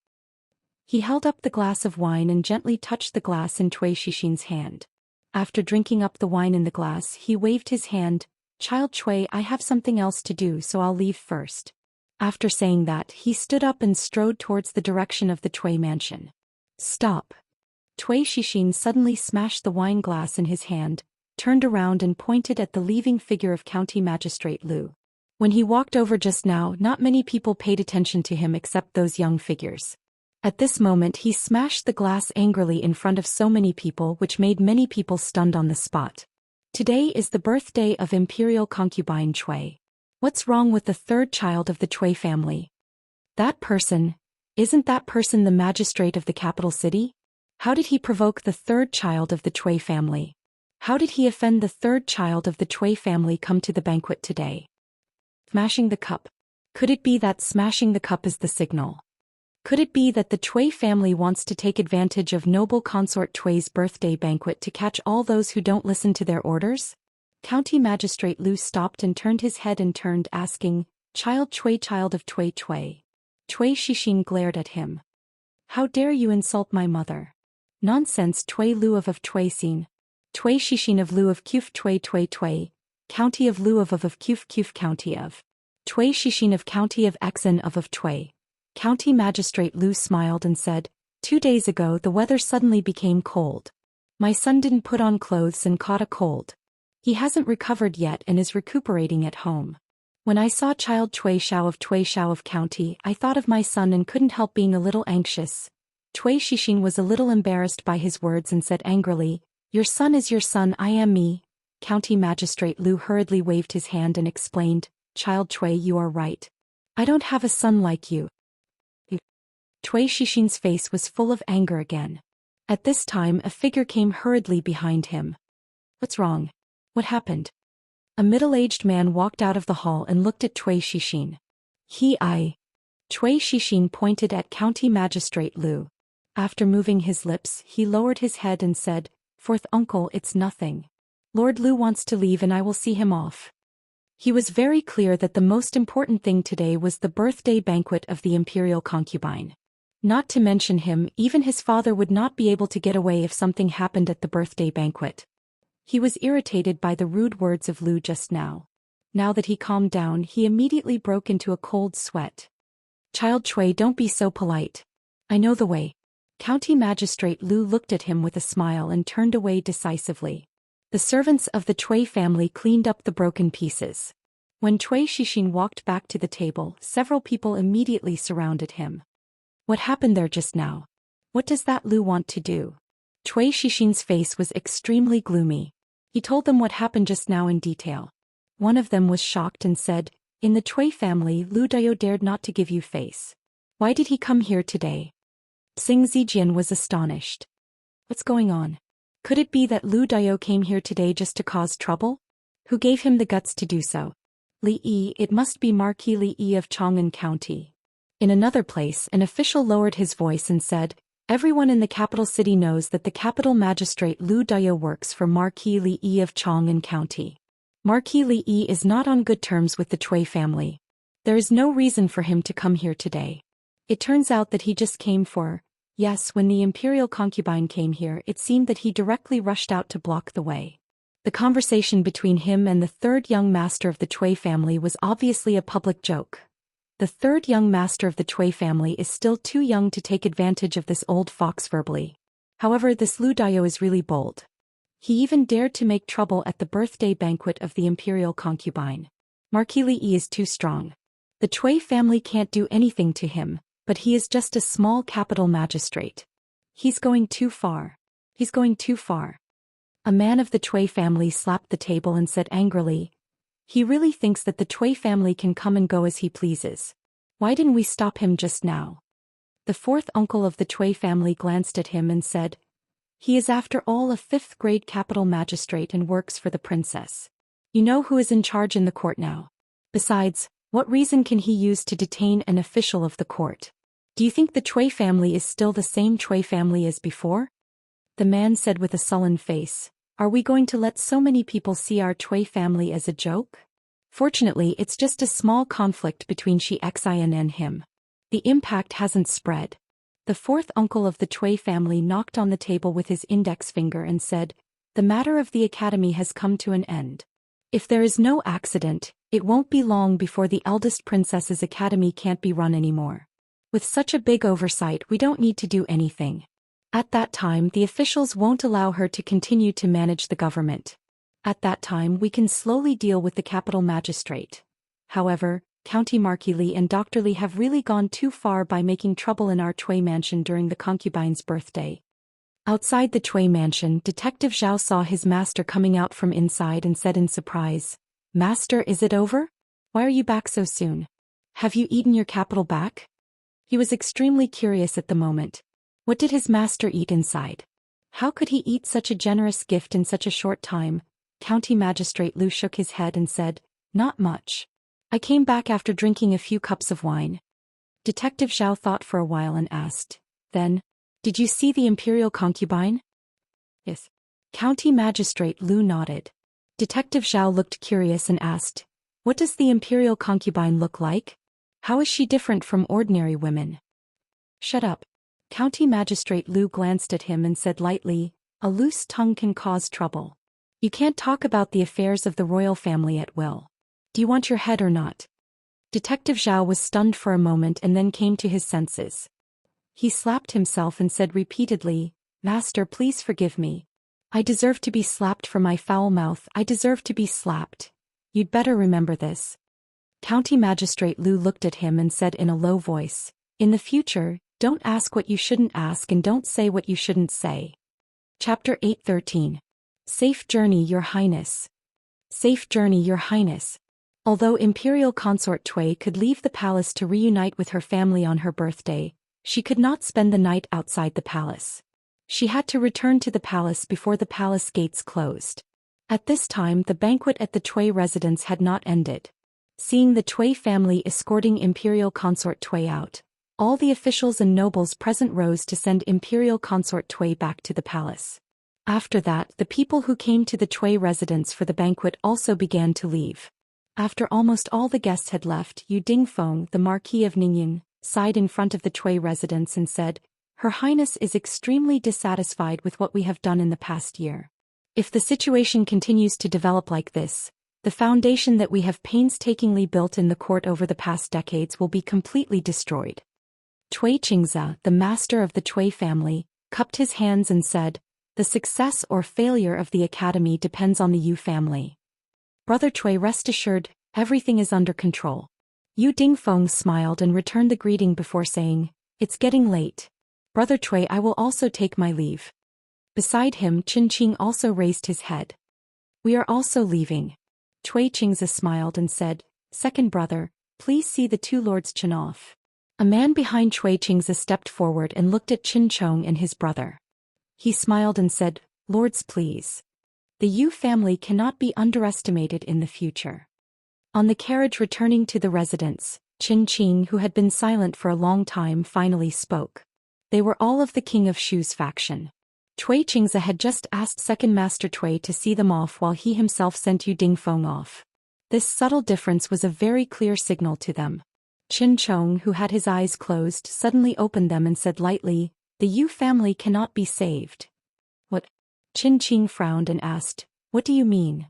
He held up the glass of wine and gently touched the glass in Cui Xixin's hand. After drinking up the wine in the glass, he waved his hand. Child Cui, I have something else to do, so I'll leave first. After saying that, he stood up and strode towards the direction of the Cui mansion. Stop. Cui Xixin suddenly smashed the wine glass in his hand, turned around and pointed at the leaving figure of County Magistrate Lu. When he walked over just now, not many people paid attention to him except those young figures. At this moment he smashed the glass angrily in front of so many people, which made many people stunned on the spot. Today is the birthday of Imperial Concubine Cui. What's wrong with the third child of the Cui family? Isn't that person the magistrate of the capital city? How did he provoke the third child of the Cui family? How did he offend the third child of the Cui family come to the banquet today? Smashing the cup. Could it be that smashing the cup is the signal? Could it be that the Cui family wants to take advantage of noble consort Cui's birthday banquet to catch all those who don't listen to their orders? County Magistrate Lu stopped and turned his head and turned, asking, Child Cui, child of Cui Cui. Cui Xixin glared at him. How dare you insult my mother? Nonsense, Cui Lu of Cui Xin. Cui Xixin of Lu of Qf Cui, County of Lu of Qf County of. Cui Xixin of County of Xen of Cui. County Magistrate Lu smiled and said, 2 days ago the weather suddenly became cold. My son didn't put on clothes and caught a cold. He hasn't recovered yet and is recuperating at home. When I saw child Cui Xiao of County, I thought of my son and couldn't help being a little anxious. Cui Xixin was a little embarrassed by his words and said angrily, Your son is your son, I am me. County Magistrate Lu hurriedly waved his hand and explained, Child Cui, you are right. I don't have a son like you. Cui Xixin's face was full of anger again. At this time a figure came hurriedly behind him. What's wrong? What happened? A middle-aged man walked out of the hall and looked at Cui Xixin. Cui Xixin pointed at County Magistrate Lu. After moving his lips, he lowered his head and said, Fourth uncle, it's nothing. Lord Lu wants to leave and I will see him off. He was very clear that the most important thing today was the birthday banquet of the imperial concubine. Not to mention him, even his father would not be able to get away if something happened at the birthday banquet. He was irritated by the rude words of Lu just now. Now that he calmed down, he immediately broke into a cold sweat. Child Cui, don't be so polite. I know the way. County Magistrate Lu looked at him with a smile and turned away decisively. The servants of the Cui family cleaned up the broken pieces. When Cui Xixin walked back to the table, several people immediately surrounded him. What happened there just now? What does that Lu want to do? Cui Xixin's face was extremely gloomy. He told them what happened just now in detail. One of them was shocked and said, In the Cui family, Lu Dao dared not to give you face. Why did he come here today? Xing Zijian was astonished. What's going on? Could it be that Lu Dao came here today just to cause trouble? Who gave him the guts to do so? Li Yi, it must be Marquis Li Yi of Chang'an County. In another place, an official lowered his voice and said, Everyone in the capital city knows that the capital magistrate Lu Dao works for Marquis Li Yi of Chang'an County. Marquis Li Yi is not on good terms with the Cui family. There is no reason for him to come here today. It turns out that he just came for, yes, when the imperial concubine came here, it seemed that he directly rushed out to block the way. The conversation between him and the third young master of the Cui family was obviously a public joke. The third young master of the Cui family is still too young to take advantage of this old fox verbally. However, this Lu Dao is really bold. He even dared to make trouble at the birthday banquet of the imperial concubine. Marquis Li Yi is too strong. The Cui family can't do anything to him, but he is just a small capital magistrate. He's going too far. He's going too far. A man of the Cui family slapped the table and said angrily, He really thinks that the Cui family can come and go as he pleases. Why didn't we stop him just now? The fourth uncle of the Cui family glanced at him and said, He is after all a fifth-grade capital magistrate and works for the princess. You know who is in charge in the court now. Besides, what reason can he use to detain an official of the court? Do you think the Cui family is still the same Cui family as before? The man said with a sullen face, Are we going to let so many people see our Cui family as a joke? Fortunately, it's just a small conflict between Xianxia and him. The impact hasn't spread. The fourth uncle of the Cui family knocked on the table with his index finger and said, "The matter of the academy has come to an end. If there is no accident, it won't be long before the eldest princess's academy can't be run anymore. With such a big oversight, we don't need to do anything. At that time, the officials won't allow her to continue to manage the government. At that time, we can slowly deal with the capital magistrate. However, County Marquis Li and Dr. Li have really gone too far by making trouble in our Cui mansion during the concubine's birthday." Outside the Cui mansion, Detective Zhao saw his master coming out from inside and said in surprise, "Master, is it over? Why are you back so soon? Have you eaten your capital back?" He was extremely curious at the moment. What did his master eat inside? How could he eat such a generous gift in such a short time? County Magistrate Lu shook his head and said, "Not much. I came back after drinking a few cups of wine." Detective Zhao thought for a while and asked, "Then, did you see the imperial concubine?" "Yes." County Magistrate Lu nodded. Detective Zhao looked curious and asked, "What does the imperial concubine look like? How is she different from ordinary women?" "Shut up." County Magistrate Lu glanced at him and said lightly, "A loose tongue can cause trouble. You can't talk about the affairs of the royal family at will. Do you want your head or not?" Detective Zhao was stunned for a moment and then came to his senses. He slapped himself and said repeatedly, "Master, please forgive me. I deserve to be slapped for my foul mouth. I deserve to be slapped. You'd better remember this." County Magistrate Lu looked at him and said in a low voice, "In the future, don't ask what you shouldn't ask and don't say what you shouldn't say." Chapter 8:13. Safe Journey, Your Highness. Safe journey, Your Highness. Although Imperial Consort Cui could leave the palace to reunite with her family on her birthday, she could not spend the night outside the palace. She had to return to the palace before the palace gates closed. At this time, the banquet at the Cui residence had not ended. Seeing the Cui family escorting Imperial Consort Cui out, all the officials and nobles present rose to send Imperial Consort Cui back to the palace. After that, the people who came to the Cui residence for the banquet also began to leave. After almost all the guests had left, Yu Dingfeng, the Marquis of Ningyan, sighed in front of the Cui residence and said, "Her Highness is extremely dissatisfied with what we have done in the past year. If the situation continues to develop like this, the foundation that we have painstakingly built in the court over the past decades will be completely destroyed." Cui Qingzi, the master of the Cui family, cupped his hands and said, "The success or failure of the academy depends on the Yu family. Brother Cui, rest assured, everything is under control." Yu Dingfeng smiled and returned the greeting before saying, "It's getting late. Brother Cui, I will also take my leave." Beside him, Qing also raised his head. "We are also leaving." Cui Qingzi smiled and said, "Second brother, please see the two lords Chen off." A man behind Cui Qingzi stepped forward and looked at Qin Chong and his brother. He smiled and said, "Lords, please. The Yu family cannot be underestimated in the future." On the carriage returning to the residence, Qin, who had been silent for a long time, finally spoke. They were all of the King of Shu's faction. Cui Qingzi had just asked Second Master Cui to see them off while he himself sent Yu Dingfeng off. This subtle difference was a very clear signal to them. Qin Chong, who had his eyes closed, suddenly opened them and said lightly, "The Yu family cannot be saved." "What?" Qin frowned and asked, "What do you mean?"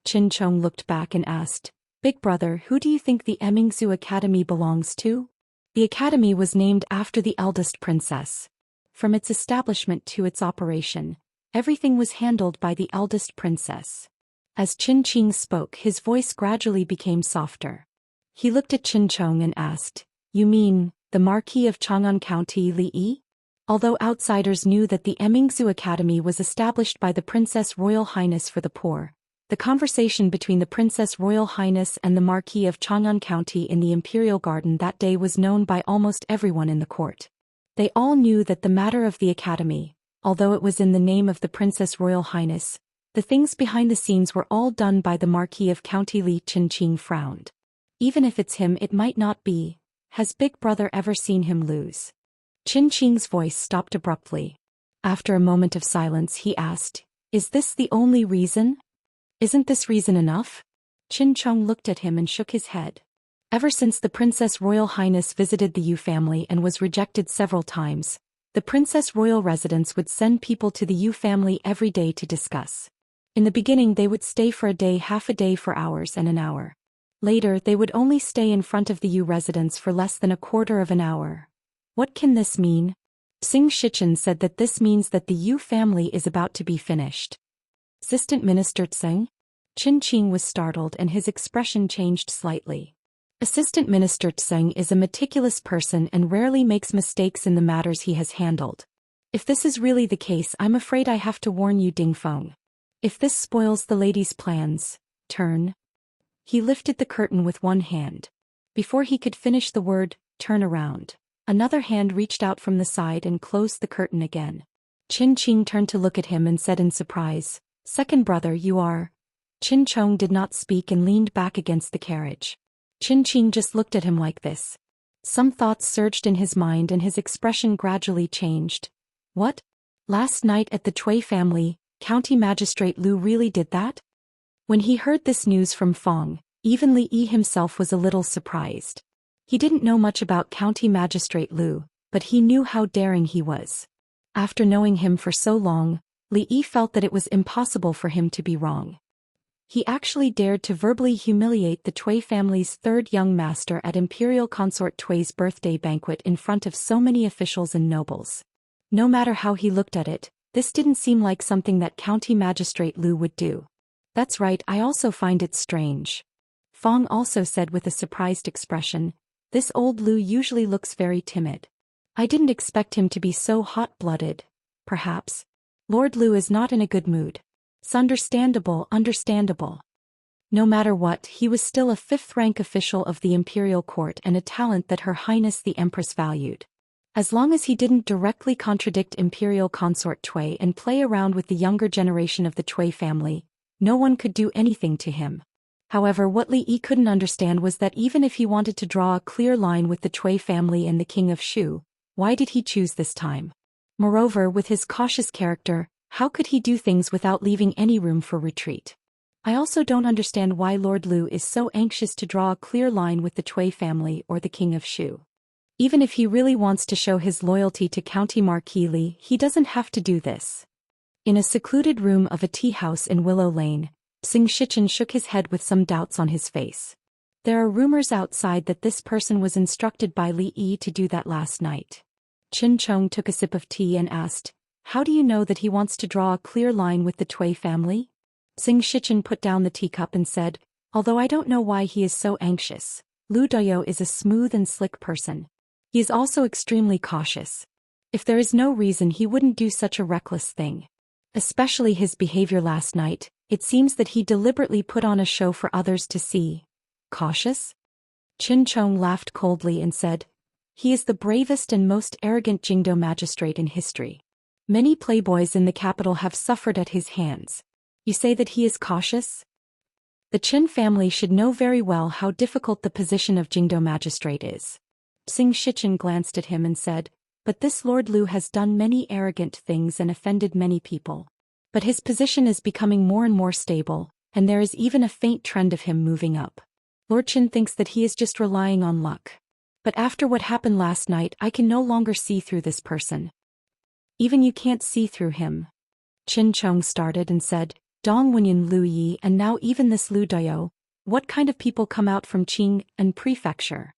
Qin Chong looked back and asked, "Big brother, who do you think the Emmingsu Academy belongs to?" The academy was named after the eldest princess. From its establishment to its operation, everything was handled by the eldest princess. As Qin spoke, his voice gradually became softer. He looked at Qin Chong and asked, "You mean, the Marquis of Chang'an County Li Yi?" Although outsiders knew that the Emmingsu Academy was established by the Princess Royal Highness for the poor, the conversation between the Princess Royal Highness and the Marquis of Chang'an County in the Imperial Garden that day was known by almost everyone in the court. They all knew that the matter of the Academy, although it was in the name of the Princess Royal Highness, the things behind the scenes were all done by the Marquis of County Li. Qin frowned. "Even if it's him, it might not be. Has Big Brother ever seen him lose?" Qin's voice stopped abruptly. After a moment of silence, he asked, Is this the only reason? Isn't this reason enough? Qin Chong looked at him and shook his head. Ever since the Princess Royal Highness visited the Yu family and was rejected several times, the Princess Royal residence would send people to the Yu family every day to discuss. In the beginning they would stay for a day, half a day, for hours and an hour. Later they would only stay in front of the Yu residence for less than a quarter of an hour. What can this mean? Xing Shichen said that this means that the Yu family is about to be finished. Assistant Minister Tseng? Qin Qing was startled and his expression changed slightly. Assistant Minister Tseng is a meticulous person and rarely makes mistakes in the matters he has handled. If this is really the case, I'm afraid I have to warn you, Ding Feng. If this spoils the lady's plans, turn. He lifted the curtain with one hand. Before he could finish the word, turn around, another hand reached out from the side and closed the curtain again. Qin Qing turned to look at him and said in surprise, "Second brother, you are..." Qin Chong did not speak and leaned back against the carriage. Qin Qing just looked at him like this. Some thoughts surged in his mind and his expression gradually changed. What? Last night at the Cui family, County Magistrate Lu really did that? When he heard this news from Fong, even Li Yi himself was a little surprised. He didn't know much about County Magistrate Lu, but he knew how daring he was. After knowing him for so long, Li Yi felt that it was impossible for him to be wrong. He actually dared to verbally humiliate the Cui family's third young master at Imperial Consort Cui's birthday banquet in front of so many officials and nobles. No matter how he looked at it, this didn't seem like something that County Magistrate Lu would do. That's right, I also find it strange. Fong also said with a surprised expression, this old Lu usually looks very timid. I didn't expect him to be so hot-blooded. Perhaps Lord Lu is not in a good mood. It's understandable. No matter what, he was still a fifth-rank official of the imperial court and a talent that Her Highness the Empress valued. As long as he didn't directly contradict Imperial Consort Cui and play around with the younger generation of the Cui family, no one could do anything to him. However, what Li Yi couldn't understand was that even if he wanted to draw a clear line with the Cui family and the King of Shu, why did he choose this time? Moreover, with his cautious character, how could he do things without leaving any room for retreat? I also don't understand why Lord Lu is so anxious to draw a clear line with the Cui family or the King of Shu. Even if he really wants to show his loyalty to County Marquis Li, he doesn't have to do this. In a secluded room of a tea house in Willow Lane, Xing Shichen shook his head with some doubts on his face. There are rumors outside that this person was instructed by Li Yi to do that last night. Qin Chong took a sip of tea and asked, how do you know that he wants to draw a clear line with the Cui family? Xing Shichen put down the teacup and said, although I don't know why he is so anxious, Lu Doyo is a smooth and slick person. He is also extremely cautious. If there is no reason, he wouldn't do such a reckless thing. Especially his behavior last night, it seems that he deliberately put on a show for others to see. Cautious? Qin Chong laughed coldly and said, he is the bravest and most arrogant Jingdo magistrate in history. Many playboys in the capital have suffered at his hands. You say that he is cautious? The Qin family should know very well how difficult the position of Jingdo magistrate is. Xing Shichen glanced at him and said, but this Lord Lu has done many arrogant things and offended many people. But his position is becoming more and more stable, and there is even a faint trend of him moving up. Lord Qin thinks that he is just relying on luck. But after what happened last night, I can no longer see through this person. Even you can't see through him. Qin Chong started and said, Dong Wenyan Lu Yi and now even this Lu Doyo, what kind of people come out from Qing and prefecture?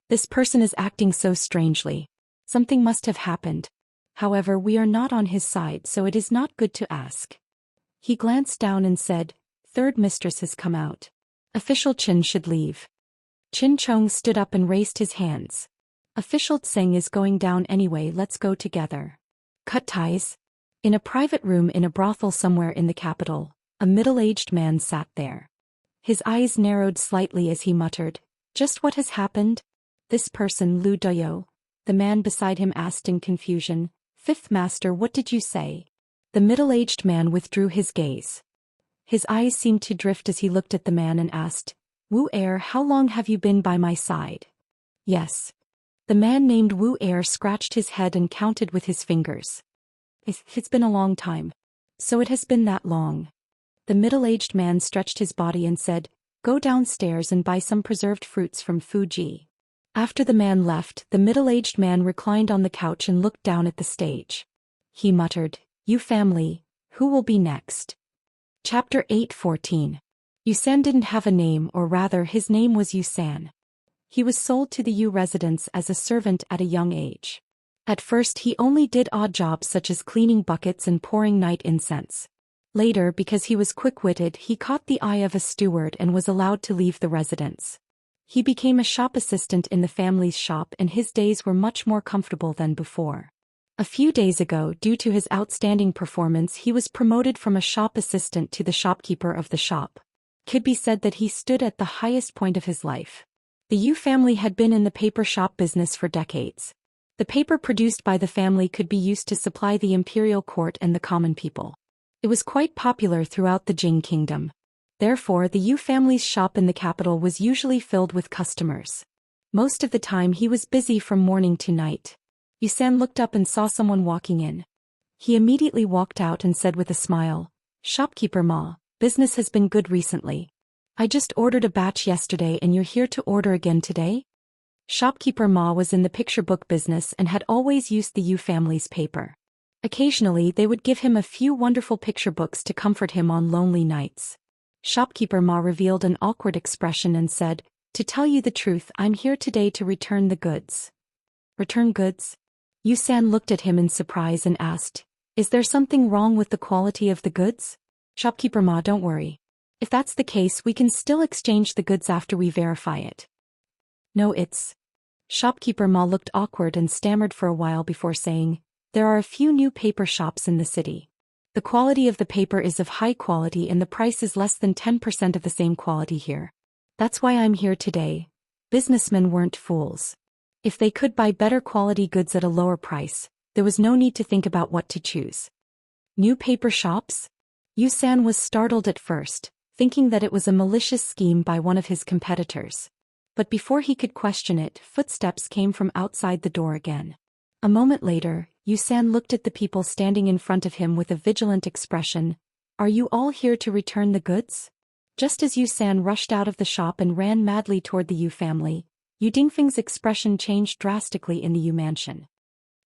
This person is acting so strangely. Something must have happened. However, we are not on his side, so it is not good to ask. He glanced down and said, third mistress has come out. Official Qin should leave. Qin Chong stood up and raised his hands. Official Tseng is going down anyway, let's go together. Cut ties. In a private room in a brothel somewhere in the capital, a middle-aged man sat there. His eyes narrowed slightly as he muttered, just what has happened? This person, Lu Doyo? The man beside him asked in confusion, Fifth Master, what did you say? The middle-aged man withdrew his gaze. His eyes seemed to drift as he looked at the man and asked, Wu Er, how long have you been by my side? Yes. The man named Wu Er scratched his head and counted with his fingers. It's been a long time. So it has been that long. The middle-aged man stretched his body and said, "Go downstairs and buy some preserved fruits from Fuji." After the man left, the middle-aged man reclined on the couch and looked down at the stage. He muttered, "You family, who will be next?" Chapter 8:14. Yusan didn't have a name, or rather his name was Yusan. He was sold to the Yu residence as a servant at a young age. At first he only did odd jobs such as cleaning buckets and pouring night incense. Later, because he was quick-witted, he caught the eye of a steward and was allowed to leave the residence. He became a shop assistant in the family's shop, and his days were much more comfortable than before. A few days ago, due to his outstanding performance, he was promoted from a shop assistant to the shopkeeper of the shop. Could be said that he stood at the highest point of his life. The Yu family had been in the paper shop business for decades. The paper produced by the family could be used to supply the imperial court and the common people. It was quite popular throughout the Jing kingdom. Therefore, the Yu family's shop in the capital was usually filled with customers. Most of the time he was busy from morning to night. Yusan looked up and saw someone walking in. He immediately walked out and said with a smile, "Shopkeeper Ma, business has been good recently. I just ordered a batch yesterday and you're here to order again today?" Shopkeeper Ma was in the picture book business and had always used the Yu family's paper. Occasionally they would give him a few wonderful picture books to comfort him on lonely nights. Shopkeeper Ma revealed an awkward expression and said, "To tell you the truth, I'm here today to return the goods." "Return goods?" Yusan looked at him in surprise and asked, "Is there something wrong with the quality of the goods?" "Shopkeeper Ma, don't worry. If that's the case, we can still exchange the goods after we verify it." "No, it's..." Shopkeeper Ma looked awkward and stammered for a while before saying, "There are a few new paper shops in the city. The quality of the paper is of high quality and the price is less than 10% of the same quality here. That's why I'm here today." Businessmen weren't fools. If they could buy better quality goods at a lower price, there was no need to think about what to choose. New paper shops? Yusan was startled at first, thinking that it was a malicious scheme by one of his competitors. But before he could question it, footsteps came from outside the door again. A moment later, Yusan looked at the people standing in front of him with a vigilant expression. "Are you all here to return the goods?" Just as Yusan rushed out of the shop and ran madly toward the Yu family, Yu Dingfeng's expression changed drastically in the Yu mansion.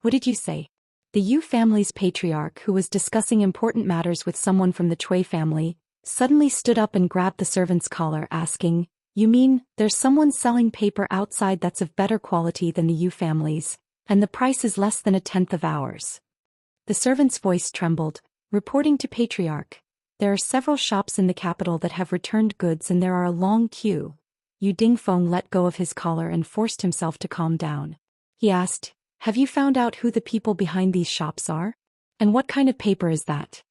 "What did you say?" The Yu family's patriarch, who was discussing important matters with someone from the Cui family, suddenly stood up and grabbed the servant's collar, asking, "You mean, there's someone selling paper outside that's of better quality than the Yu family's, and the price is less than a tenth of ours?" The servant's voice trembled, reporting to Patriarch, "There are several shops in the capital that have returned goods and there are a long queue." Yu Dingfeng let go of his collar and forced himself to calm down. He asked, "Have you found out who the people behind these shops are? And what kind of paper is that?"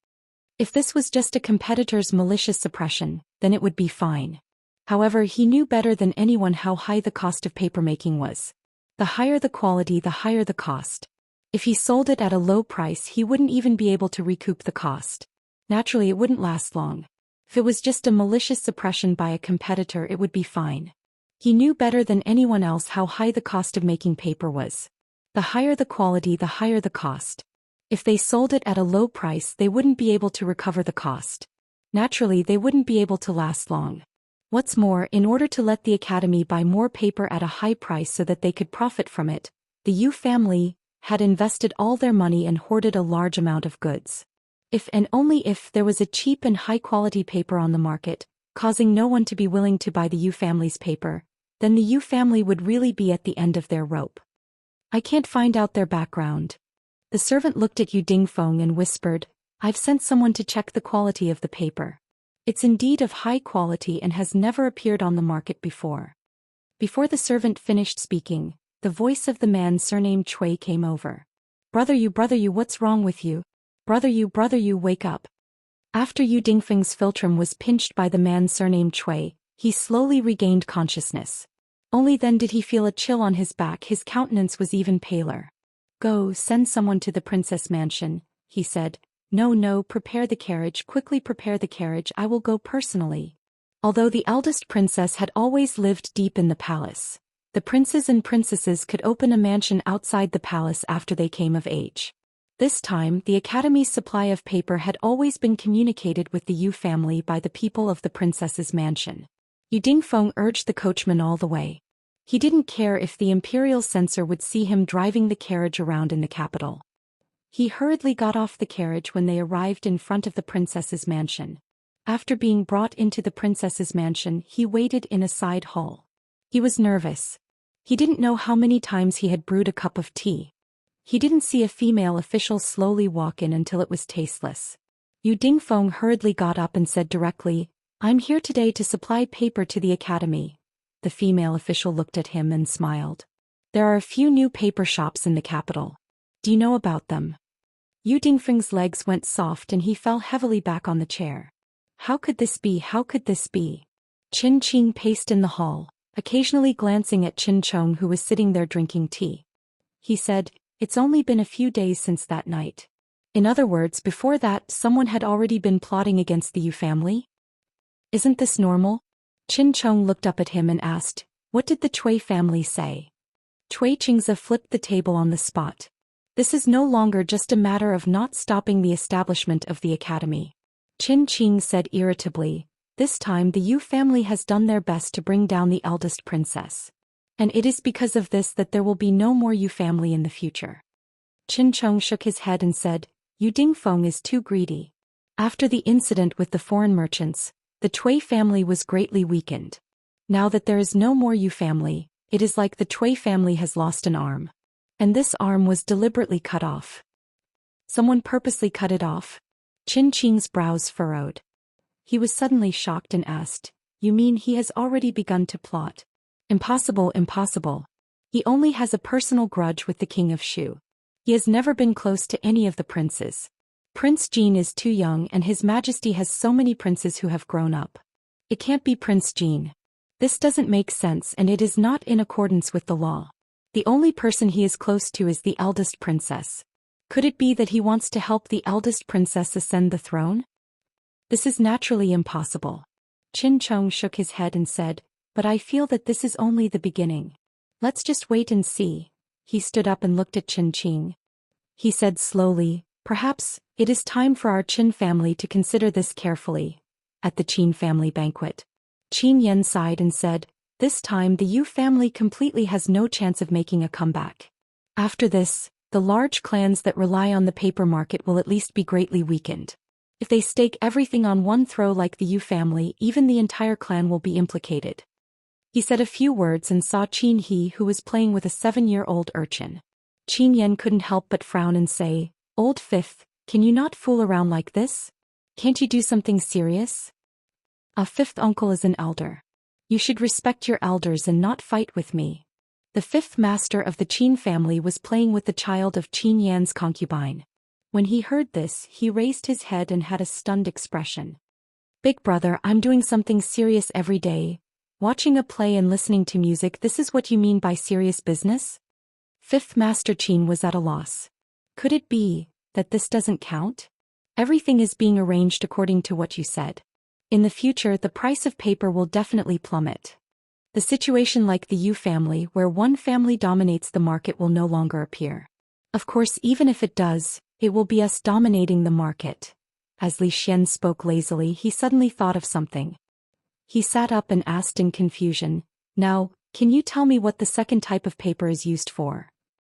If this was just a competitor's malicious suppression, then it would be fine. However, he knew better than anyone how high the cost of papermaking was. The higher the quality, the higher the cost. If he sold it at a low price, he wouldn't even be able to recoup the cost. Naturally, it wouldn't last long. If it was just a malicious suppression by a competitor, it would be fine. He knew better than anyone else how high the cost of making paper was. The higher the quality, the higher the cost. If they sold it at a low price, they wouldn't be able to recover the cost. Naturally, they wouldn't be able to last long. What's more, in order to let the academy buy more paper at a high price so that they could profit from it, the Yu family had invested all their money and hoarded a large amount of goods. If and only if there was a cheap and high-quality paper on the market, causing no one to be willing to buy the Yu family's paper, then the Yu family would really be at the end of their rope. "I can't find out their background." The servant looked at Yu Dingfeng and whispered, "I've sent someone to check the quality of the paper. It's indeed of high quality and has never appeared on the market before." Before the servant finished speaking, the voice of the man surnamed Cui came over. Brother you, what's wrong with you? Brother you, wake up." After Yu Dingfeng's philtrum was pinched by the man surnamed Cui, he slowly regained consciousness. Only then did he feel a chill on his back. His countenance was even paler. "Go, send someone to the princess mansion," he said. No, prepare the carriage, quickly prepare the carriage, I will go personally." Although the eldest princess had always lived deep in the palace, the princes and princesses could open a mansion outside the palace after they came of age. This time, the Academy's supply of paper had always been communicated with the Yu family by the people of the princess's mansion. Yu Dingfeng urged the coachman all the way. He didn't care if the imperial censor would see him driving the carriage around in the capital. He hurriedly got off the carriage when they arrived in front of the princess's mansion. After being brought into the princess's mansion, he waited in a side hall. He was nervous. He didn't know how many times he had brewed a cup of tea. He didn't see a female official slowly walk in until it was tasteless. Yu Dingfeng hurriedly got up and said directly, "I'm here today to supply paper to the academy." The female official looked at him and smiled. "There are a few new paper shops in the capital. Do you know about them?" Yu Dingfeng's legs went soft and he fell heavily back on the chair. How could this be? How could this be? Qin Qing paced in the hall, occasionally glancing at Qin Chong who was sitting there drinking tea. He said, "It's only been a few days since that night." In other words, before that, someone had already been plotting against the Yu family? Isn't this normal? Qin Chong looked up at him and asked, "What did the Cui family say?" Cui Qingze flipped the table on the spot. "This is no longer just a matter of not stopping the establishment of the academy." Qin Qing said irritably, "This time the Yu family has done their best to bring down the eldest princess. And it is because of this that there will be no more Yu family in the future." Qin Chong shook his head and said, "Yu Dingfeng is too greedy." After the incident with the foreign merchants, the Cui family was greatly weakened. Now that there is no more Yu family, it is like the Cui family has lost an arm. And this arm was deliberately cut off. Someone purposely cut it off? Qin Qing's brows furrowed. He was suddenly shocked and asked, "You mean he has already begun to plot?" "Impossible, impossible. He only has a personal grudge with the king of Shu. He has never been close to any of the princes. Prince Jin is too young and His Majesty has so many princes who have grown up. It can't be Prince Jin. This doesn't make sense and it is not in accordance with the law. The only person he is close to is the eldest princess. Could it be that he wants to help the eldest princess ascend the throne? This is naturally impossible." Qin Chong shook his head and said, "But I feel that this is only the beginning. Let's just wait and see." He stood up and looked at Qin Qing. He said slowly, "Perhaps it is time for our Qin family to consider this carefully." At the Qin family banquet, Qin Yan sighed and said, "This time the Yu family completely has no chance of making a comeback. After this, the large clans that rely on the paper market will at least be greatly weakened. If they stake everything on one throw like the Yu family, even the entire clan will be implicated." He said a few words and saw Qin He who was playing with a 7-year-old urchin. Qin Yan couldn't help but frown and say, "Old Fifth, can you not fool around like this? Can't you do something serious? A fifth uncle is an elder. You should respect your elders and not fight with me." The fifth master of the Qin family was playing with the child of Qin Yan's concubine. When he heard this, he raised his head and had a stunned expression. "Big brother, I'm doing something serious every day. Watching a play and listening to music, this is what you mean by serious business?" Fifth Master Qin was at a loss. Could it be that this doesn't count? Everything is being arranged according to what you said. In the future, the price of paper will definitely plummet. The situation like the Yu family, where one family dominates the market, will no longer appear. Of course, even if it does, it will be us dominating the market. As Li Xian spoke lazily, he suddenly thought of something. He sat up and asked in confusion, "Now, can you tell me what the second type of paper is used for?"